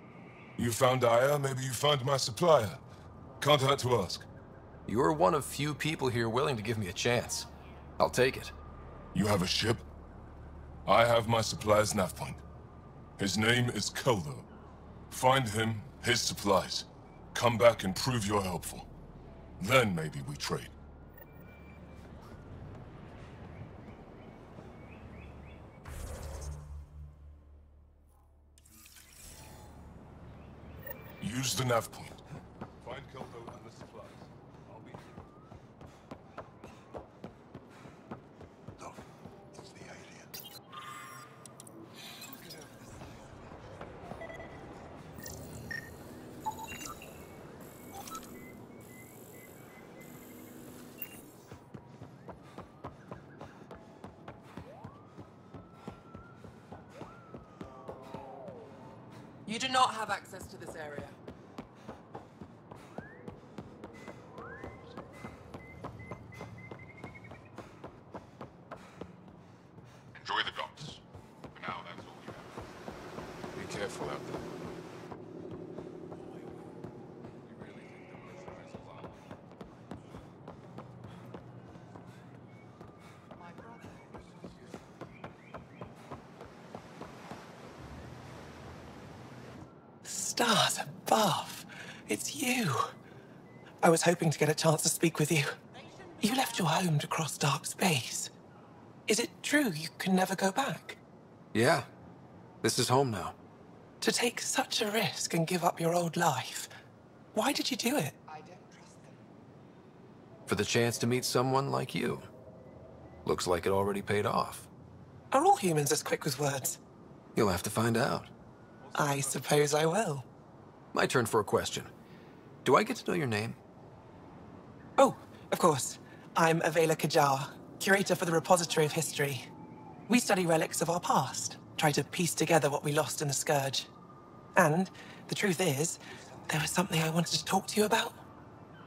You found Aya, maybe you found my supplier. Can't hurt to ask. You're one of few people here willing to give me a chance. I'll take it. You have a ship? I have my supplier's nav point. His name is Koldo. Find him, his supplies. Come back and prove you're helpful. Then maybe we trade. Use the nav point. Find Kelpo and the supplies. I'll be here. Look, it's the alien. You do not have access to this area. Enjoy the docks. For now, that's all you have. Be careful out there. Stars above. It's you. I was hoping to get a chance to speak with you. You left your home to cross dark space. Is it true you can never go back? Yeah. This is home now. To take such a risk and give up your old life, why did you do it? For the chance to meet someone like you. Looks like it already paid off. Are all humans as quick with words? You'll have to find out. I suppose I will. My turn for a question. Do I get to know your name? Oh, of course. I'm Avela Kajar, curator for the Repository of History. We study relics of our past, try to piece together what we lost in the Scourge. And the truth is, there was something I wanted to talk to you about.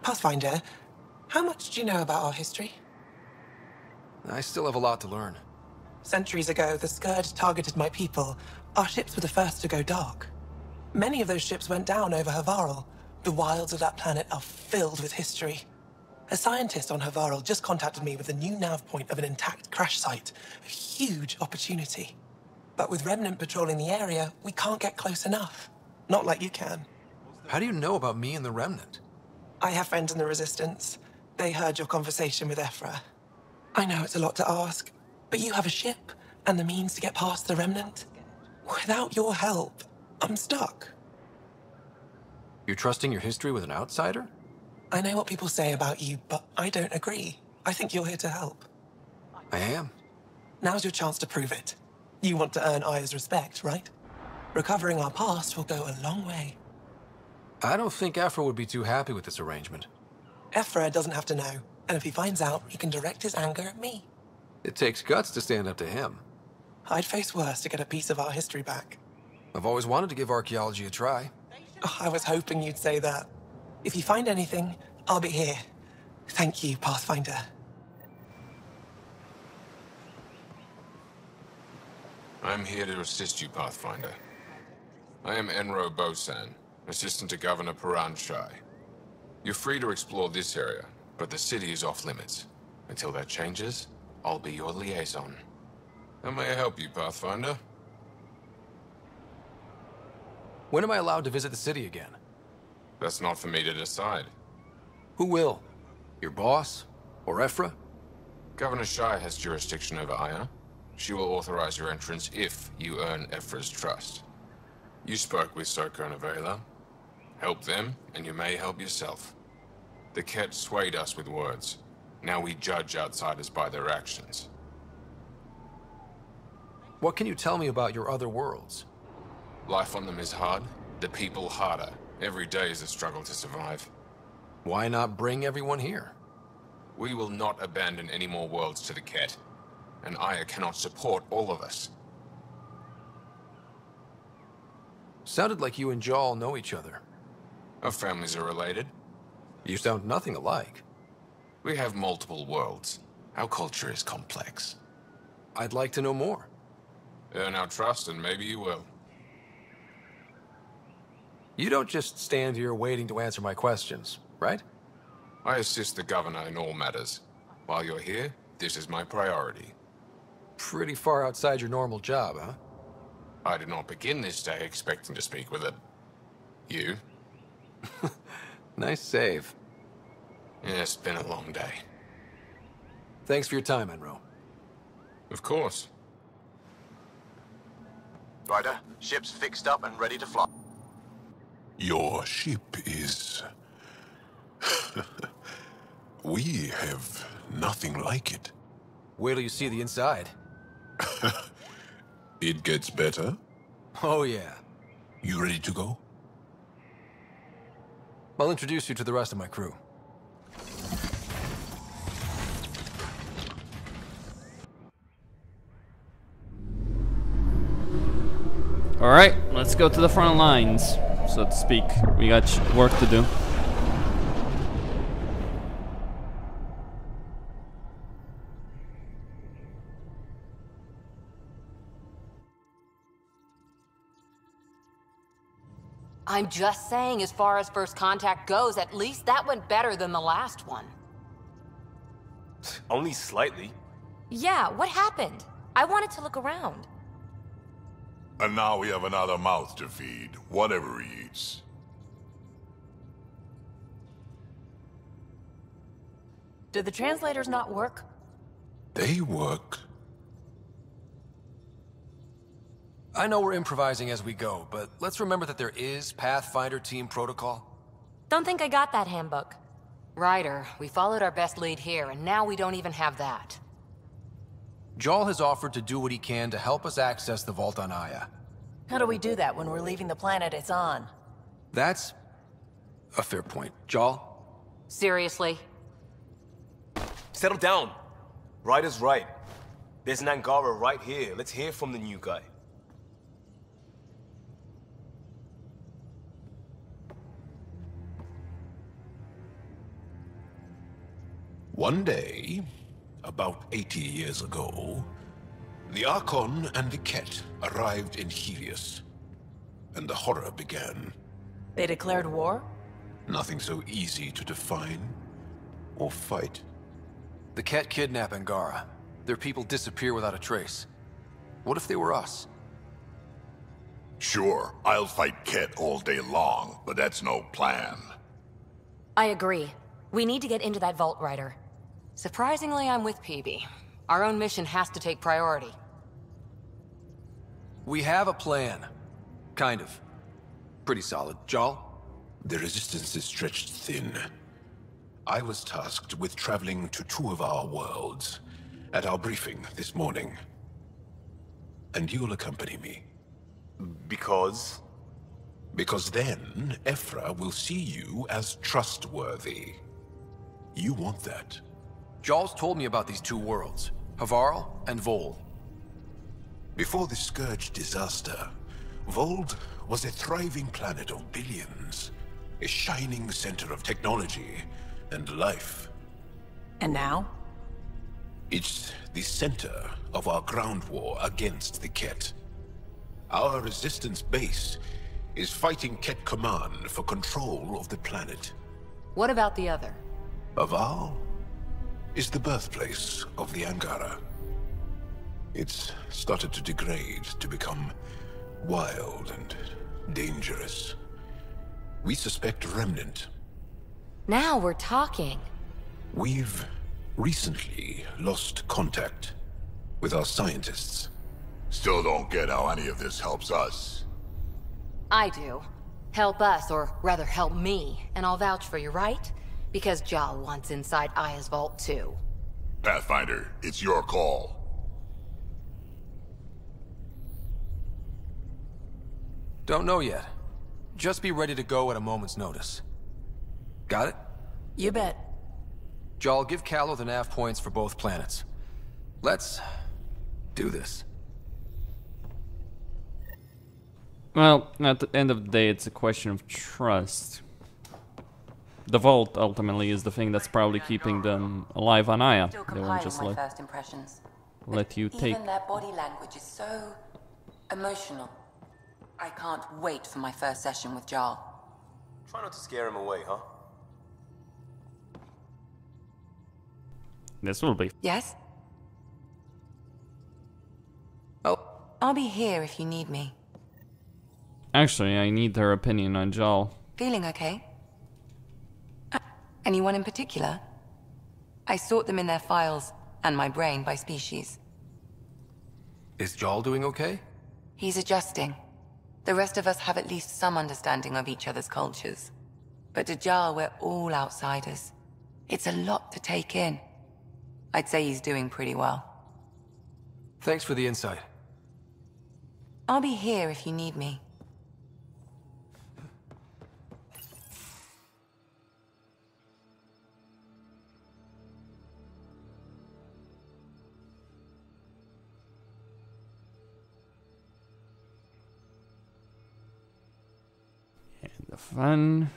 Pathfinder, how much do you know about our history? I still have a lot to learn. Centuries ago, the Scourge targeted my people. Our ships were the first to go dark. Many of those ships went down over Havarl. The wilds of that planet are filled with history. A scientist on Havarl just contacted me with a new nav point of an intact crash site. A huge opportunity. But with Remnant patrolling the area, we can't get close enough. Not like you can. How do you know about me and the Remnant? I have friends in the Resistance. They heard your conversation with Ephra. I know it's a lot to ask, but you have a ship and the means to get past the Remnant. Without your help, I'm stuck. You're trusting your history with an outsider? I know what people say about you, but I don't agree. I think you're here to help. I am. Now's your chance to prove it. You want to earn Aya's respect, right? Recovering our past will go a long way. I don't think Ephra would be too happy with this arrangement. Ephra doesn't have to know, and if he finds out, he can direct his anger at me. It takes guts to stand up to him. I'd face worse to get a piece of our history back. I've always wanted to give archaeology a try. Oh, I was hoping you'd say that. If you find anything, I'll be here. Thank you, Pathfinder. I'm here to assist you, Pathfinder. I am Enro Bosan, assistant to Governor Paran Shai. You're free to explore this area, but the city is off limits. Until that changes, I'll be your liaison. How may I help you, Pathfinder? When am I allowed to visit the city again? That's not for me to decide. Who will? Your boss? Or Ephra? Governor Shai has jurisdiction over Aya. She will authorize your entrance if you earn Ephra's trust. You spoke with Soko and Avela. Help them, and you may help yourself. The Ket swayed us with words. Now we judge outsiders by their actions. What can you tell me about your other worlds? Life on them is hard, the people harder. Every day is a struggle to survive. Why not bring everyone here? We will not abandon any more worlds to the Ket. And Aya cannot support all of us. Sounded like you and Jal know each other. Our families are related. You sound nothing alike. We have multiple worlds. Our culture is complex. I'd like to know more. Earn our trust and maybe you will. You don't just stand here waiting to answer my questions, right? I assist the governor in all matters. While you're here, this is my priority. Pretty far outside your normal job, huh? I did not begin this day expecting to speak with it. You? Nice save. Yeah, it's been a long day. Thanks for your time, Enro. Of course. Ryder, ship's fixed up and ready to fly. Your ship is... We have nothing like it. Wait till you see the inside. It gets better? Oh, yeah. You ready to go? I'll introduce you to the rest of my crew. Alright, let's go to the front lines, so to speak. We got work to do. I'm just saying, as far as first contact goes, at least that went better than the last one. Only slightly. Yeah, what happened? I wanted to look around. And now we have another mouth to feed, whatever he eats. Did the translators not work? They work. I know we're improvising as we go, but let's remember that there is Pathfinder team protocol. Don't think I got that handbook. Ryder, we followed our best lead here, and now we don't even have that. Jaal has offered to do what he can to help us access the vault on Aya. How do we do that when we're leaving the planet it's on? That's a fair point. Jaal? Seriously? Settle down. Ryder's right. There's an Angora right here. Let's hear from the new guy. One day, about 80 years ago, the Archon and the Ket arrived in Helios, and the horror began. They declared war? Nothing so easy to define or fight. The Ket kidnap Angora. Their people disappear without a trace. What if they were us? Sure, I'll fight Ket all day long, but that's no plan. I agree. We need to get into that vault, Ryder. Surprisingly, I'm with PB. Our own mission has to take priority. We have a plan. Kind of. Pretty solid. Jaal? The resistance is stretched thin. I was tasked with traveling to 2 of our worlds at our briefing this morning. And you'll accompany me. Because? Because then, Ephra will see you as trustworthy. You want that. Jaal's told me about these 2 worlds, Havarl and Voeld. Before the Scourge disaster, Voeld was a thriving planet of billions, a shining center of technology and life. And now? It's the center of our ground war against the Ket. Our resistance base is fighting Ket Command for control of the planet. What about the other? Havarl is the birthplace of the Angora. It's started to degrade, to become wild and dangerous. We suspect Remnant. Now we're talking. We've recently lost contact with our scientists. Still don't get how any of this helps us. I do. Help us, or rather help me, and I'll vouch for you, right? Because Jaal wants inside Aya's vault too. Pathfinder, it's your call. Don't know yet. Just be ready to go at a moment's notice. Got it? You bet. Jaal, give Callow the nav points for both planets. Let's do this. Well, at the end of the day, it's a question of trust. The vault ultimately is the thing that's probably keeping them alive on Aya. Still They won't compiling just my first impressions. let you take. Even their body language is so emotional. I can't wait for my first session with Jaal. Try not to scare him away, huh? This will be. Yes? I'll be here if you need me. Actually, I need her opinion on Jaal. Feeling okay? Anyone in particular? I sort them in their files, and my brain by species. Is Jaal doing okay? He's adjusting. The rest of us have at least some understanding of each other's cultures. But to Jar, we're all outsiders. It's a lot to take in. I'd say he's doing pretty well. Thanks for the insight. I'll be here if you need me. And the fun.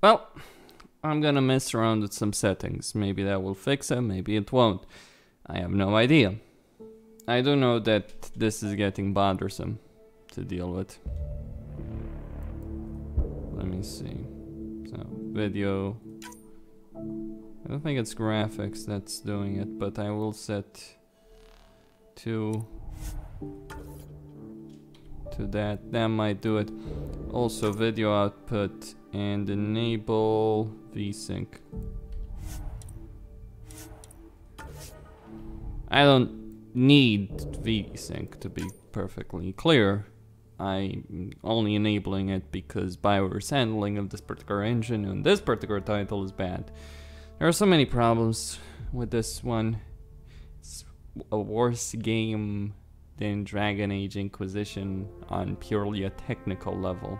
Well, I'm gonna mess around with some settings. Maybe that will fix it, maybe it won't. I have no idea. I do know that this is getting bothersome to deal with. Let me see. So, video. I don't think it's graphics that's doing it, but I will set to that. That might do it. Also, video output and enable VSync. I don't need VSync to be perfectly clear. I'm only enabling it because Bioware's handling of this particular engine and this particular title is bad. There are so many problems with this one. It's a worse game than Dragon Age Inquisition on purely a technical level.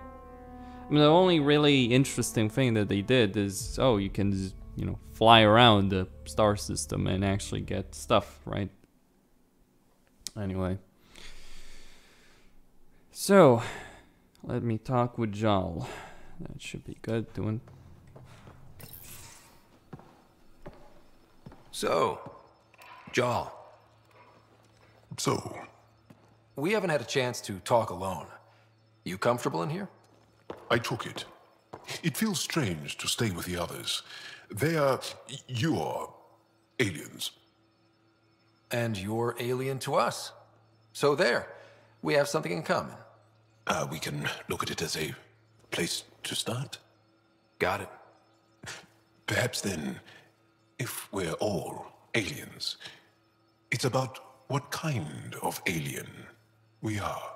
I mean, the only really interesting thing that they did is, oh, you can, you know, fly around the star system and actually get stuff, right? Anyway. So, let me talk with Jal. That should be good, doing. So, Jal. So? We haven't had a chance to talk alone. You comfortable in here? I took it. It feels strange to stay with the others. They are... you are... aliens. And you're alien to us. So there. We have something in common. We can look at it as a place to start. Got it. Perhaps then, if we're all aliens, it's about what kind of alien we are.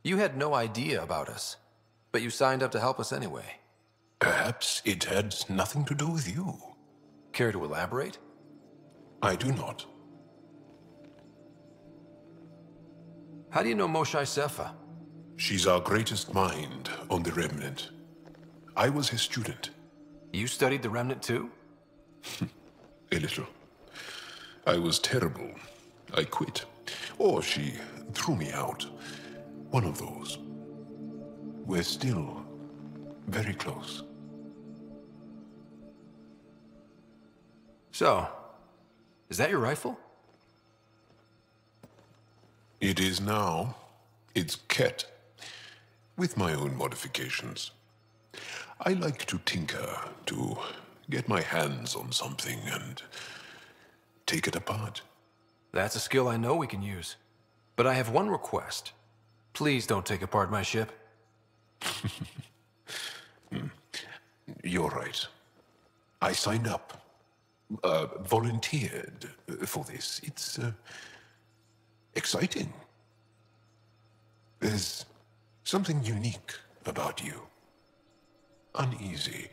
You had no idea about us, but you signed up to help us anyway. Perhaps it had nothing to do with you. Care to elaborate? I do not. How do you know Moshae Sefa? She's our greatest mind on the Remnant. I was his student. You studied the Remnant too? A little. I was terrible. I quit. Or she threw me out. One of those. We're still very close. So, is that your rifle? It is now. It's Ket. With my own modifications. I like to tinker, to get my hands on something and take it apart. That's a skill I know we can use. But I have one request. Please don't take apart my ship. You're right. I signed up. Volunteered for this. It's exciting. There's something unique about you. Uneasy,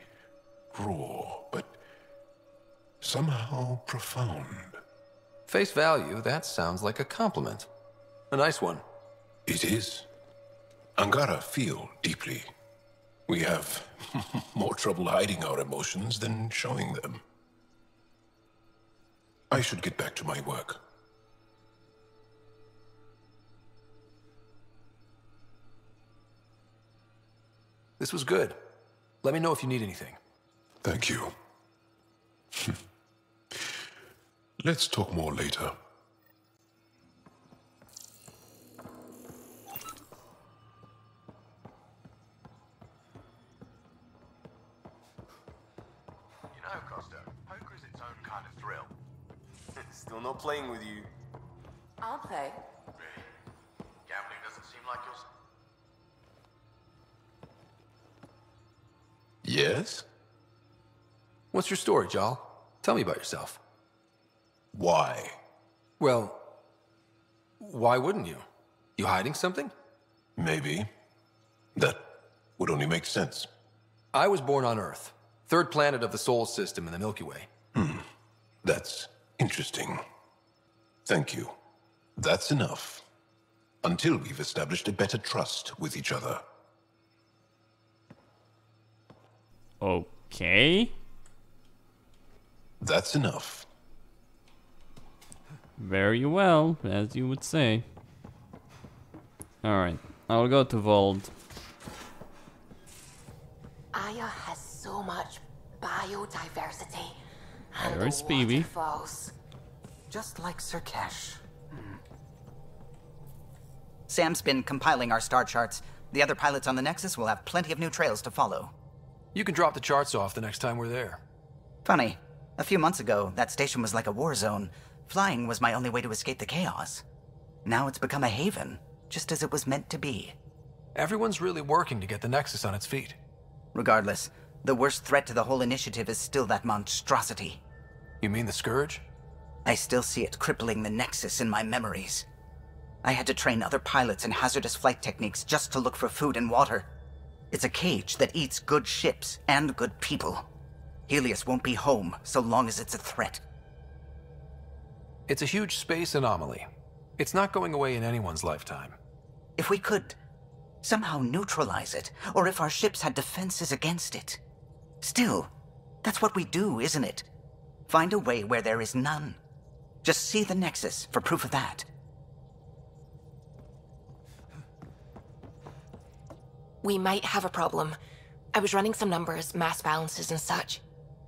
raw, but somehow profound. Face value, that sounds like a compliment. A nice one. It is. Angora feel deeply. We have more trouble hiding our emotions than showing them. I should get back to my work. This was good. Let me know if you need anything. Thank you. Let's talk more later. You know, Costa, poker is its own kind of thrill. Still not playing with you. I'll play. Really? Gambling doesn't seem like yours. Yes? What's your story, Jal? Tell me about yourself. Why? Well, why wouldn't you? You hiding something? Maybe. That would only make sense. I was born on Earth, third planet of the Sol system in the Milky Way. That's interesting. Thank you. That's enough. Until we've established a better trust with each other. Okay. That's enough. Very well, as you would say. Alright, I'll go to Voeld. Aya has so much biodiversity. And There's the Peavy. waterfalls. Just like Sirkesh. Sam's been compiling our star charts. The other pilots on the Nexus will have plenty of new trails to follow. You can drop the charts off the next time we're there. Funny, a few months ago, that station was like a war zone. Flying was my only way to escape the chaos. Now it's become a haven, just as it was meant to be. Everyone's really working to get the Nexus on its feet. Regardless, the worst threat to the whole initiative is still that monstrosity. You mean the Scourge? I still see it crippling the Nexus in my memories. I had to train other pilots in hazardous flight techniques just to look for food and water. It's a cage that eats good ships and good people. Helios won't be home so long as it's a threat. It's a huge space anomaly. It's not going away in anyone's lifetime. If we could somehow neutralize it, or if our ships had defenses against it. Still, that's what we do, isn't it? Find a way where there is none. Just see the Nexus for proof of that. We might have a problem. I was running some numbers, mass balances and such.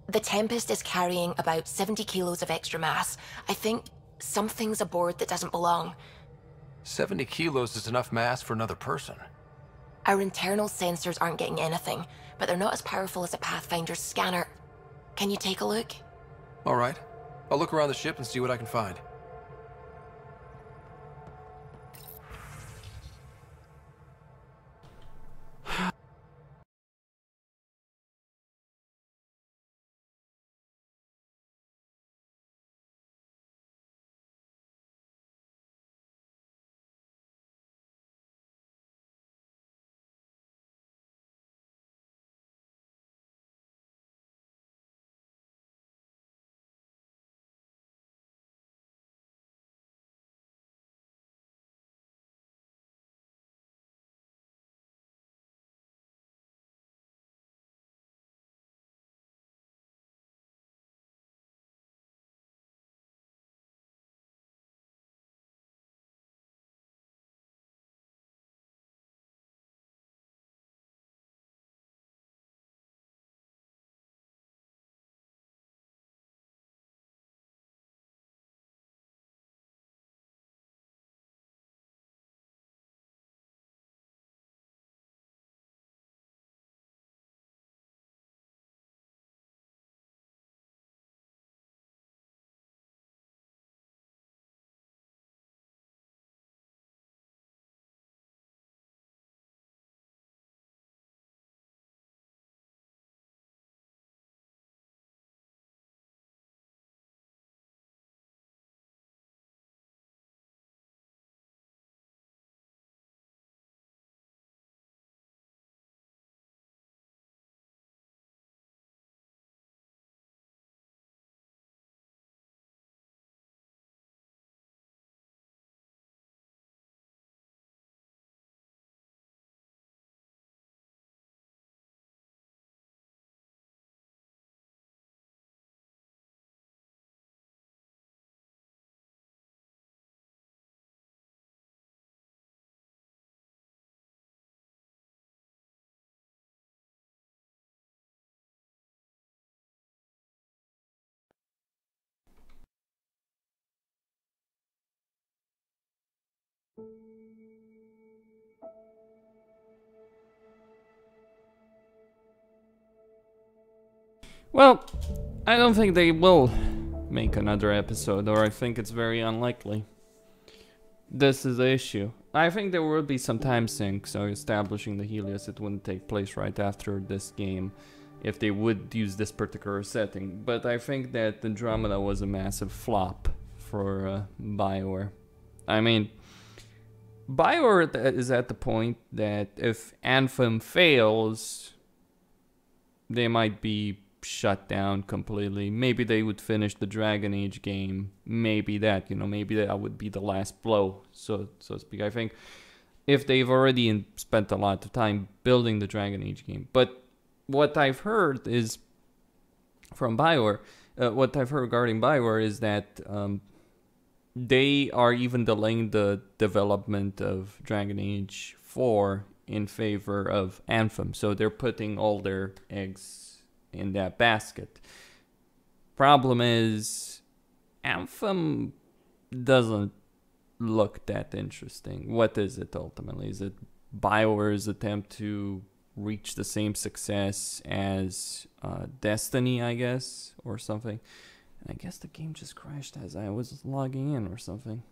The Tempest is carrying about 70 kilos of extra mass. I think something's aboard that doesn't belong. 70 kilos is enough mass for another person. Our internal sensors aren't getting anything, but they're not as powerful as a Pathfinder's scanner. Can you take a look? All right. I'll look around the ship and see what I can find. Well, I don't think they will make another episode, or I think it's very unlikely. This is the issue. I think there will be some time sink, so establishing the Helios, it wouldn't take place right after this game if they would use this particular setting. But I think that Andromeda was a massive flop for Bioware. I mean, Bioware is at the point that if Anthem fails, they might be shut down completely. Maybe they would finish the Dragon Age game. Maybe that, maybe that would be the last blow, so to speak. I think if they've already spent a lot of time building the Dragon Age game. But what I've heard is from Bioware, what I've heard regarding Bioware is that they are even delaying the development of Dragon Age 4 in favor of Anthem. So they're putting all their eggs in that basket. Problem is, Anthem doesn't look that interesting. What is it ultimately? Is it BioWare's attempt to reach the same success as Destiny, I guess, or something? I guess the game just crashed as I was logging in or something.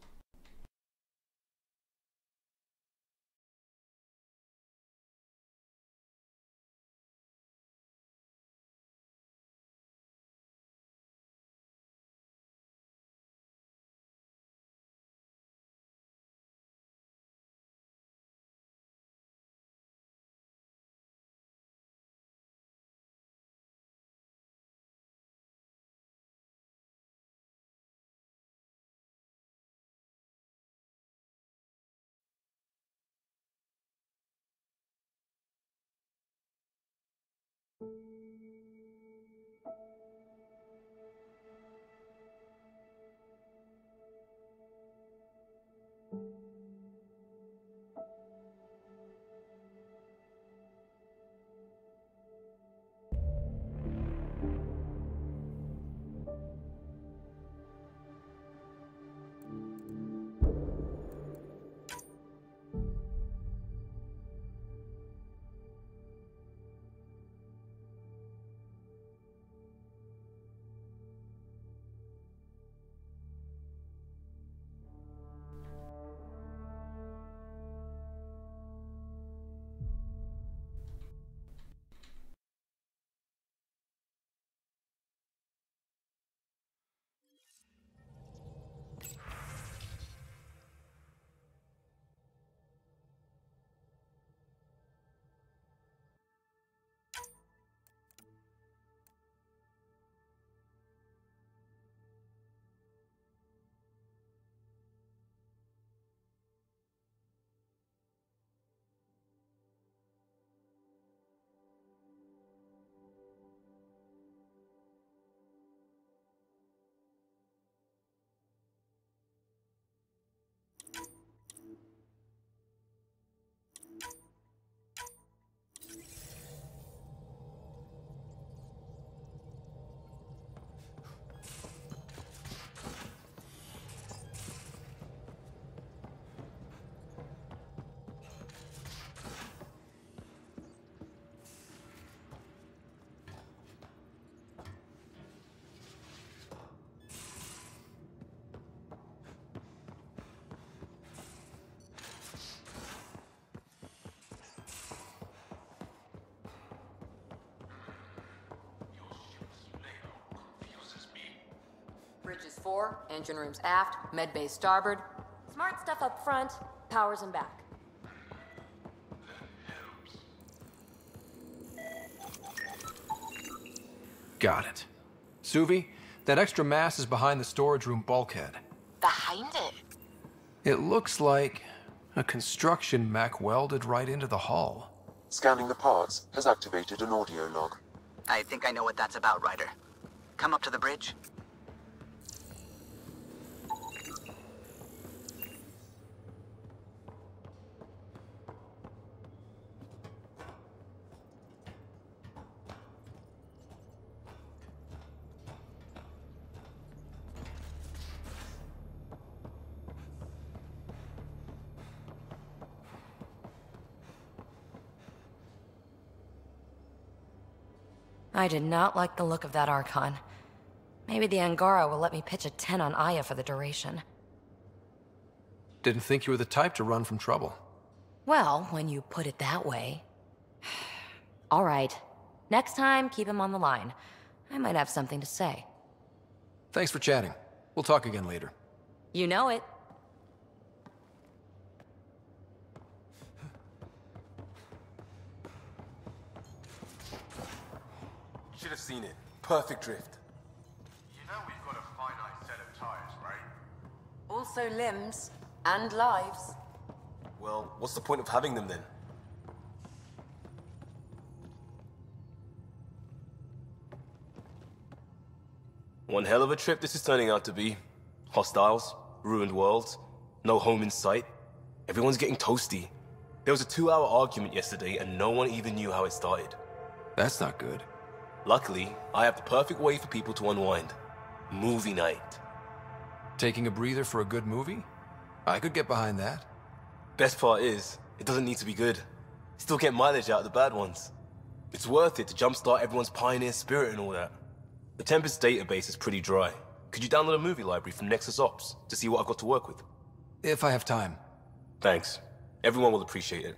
Bridges 4, engine rooms aft, med bay starboard. Smart stuff up front, powers in back. Got it. Suvi, that extra mass is behind the storage room bulkhead. Behind it? It looks like a construction mech welded right into the hull. Scanning the parts has activated an audio log. I think I know what that's about, Ryder. Come up to the bridge. I did not like the look of that Archon. Maybe the Angora will let me pitch a 10 on Aya for the duration. Didn't think you were the type to run from trouble. Well, when you put it that way. All right. Next time, keep him on the line. I might have something to say. Thanks for chatting. We'll talk again later. You know it. Should have seen it. Perfect drift. You know we've got a finite set of tires, right? Also limbs and lives. Well, what's the point of having them then? One hell of a trip this is turning out to be. Hostiles, ruined worlds, no home in sight. Everyone's getting toasty. There was a 2-hour argument yesterday and no one even knew how it started. That's not good. Luckily, I have the perfect way for people to unwind. Movie night. Taking a breather for a good movie? I could get behind that. Best part is, it doesn't need to be good. Still get mileage out of the bad ones. It's worth it to jumpstart everyone's pioneer spirit and all that. The Tempest database is pretty dry. Could you download a movie library from Nexus Ops to see what I've got to work with? If I have time. Thanks. Everyone will appreciate it.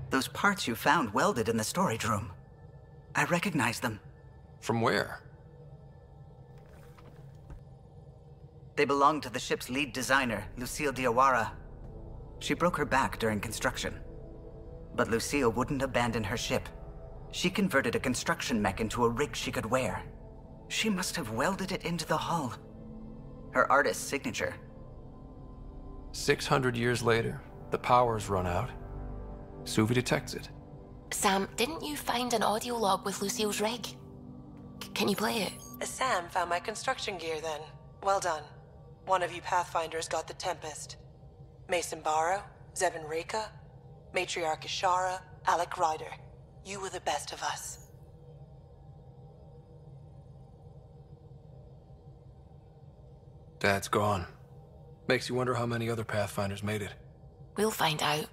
Those parts you found welded in the storage room. I recognize them. From where? They belong to the ship's lead designer, Lucille Diawara. She broke her back during construction. But Lucille wouldn't abandon her ship. She converted a construction mech into a rig she could wear. She must have welded it into the hull. Her artist's signature. 600 years later, the power's run out. Suvi detects it. Sam, didn't you find an audio log with Lucille's rig? Can you play it? Sam found my construction gear then. Well done. One of you Pathfinders got the Tempest. Mason Barrow, Zevin Reka, Matriarch Ishara, Alec Ryder. You were the best of us. Dad's gone. Makes you wonder how many other Pathfinders made it. We'll find out.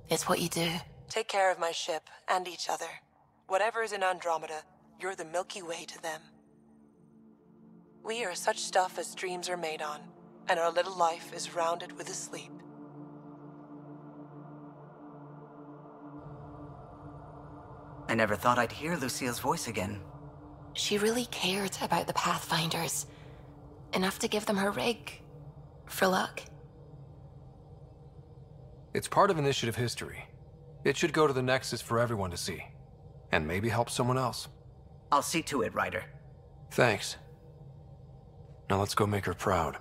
It's what you do. Take care of my ship and each other. Whatever is in Andromeda, you're the Milky Way to them. We are such stuff as dreams are made on, and our little life is rounded with a sleep. I never thought I'd hear Lucille's voice again. She really cared about the Pathfinders. Enough to give them her rig. For luck. It's part of initiative history. It should go to the Nexus for everyone to see. And maybe help someone else. I'll see to it, Ryder. Thanks. Now let's go make her proud.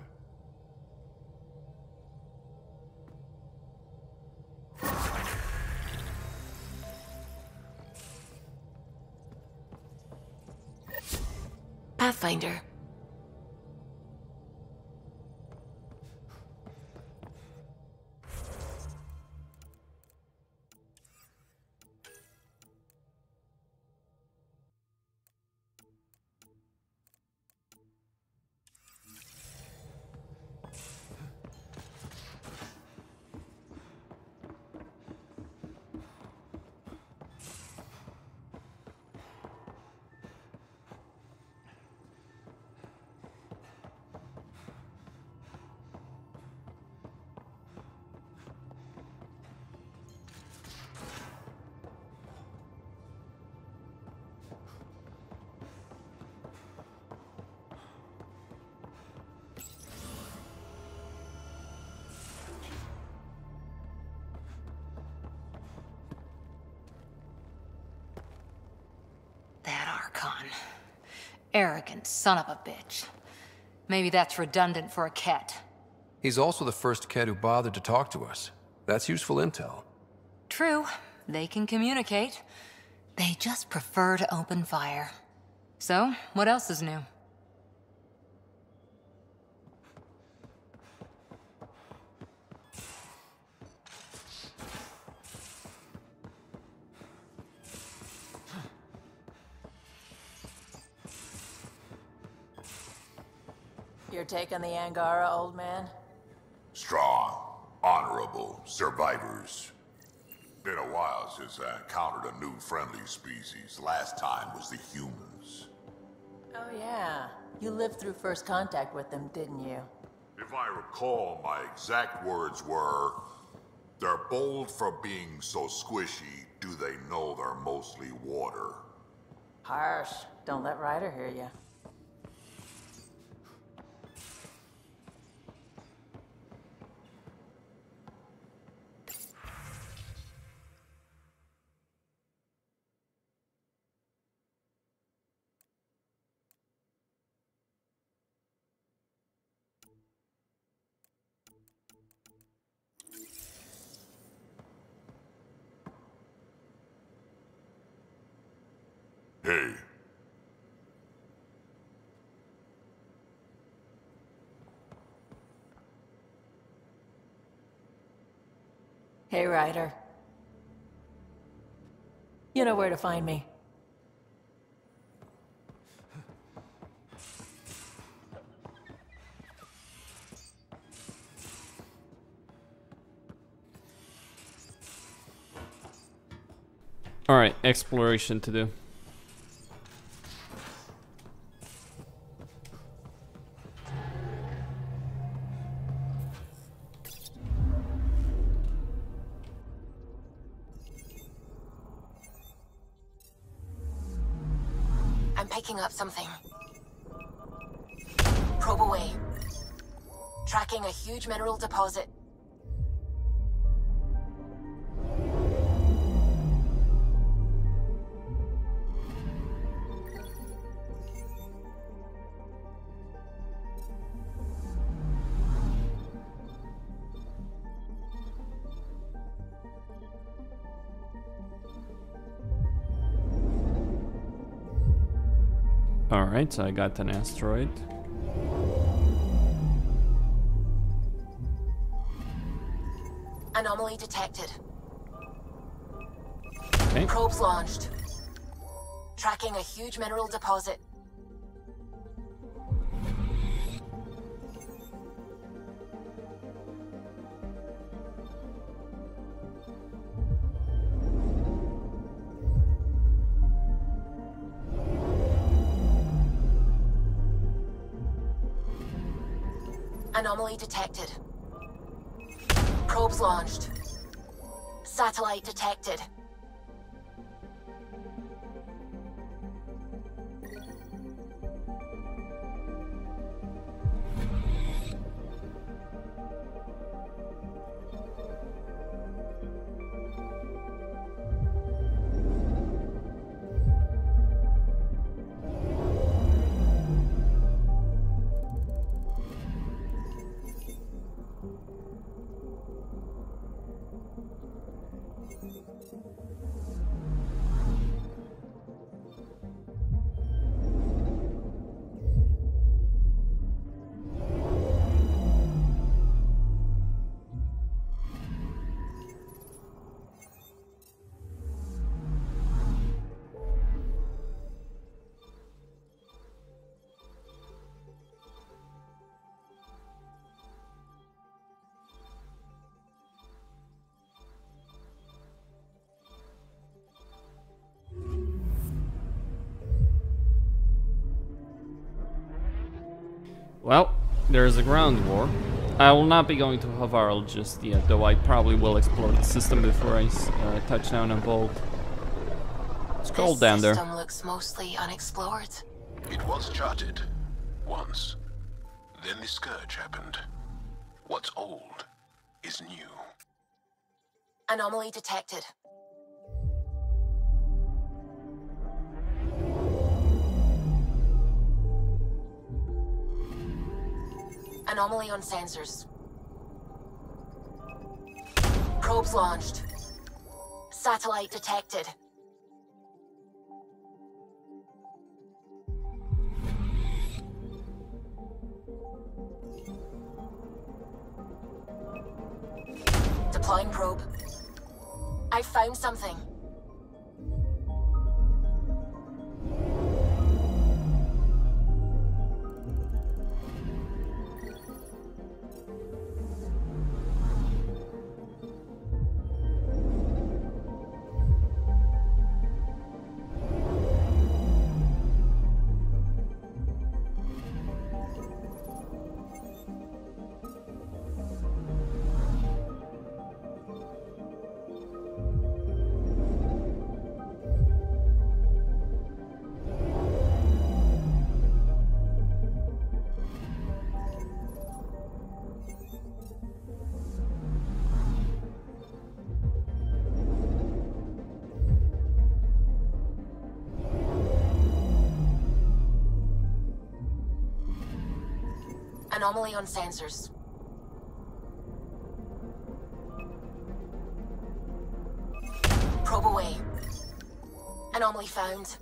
Pathfinder. Archon. Arrogant son of a bitch. Maybe that's redundant for a Ket. He's also the first Ket who bothered to talk to us. That's useful intel. True. They can communicate. They just prefer to open fire. So, what else is new? Your take on the Angora, old man? Strong, honorable survivors. Been a while since I encountered a new friendly species. Last time was the humans. Oh yeah. You lived through first contact with them, didn't you? If I recall, my exact words were, "They're bold for being so squishy, do they know they're mostly water?" Harsh. Don't let Ryder hear you. Hey. Hey, Ryder. You know where to find me. Alright, exploration to do. I'm picking up something. Probe away. Tracking a huge mineral deposit. Alright, so I got an asteroid. Anomaly detected. Okay. Probes launched. Tracking a huge mineral deposit. Anomaly detected. Probes launched. Satellite detected. Well, there's a ground war. I will not be going to Havarl just yet, though I probably will explore the system before I touch down on Voeld. It's cold down there. This system looks mostly unexplored. It was charted. Once. Then the Scourge happened. What's old is new. Anomaly detected. Anomaly on sensors. Probes launched. Satellite detected. Deploying probe. I found something. Anomaly on sensors. Probe away. Anomaly found.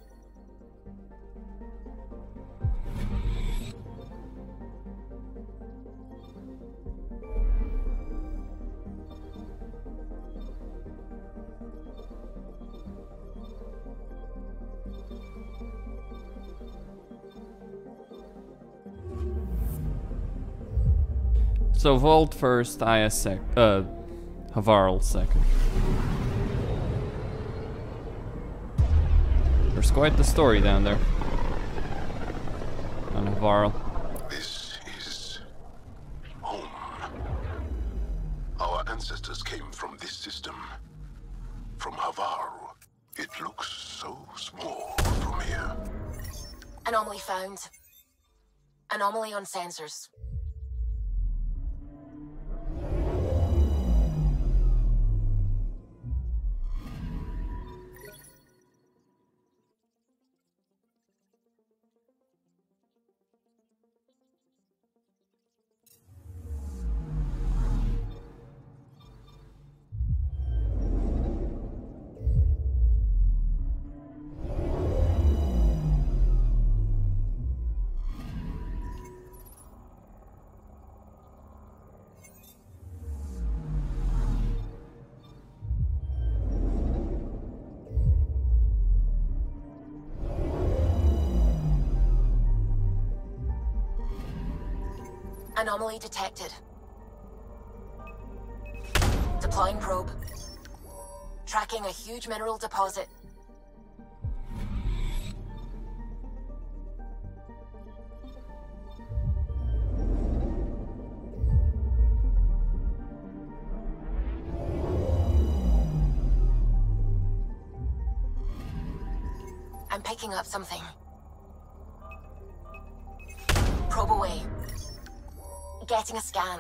So Voeld first, IS Havarl second. There's quite the story down there on Havarl. This is home. Our ancestors came from this system, from Havarl. It looks so small from here. Anomaly found. Anomaly on sensors. Anomaly detected. Deploying probe. Tracking a huge mineral deposit. I'm picking up something. Probe away. Getting a scan.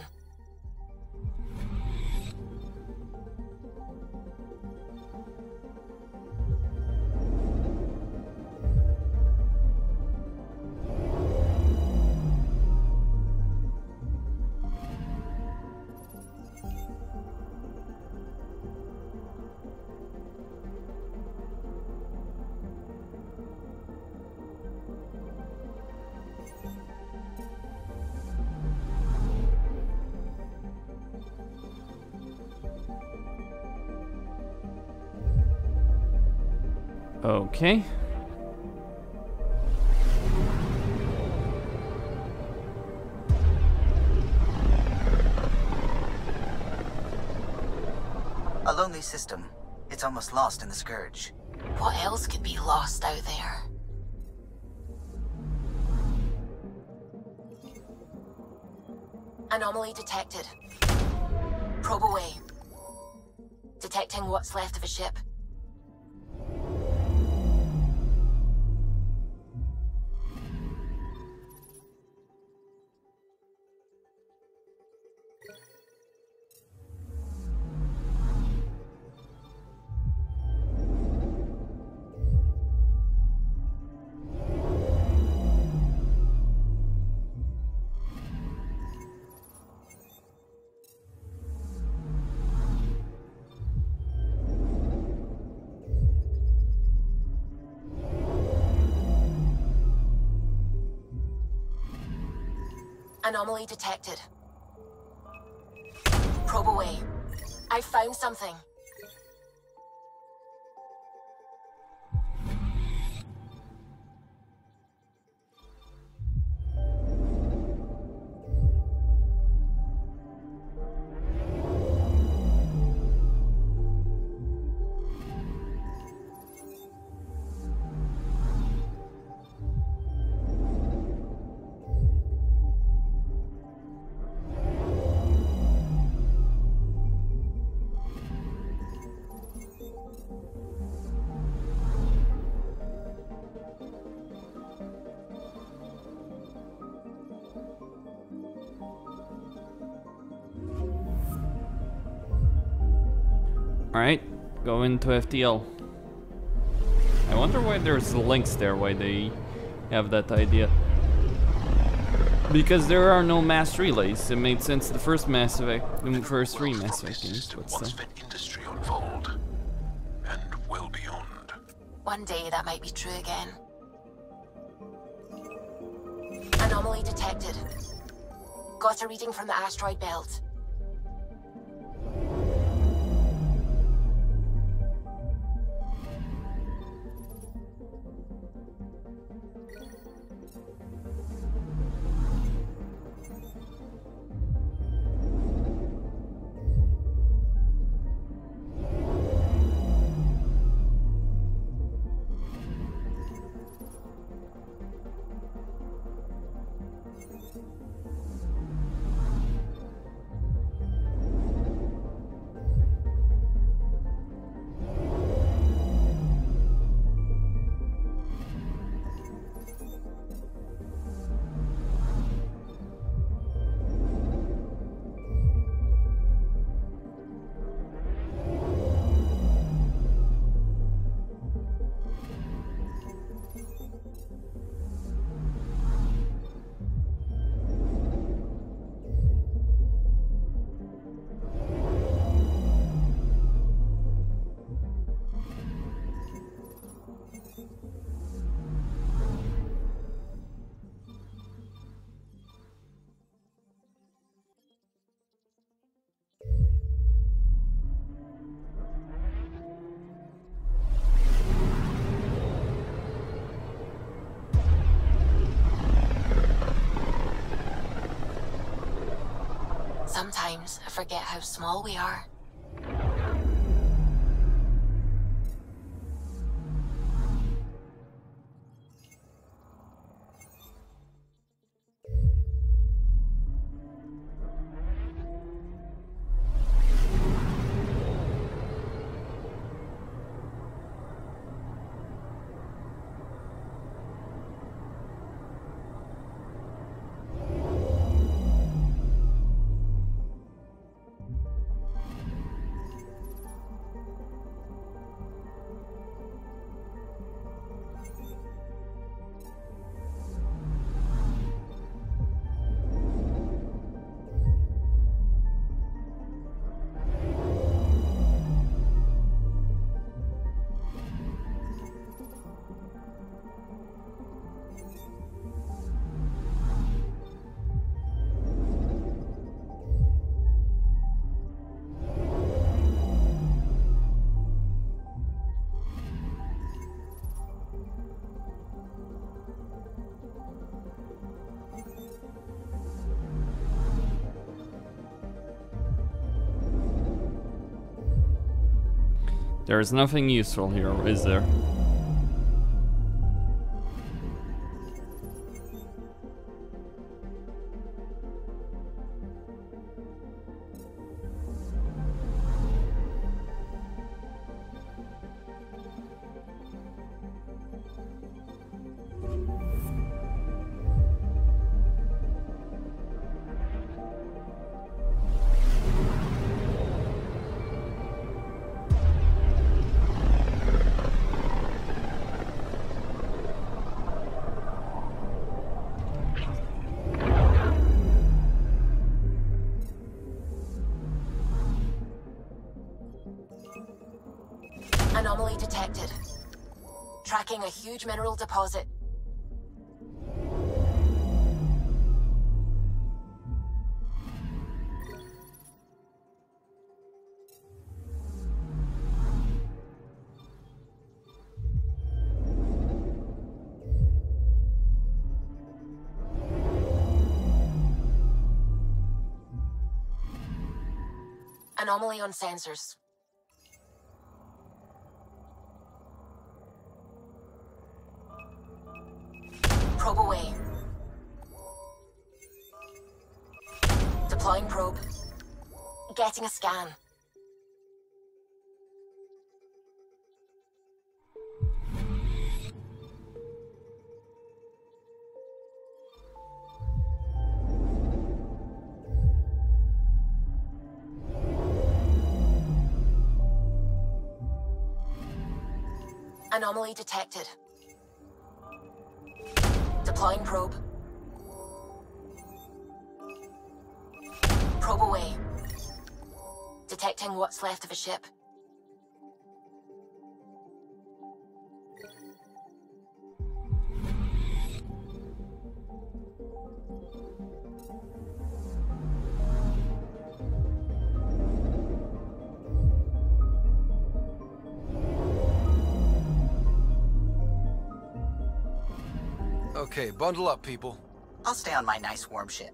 Okay. A lonely system. It's almost lost in the Scourge. What else could be lost out there? Anomaly detected. Probe away. Detecting what's left of a ship. Anomaly detected. Probe away. I found something. Alright, go into FTL. I wonder why there's links there, why they have that idea. Because there are no mass relays. It made sense the first Mass Effect, the first 3 Mass Effect games. Once fed industry on Voeld, and well beyond. One day that might be true again. Anomaly detected. Got a reading from the asteroid belt. Sometimes I forget how small we are. There is nothing useful here, is there? Anomaly detected. Tracking a huge mineral deposit. Anomaly on sensors. Probe away. Deploying probe. Getting a scan. Anomaly detected. Deploying probe. probe away. Detecting what's left of a ship. Okay, bundle up, people. I'll stay on my nice warm ship.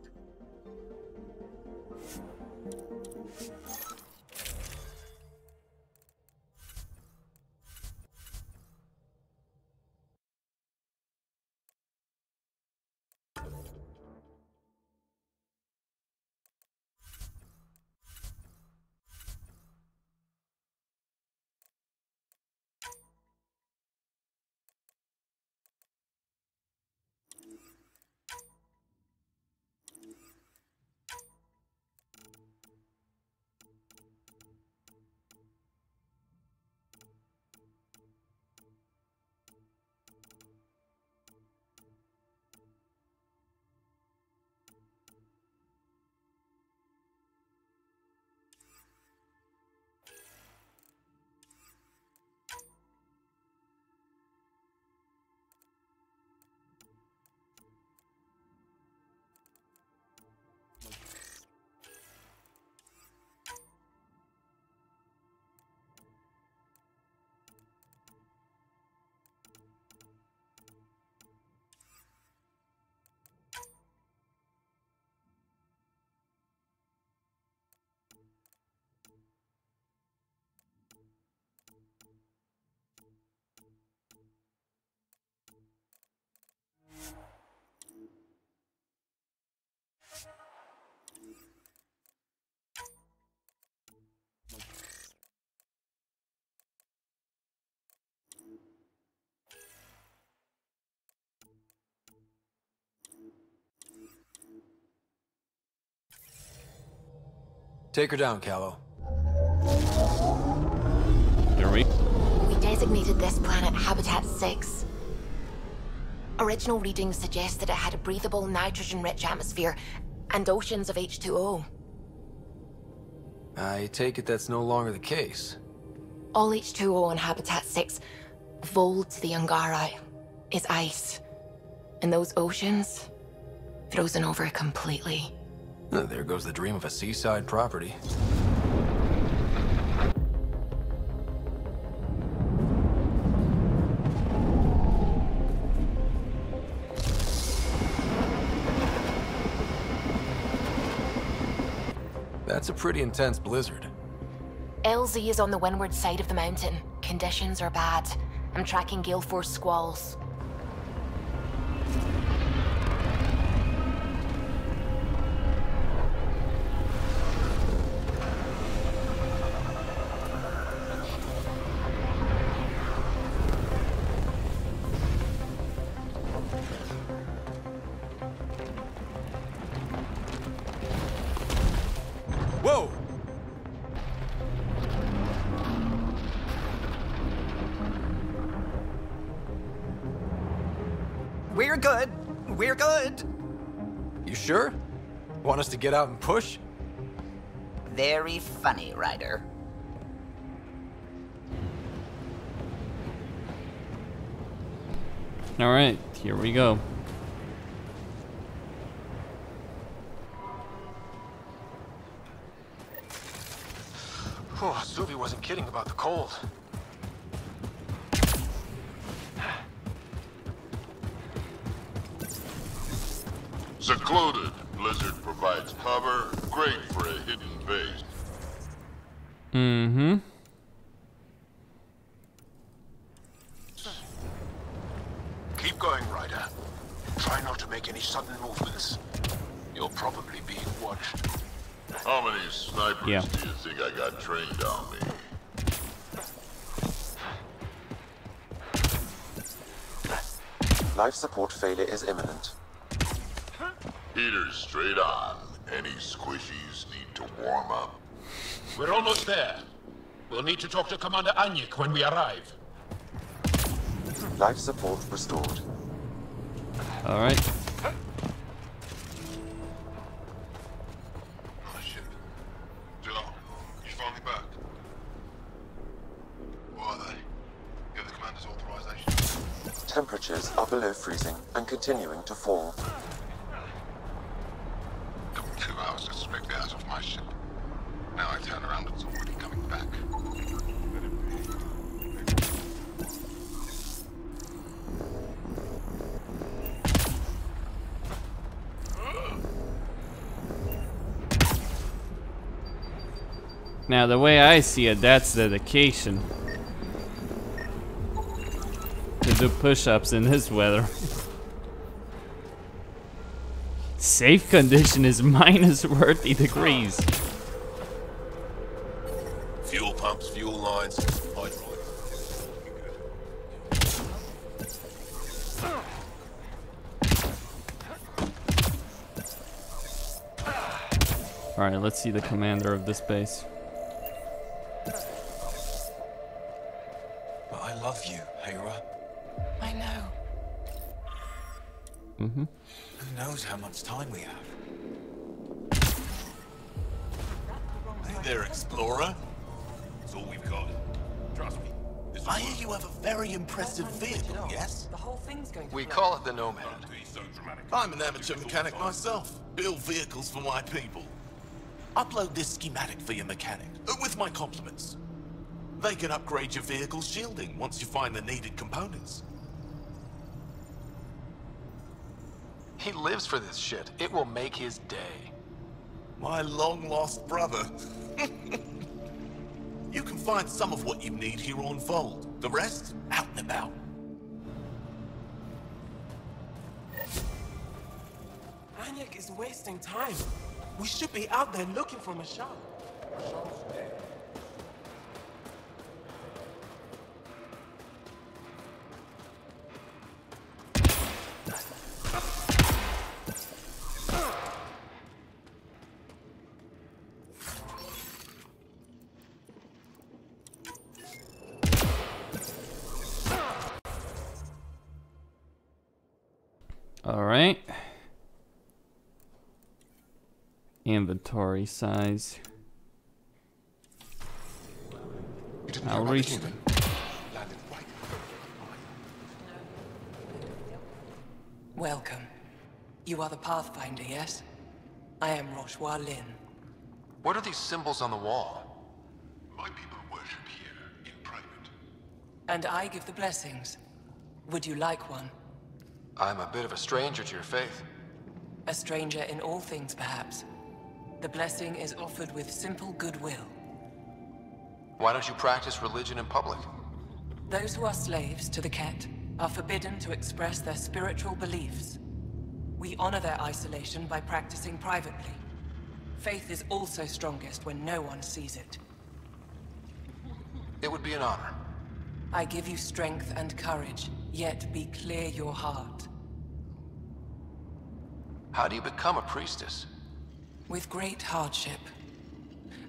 Take her down, Callow. There we designated this planet Habitat 6. Original readings suggest that it had a breathable, nitrogen-rich atmosphere and oceans of H2O. I take it that's no longer the case. All H2O on Habitat 6, Voeld to the Angora, is ice. And those oceans, frozen over completely. There goes the dream of a seaside property. That's a pretty intense blizzard. LZ is on the windward side of the mountain. Conditions are bad. I'm tracking gale force squalls. Whoa! We're good. We're good. You sure? Want us to get out and push? Very funny, Ryder. All right, here we go. Oh, Suvi wasn't kidding about the cold. Secluded. Blizzard provides cover. Great for a hidden base. Mm-hmm. Keep going, Ryder. Try not to make any sudden movements. You're probably being watched. How many snipers Yeah. do you think I got trained on me? Life support failure is imminent. Heaters straight on. Any squishies need to warm up. We're almost there. We'll need to talk to Commander Anyik when we arrive. Life support restored. All right. Oh shit. Temperatures are below freezing and continuing to fall. Took 2 hours to strip the eyes off my ship. Now I turn around, it's already coming back. Now, the way I see it, that's dedication. To do push-ups in this weather. Safe condition is minus 30 degrees. Fuel pumps, fuel lines, hydraulic. Alright, let's see the commander of this base. But I love you, Hera. I know. Mm-hmm. Who knows how much time we have? Hey there, Explorer. That's all we've got. Trust me. I hear you have a very impressive vehicle, yes? The whole thing's going to We call it the Nomad. I'm an amateur mechanic myself. Build vehicles for my people. Upload this schematic for your mechanic, with my compliments. They can upgrade your vehicle's shielding once you find the needed components. He lives for this shit. It will make his day. My long-lost brother. You can find some of what you need here on Voeld. The rest, out and about. Anyek is wasting time. We should be out there looking for Mashal. All right. Inventory size. I'll reach. Welcome. You are the Pathfinder, yes? I am Roshua Lin. What are these symbols on the wall? My people worship here, in private. And I give the blessings. Would you like one? I'm a bit of a stranger to your faith. A stranger in all things, perhaps. The blessing is offered with simple goodwill. Why don't you practice religion in public? Those who are slaves to the Ket are forbidden to express their spiritual beliefs. We honor their isolation by practicing privately. Faith is also strongest when no one sees it. It would be an honor. I give you strength and courage, yet be clear your heart. How do you become a priestess? With great hardship.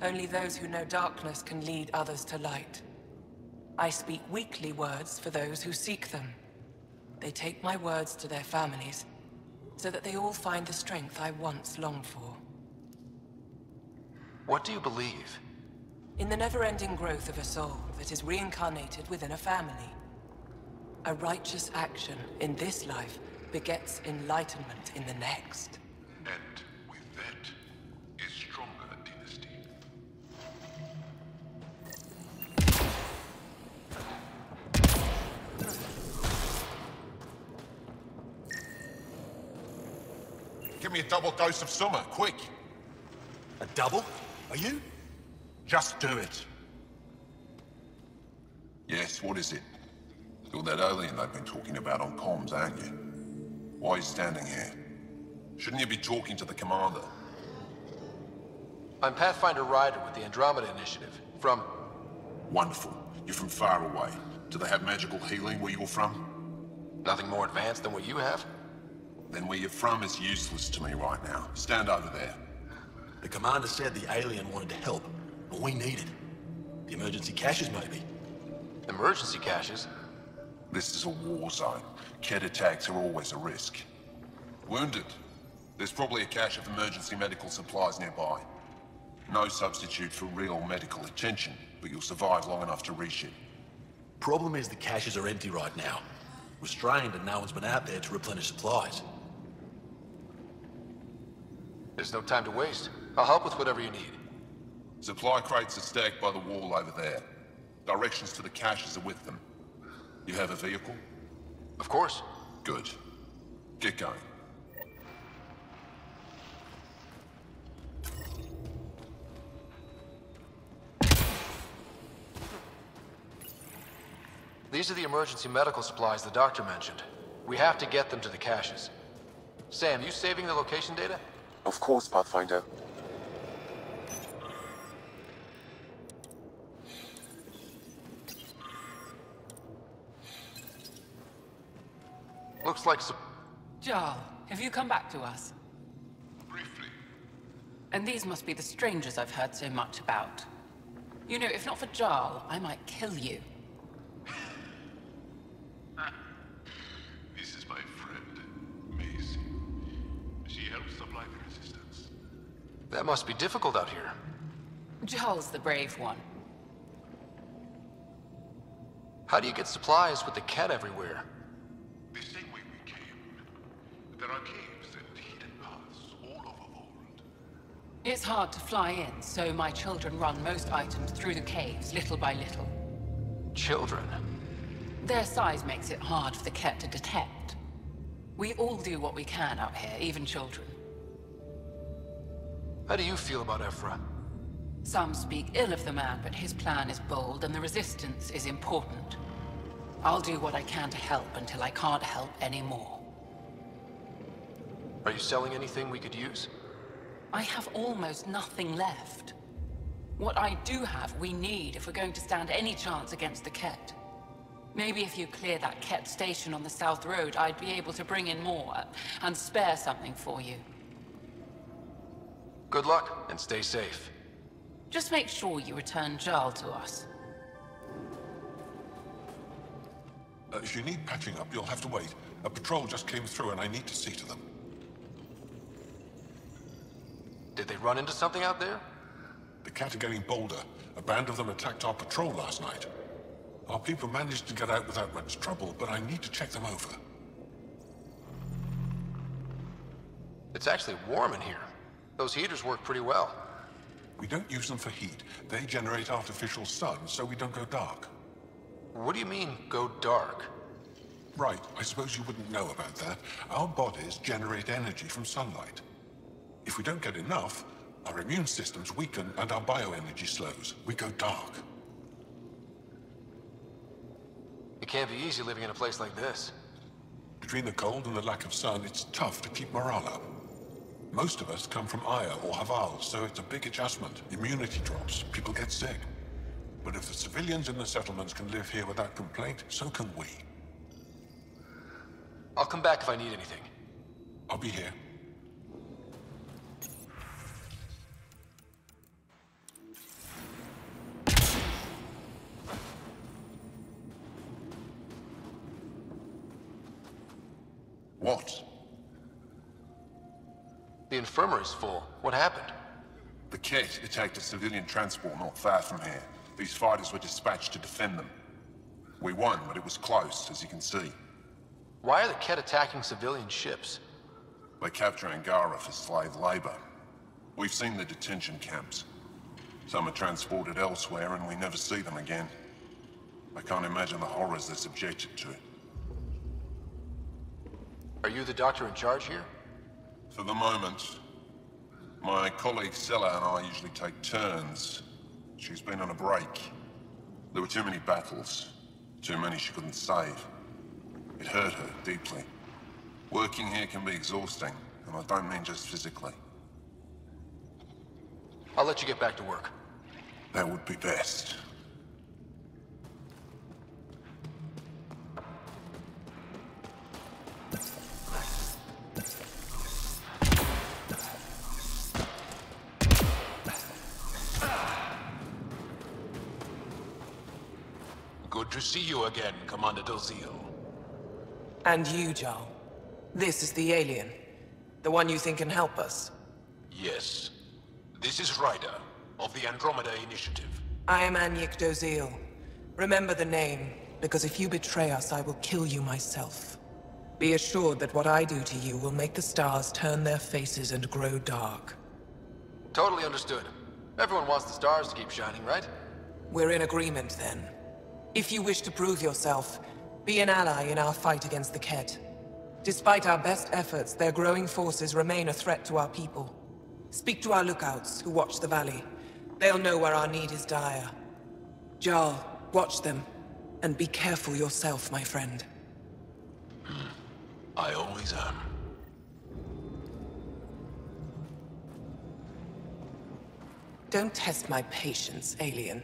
Only those who know darkness can lead others to light. I speak weekly words for those who seek them. They take my words to their families, so that they all find the strength I once longed for. What do you believe? In the never-ending growth of a soul that is reincarnated within a family. A righteous action in this life begets enlightenment in the next. And with that is stronger dynasty. Give me a double dose of summer, quick. A double? Are you? Just do it. Yes, what is it? Still that alien they've been talking about on comms, aren't you? Why are you standing here? Shouldn't you be talking to the commander? I'm Pathfinder Ryder with the Andromeda Initiative, from... Wonderful. You're from far away. Do they have magical healing where you're from? Nothing more advanced than what you have? Then where you're from is useless to me right now. Stand over there. The commander said the alien wanted to help, but we need it. The emergency caches, maybe. Emergency caches? This is a war zone. Ket attacks are always a risk. Wounded? There's probably a cache of emergency medical supplies nearby. No substitute for real medical attention, but you'll survive long enough to reship. Problem is the caches are empty right now. Restrained, and no one's been out there to replenish supplies. There's no time to waste. I'll help with whatever you need. Supply crates are stacked by the wall over there. Directions to the caches are with them. You have a vehicle? Of course. Good. Get going. These are the emergency medical supplies the doctor mentioned. We have to get them to the caches. Sam, you saving the location data? Of course, Pathfinder. Looks like Jarl, have you come back to us? Briefly. And these must be the strangers I've heard so much about. You know, if not for Jarl, I might kill you. This is my friend, Maisie. She helps supply the resistance. that must be difficult out here. Jarl's the brave one. How do you get supplies with the cat everywhere? The same way we came. There are caves and hidden paths all over Voeld. It's hard to fly in, so my children run most items through the caves, little by little. Children? Their size makes it hard for the cat to detect. We all do what we can out here, even children. How do you feel about Ephra? Some speak ill of the man, but his plan is bold and the resistance is important. I'll do what I can to help until I can't help anymore. Are you selling anything we could use? I have almost nothing left. What I do have, we need if we're going to stand any chance against the Ket. Maybe if you clear that Ket station on the South Road, I'd be able to bring in more and spare something for you. Good luck, and stay safe. Just make sure you return Jarl to us. If you need patching up, you'll have to wait. A patrol just came through and I need to see to them. Did they run into something out there? The Cat are getting bolder. A band of them attacked our patrol last night. Our people managed to get out without much trouble, but I need to check them over. It's actually warm in here. Those heaters work pretty well. We don't use them for heat. They generate artificial sun, so we don't go dark. What do you mean, go dark? Right, I suppose you wouldn't know about that. Our bodies generate energy from sunlight. If we don't get enough, our immune systems weaken and our bioenergy slows. We go dark. It can't be easy living in a place like this. Between the cold and the lack of sun, it's tough to keep morale up. Most of us come from Aya or Haval, so it's a big adjustment. Immunity drops, people get sick. But if the civilians in the settlements can live here without complaint, so can we. I'll come back if I need anything. I'll be here. What? The infirmary's full. What happened? The Ket attacked a civilian transport not far from here. These fighters were dispatched to defend them. We won, but it was close, as you can see. Why are the Ket attacking civilian ships? They capture Angora for slave labor. We've seen the detention camps. Some are transported elsewhere and we never see them again. I can't imagine the horrors they're subjected to. Are you the doctor in charge here? For the moment. My colleague Sella and I usually take turns. She's been on a break. There were too many battles. Too many she couldn't save. It hurt her deeply. Working here can be exhausting, and I don't mean just physically. I'll let you get back to work. That would be best. Good to see you again, Commander Dozil. And you, Jarl. This is the alien. The one you think can help us. Yes. This is Ryder, of the Andromeda Initiative. I am Anyik Dozil. Remember the name. because if you betray us, I will kill you myself. Be assured that what I do to you will make the stars turn their faces and grow dark. Totally understood. Everyone wants the stars to keep shining, right? We're in agreement, then. If you wish to prove yourself, be an ally in our fight against the Ket. Despite our best efforts, their growing forces remain a threat to our people. Speak to our lookouts, who watch the valley. They'll know where our need is dire. Jarl, watch them, and be careful yourself, my friend. I always am. Don't test my patience, alien.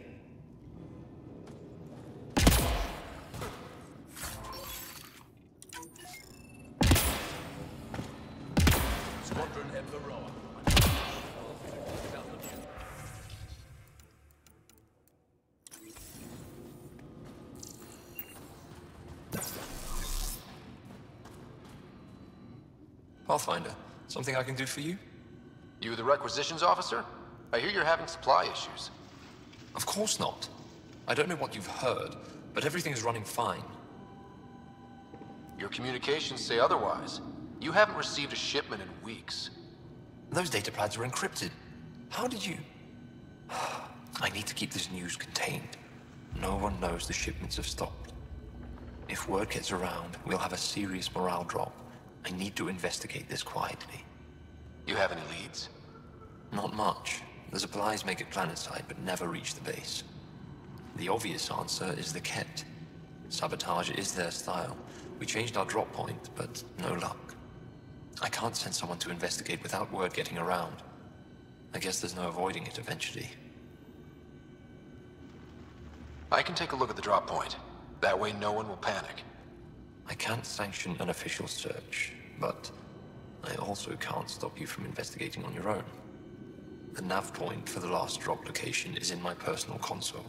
Squadron Emperor. Pathfinder, something I can do for you? You the requisitions officer? I hear you're having supply issues. Of course not. I don't know what you've heard, but everything's running fine. Your communications say otherwise. You haven't received a shipment in weeks. Those data pads are encrypted. How did you... I need to keep this news contained. No one knows the shipments have stopped. If word gets around, we'll have a serious morale drop. I need to investigate this quietly. You have any leads? Not much. The supplies make it planetside, but never reach the base. The obvious answer is the Ket. Sabotage is their style. We changed our drop point, but no luck. I can't send someone to investigate without word getting around. I guess there's no avoiding it eventually. I can take a look at the drop point. That way no one will panic. I can't sanction an official search, but I also can't stop you from investigating on your own. The nav point for the last drop location is in my personal console.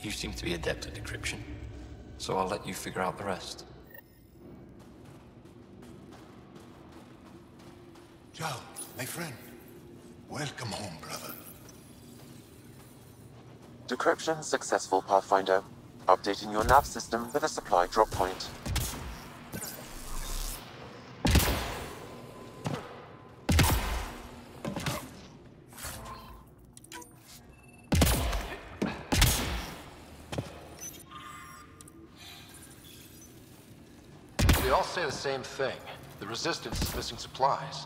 You seem to be adept at decryption, so I'll let you figure out the rest. Joe, my friend. Welcome home, brother. Decryption successful, Pathfinder. Updating your nav system with a supply drop point. They all say the same thing. The Resistance is missing supplies.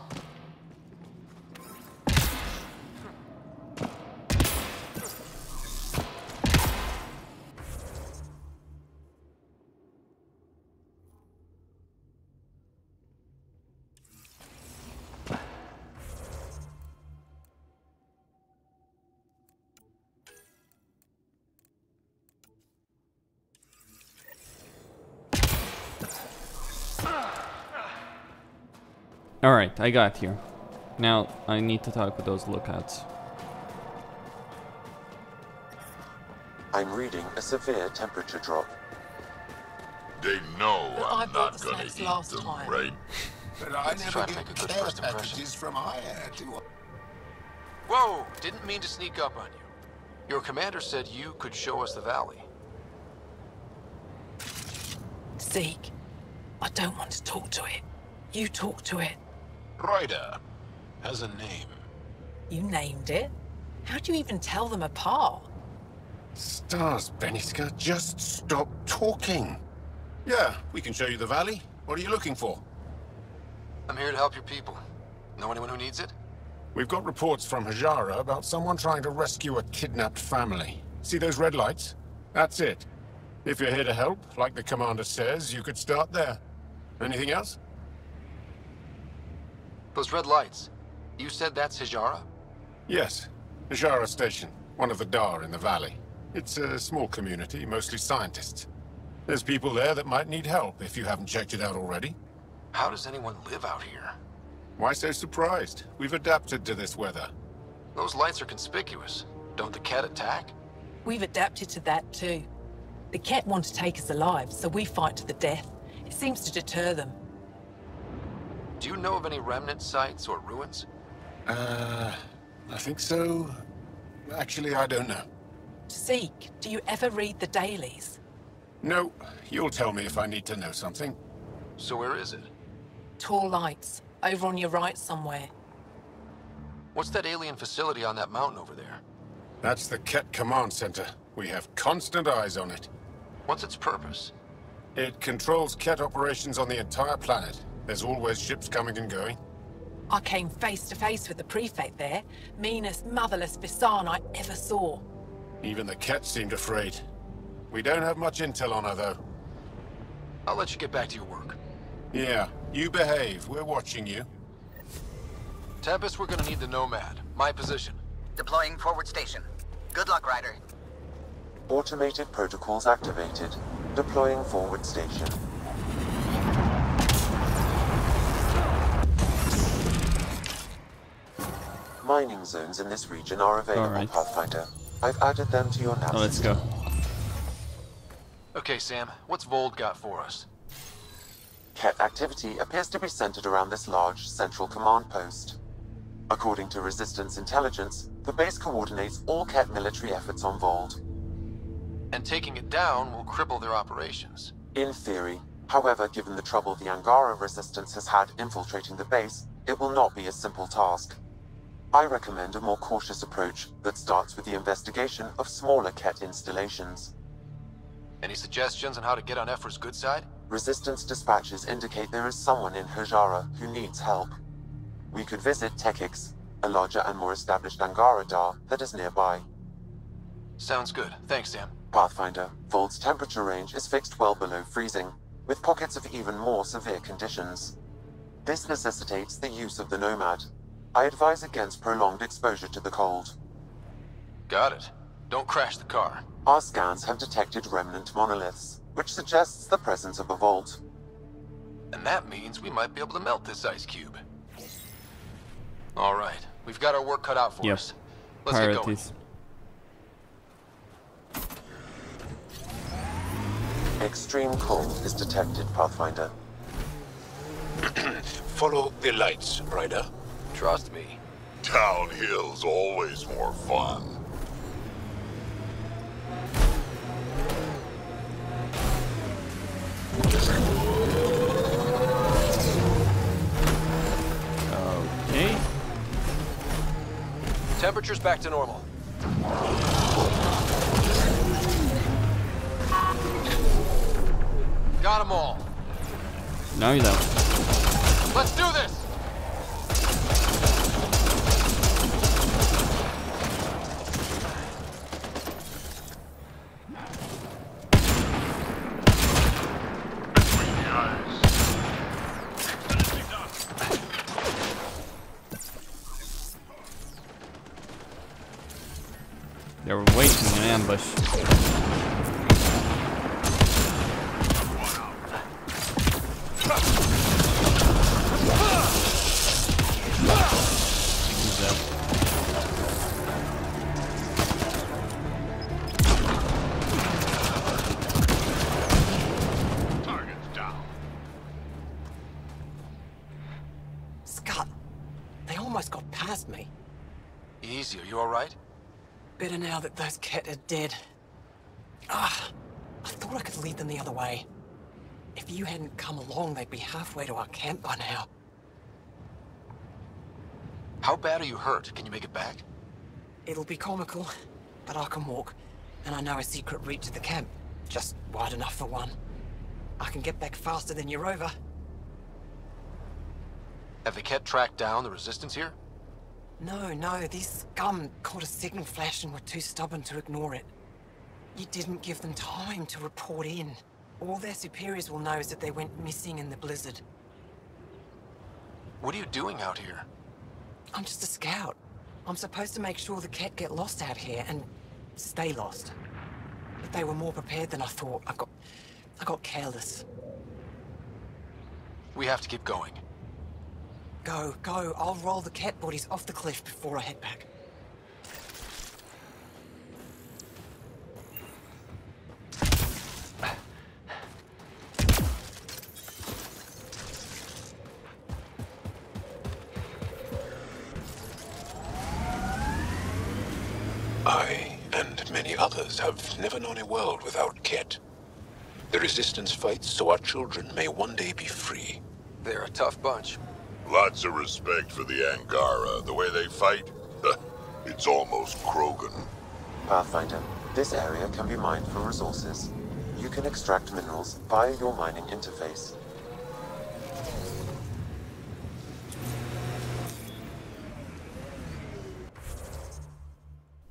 Alright, I got here. Now, I need to talk with those lookouts. I'm reading a severe temperature drop. They know I I'm bought not the gonna snacks eat last them, time. right? But I Let's never try to get make a good care first impression. packages from Aya, do I? Whoa! Didn't mean to sneak up on you. Your commander said you could show us the valley. Zeke, I don't want to talk to it. You talk to it. Ryder has a name. You named it? How'd you even tell them apart? Stars, Beniska, just stop talking. Yeah, we can show you the valley. What are you looking for? I'm here to help your people. Know anyone who needs it? We've got reports from Hajara about someone trying to rescue a kidnapped family. See those red lights? That's it. If you're here to help, like the commander says, you could start there. Anything else? Those red lights. You said that's Hajara? Yes. Hajara Station, one of the Dar in the valley. It's a small community, mostly scientists. There's people there that might need help if you haven't checked it out already. How does anyone live out here? Why so surprised? We've adapted to this weather. Those lights are conspicuous. Don't the Ket attack? We've adapted to that too. The Ket want to take us alive, so we fight to the death. It seems to deter them. Do you know of any remnant sites or ruins? I think so. Actually, I don't know. Zeke, do you ever read the dailies? No, you'll tell me if I need to know something. So where is it? Tall lights. Over on your right somewhere. What's that alien facility on that mountain over there? That's the Ket Command Center. We have constant eyes on it. What's its purpose? It controls Ket operations on the entire planet. There's always ships coming and going. I came face to face with the prefect there. Meanest, motherless Visan I ever saw. Even the Ket seemed afraid. We don't have much intel on her, though. I'll let you get back to your work. Yeah, you behave. We're watching you. Tempest, we're gonna need the Nomad. My position. Deploying forward station. Good luck, Ryder. Automated protocols activated. Deploying forward station. Mining zones in this region are available, Pathfinder. I've added them to your nav. Let's go. Okay, Sam. What's Voeld got for us? Ket activity appears to be centered around this large central command post. According to Resistance intelligence, the base coordinates all Ket military efforts on Voeld. And taking it down will cripple their operations. In theory. However, given the trouble the Angora Resistance has had infiltrating the base, it will not be a simple task. I recommend a more cautious approach that starts with the investigation of smaller Ket installations. Any suggestions on how to get on Ephra's good side? Resistance dispatches indicate there is someone in Hajara who needs help. We could visit Tekix, a larger and more established Angara Dar that is nearby. Sounds good. Thanks, Sam. Pathfinder, Voeld's temperature range is fixed well below freezing, with pockets of even more severe conditions. This necessitates the use of the Nomad. I advise against prolonged exposure to the cold. Got it. Don't crash the car. Our scans have detected remnant monoliths, which suggests the presence of a vault. And that means we might be able to melt this ice cube. All right, we've got our work cut out for us. Let's get going. Extreme cold is detected, Pathfinder. Follow the lights, Ryder. Trust me. Downhill's always more fun. Okay. Temperature's back to normal. Got them all. No, you don't. Let's do this! They were waiting in ambush. Scott, they almost got past me. Easy, are you alright? Better now that those Ket are dead. Ah, I thought I could lead them the other way. If you hadn't come along, they'd be halfway to our camp by now. How bad are you hurt? Can you make it back? It'll be comical, but I can walk. And I know a secret route to the camp. Just wide enough for one. I can get back faster than your rover. Have the Ket tracked down the Resistance here? No, these scum caught a signal flash and were too stubborn to ignore it. You didn't give them time to report in. All their superiors will know is that they went missing in the blizzard. What are you doing out here? I'm just a scout. I'm supposed to make sure the Ket get lost out here and stay lost. But they were more prepared than I thought. I got careless. We have to keep going. Go. I'll roll the Ket bodies off the cliff before I head back. I and many others have never known a world without Ket. The Resistance fights so our children may one day be free. They're a tough bunch. Lots of respect for the Angora. The way they fight, it's almost Krogan. Pathfinder, this area can be mined for resources. You can extract minerals via your mining interface.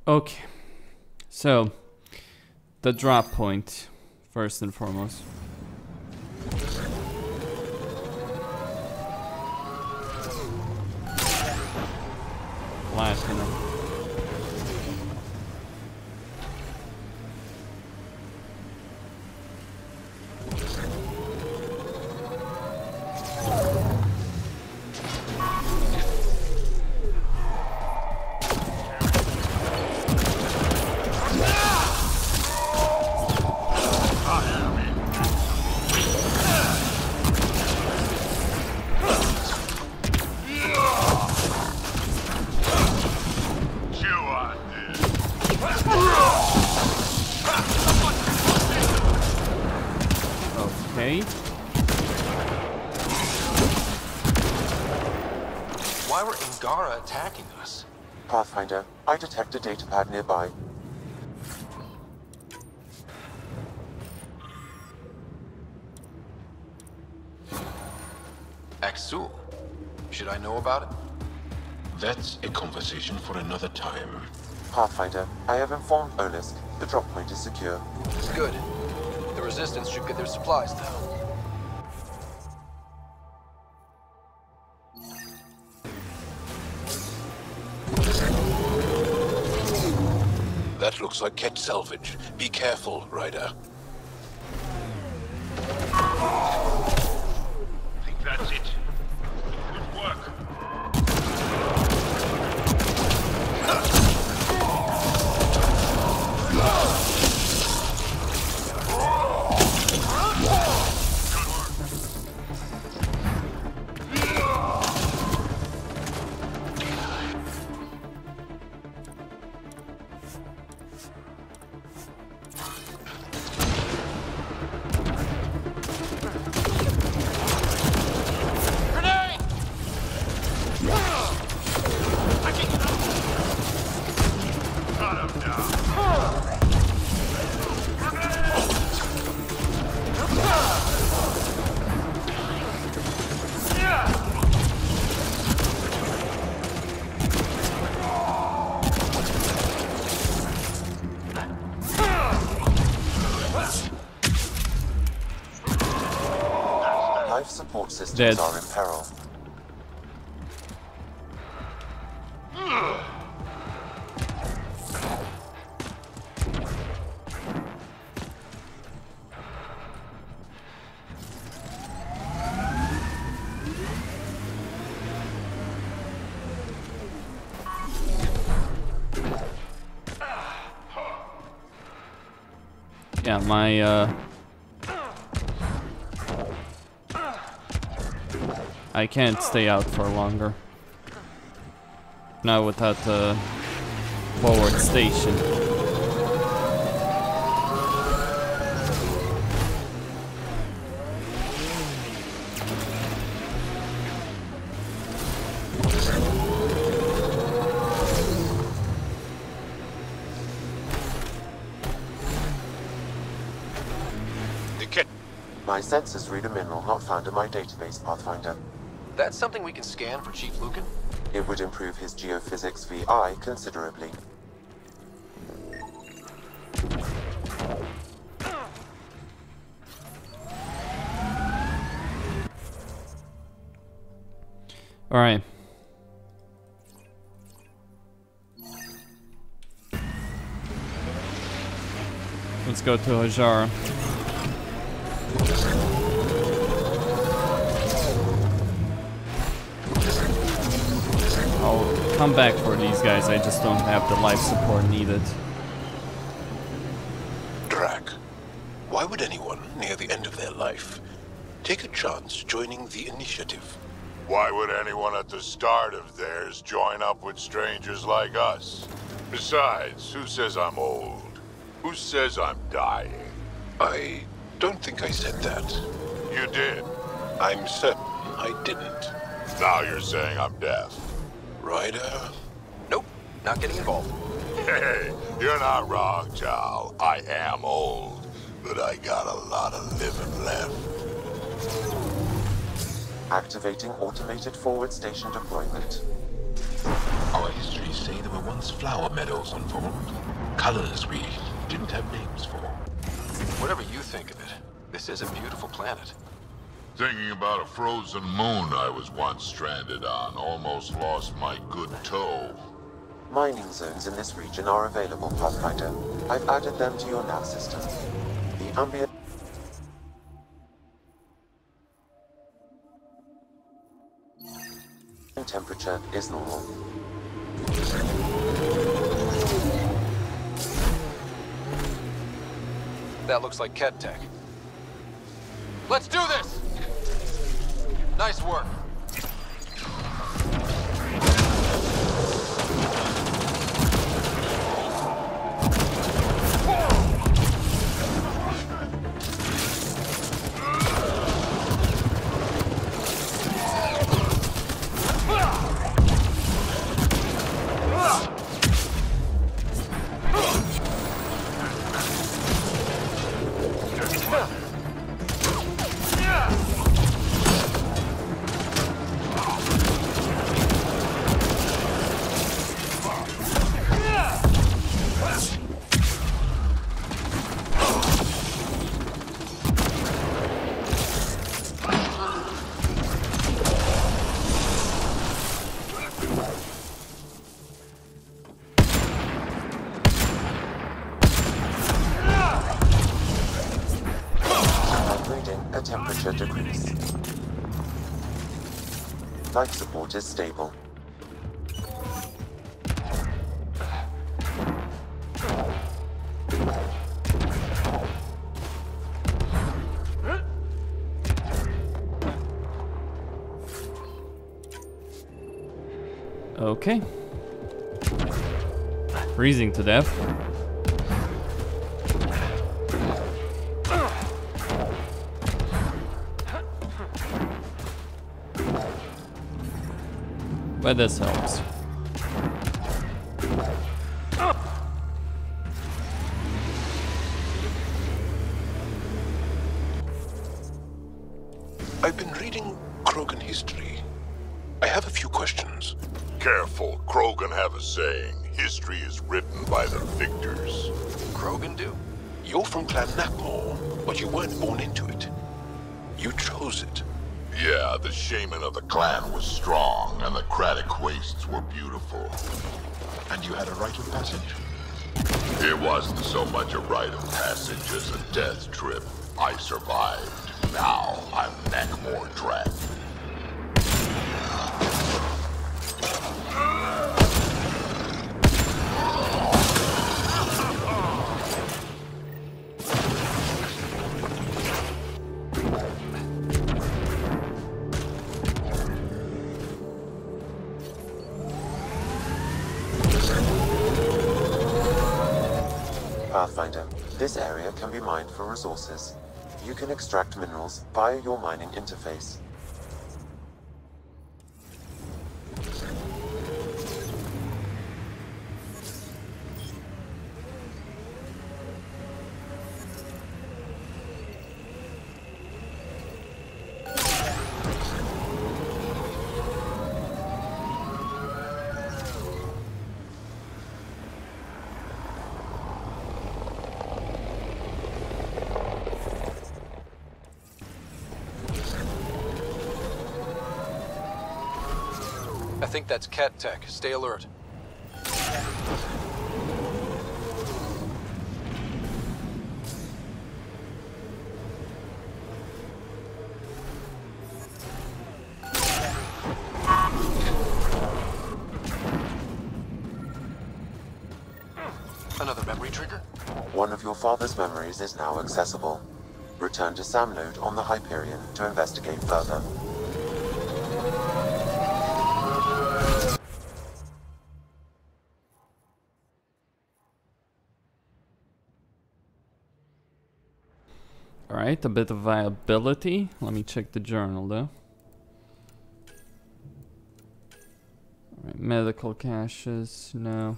Okay, so the drop point, first and foremost. Platinum. Why were Angora attacking us? Pathfinder, I detect a datapad nearby. Axul. Should I know about it? That's a conversation for another time. Pathfinder, I have informed Olisk. The drop point is secure. Good. The Resistance should get their supplies now. That looks like Ket salvage. Be careful, Ryder. I think that's it. Good work. Life support systems are in peril. Yeah, my I can't stay out for longer. Not without the forward station. My sensors read a mineral not found in my database, Pathfinder. That's something we can scan for Chief Lucan? It would improve his geophysics VI considerably. All right. Let's go to Hajara. I'll come back for these guys, I just don't have the life support needed. Drac, why would anyone near the end of their life take a chance joining the initiative? Why would anyone at the start of theirs join up with strangers like us? Besides, who says I'm old? Who says I'm dying? I don't think I said that. You did. I'm certain I didn't. Now you're saying I'm deaf. Ryder? Nope, not getting involved. Hey, you're not wrong, Chow. I am old, but I got a lot of living left. Activating automated forward station deployment. Our histories say there were once flower meadows on Voeld. Colors we didn't have names for. Whatever you think of it, this is a beautiful planet. Thinking about a frozen moon I was once stranded on. Almost lost my good toe. Mining zones in this region are available, Pathfinder. I've added them to your nav system. The ambient temperature is normal. That looks like Ket tech. Let's do this! Nice work. Decrease. Life support is stable. Okay. Freezing to death. But this helps. I've been reading Krogan history. I have a few questions. Careful, Krogan have a saying. History is written by the victors. Krogan do? You're from Clan Nakmor, but you weren't born into it. You chose it. Yeah, the shaman of the clan was strong, and the Kratic wastes were beautiful. And you had a rite of passage? It wasn't so much a rite of passage as a death trip. I survived. Now I'm Nakmor Dragon. Pathfinder, this area can be mined for resources. You can extract minerals via your mining interface. I think that's Ket tech. Stay alert. Another memory trigger? One of your father's memories is now accessible. Return to Sam Node on the Hyperion to investigate further. Alright, a bit of viability. Let me check the journal though. Alright, medical caches, no.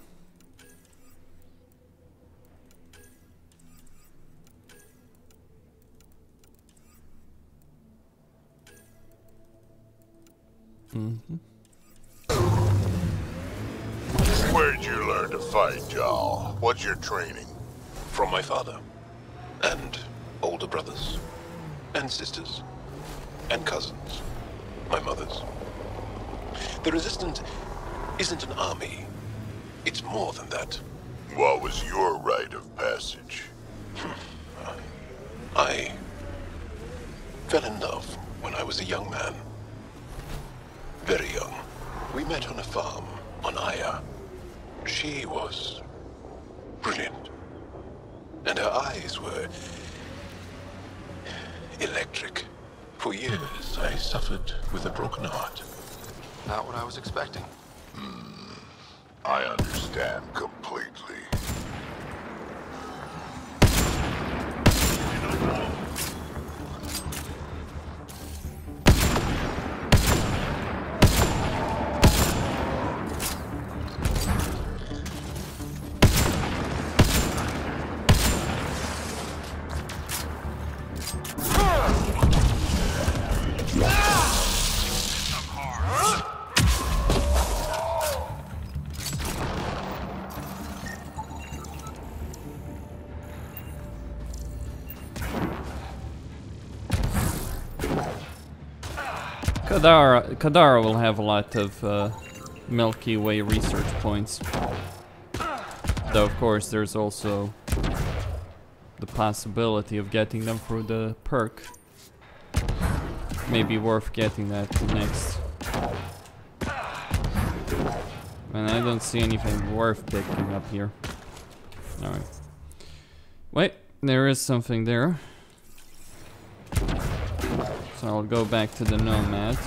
Where'd you learn to fight, y'all? What's your training? From my father. And older brothers. And sisters. And cousins. My mother's. The Resistance isn't an army. It's more than that. What was your rite of passage? I fell in love when I was a young man. Very young. We met on a farm on Aya. She was brilliant. And her eyes were electric. For years, I suffered with a broken heart. Not what I was expecting. I understand completely. Kadara will have a lot of Milky Way research points. Though of course there's also the possibility of getting them through the perk. Maybe worth getting that next. And I don't see anything worth picking up here. Alright. Wait, there is something there. So I'll go back to the Nomad.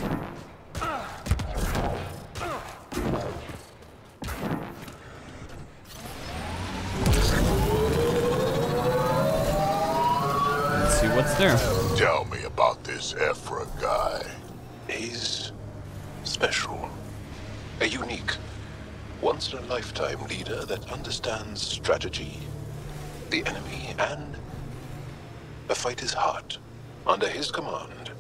Let's see what's there. Tell me about this Ephra guy. He's special. A unique, once-in-a-lifetime leader that understands strategy, the enemy, and a fighter's heart. Under his command,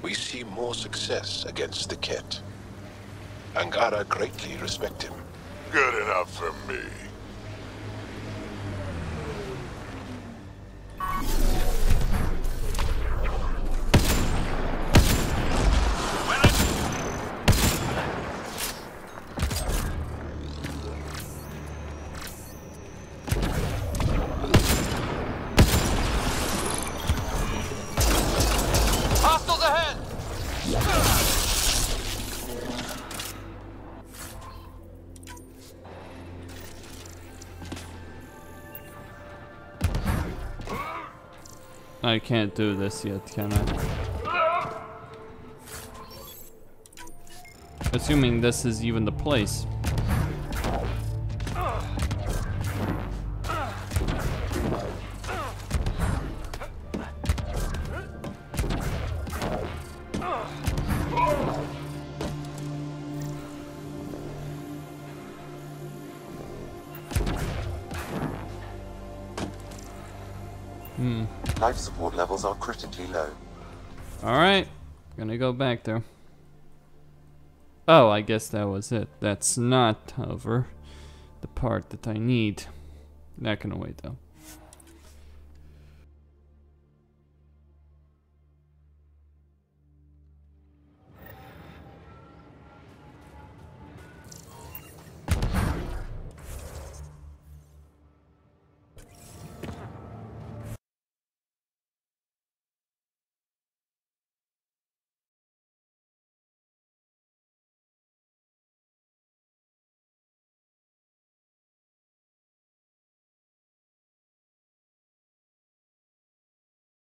we see more success against the Ket. Angora greatly respect him. Good enough for me. Hostiles ahead! I can't do this yet, can I? Assuming this is even the place. Life support levels are critically low. Alright, gonna go back there. Oh, I guess that was it. That's not, however, the part that I need. Not gonna wait though.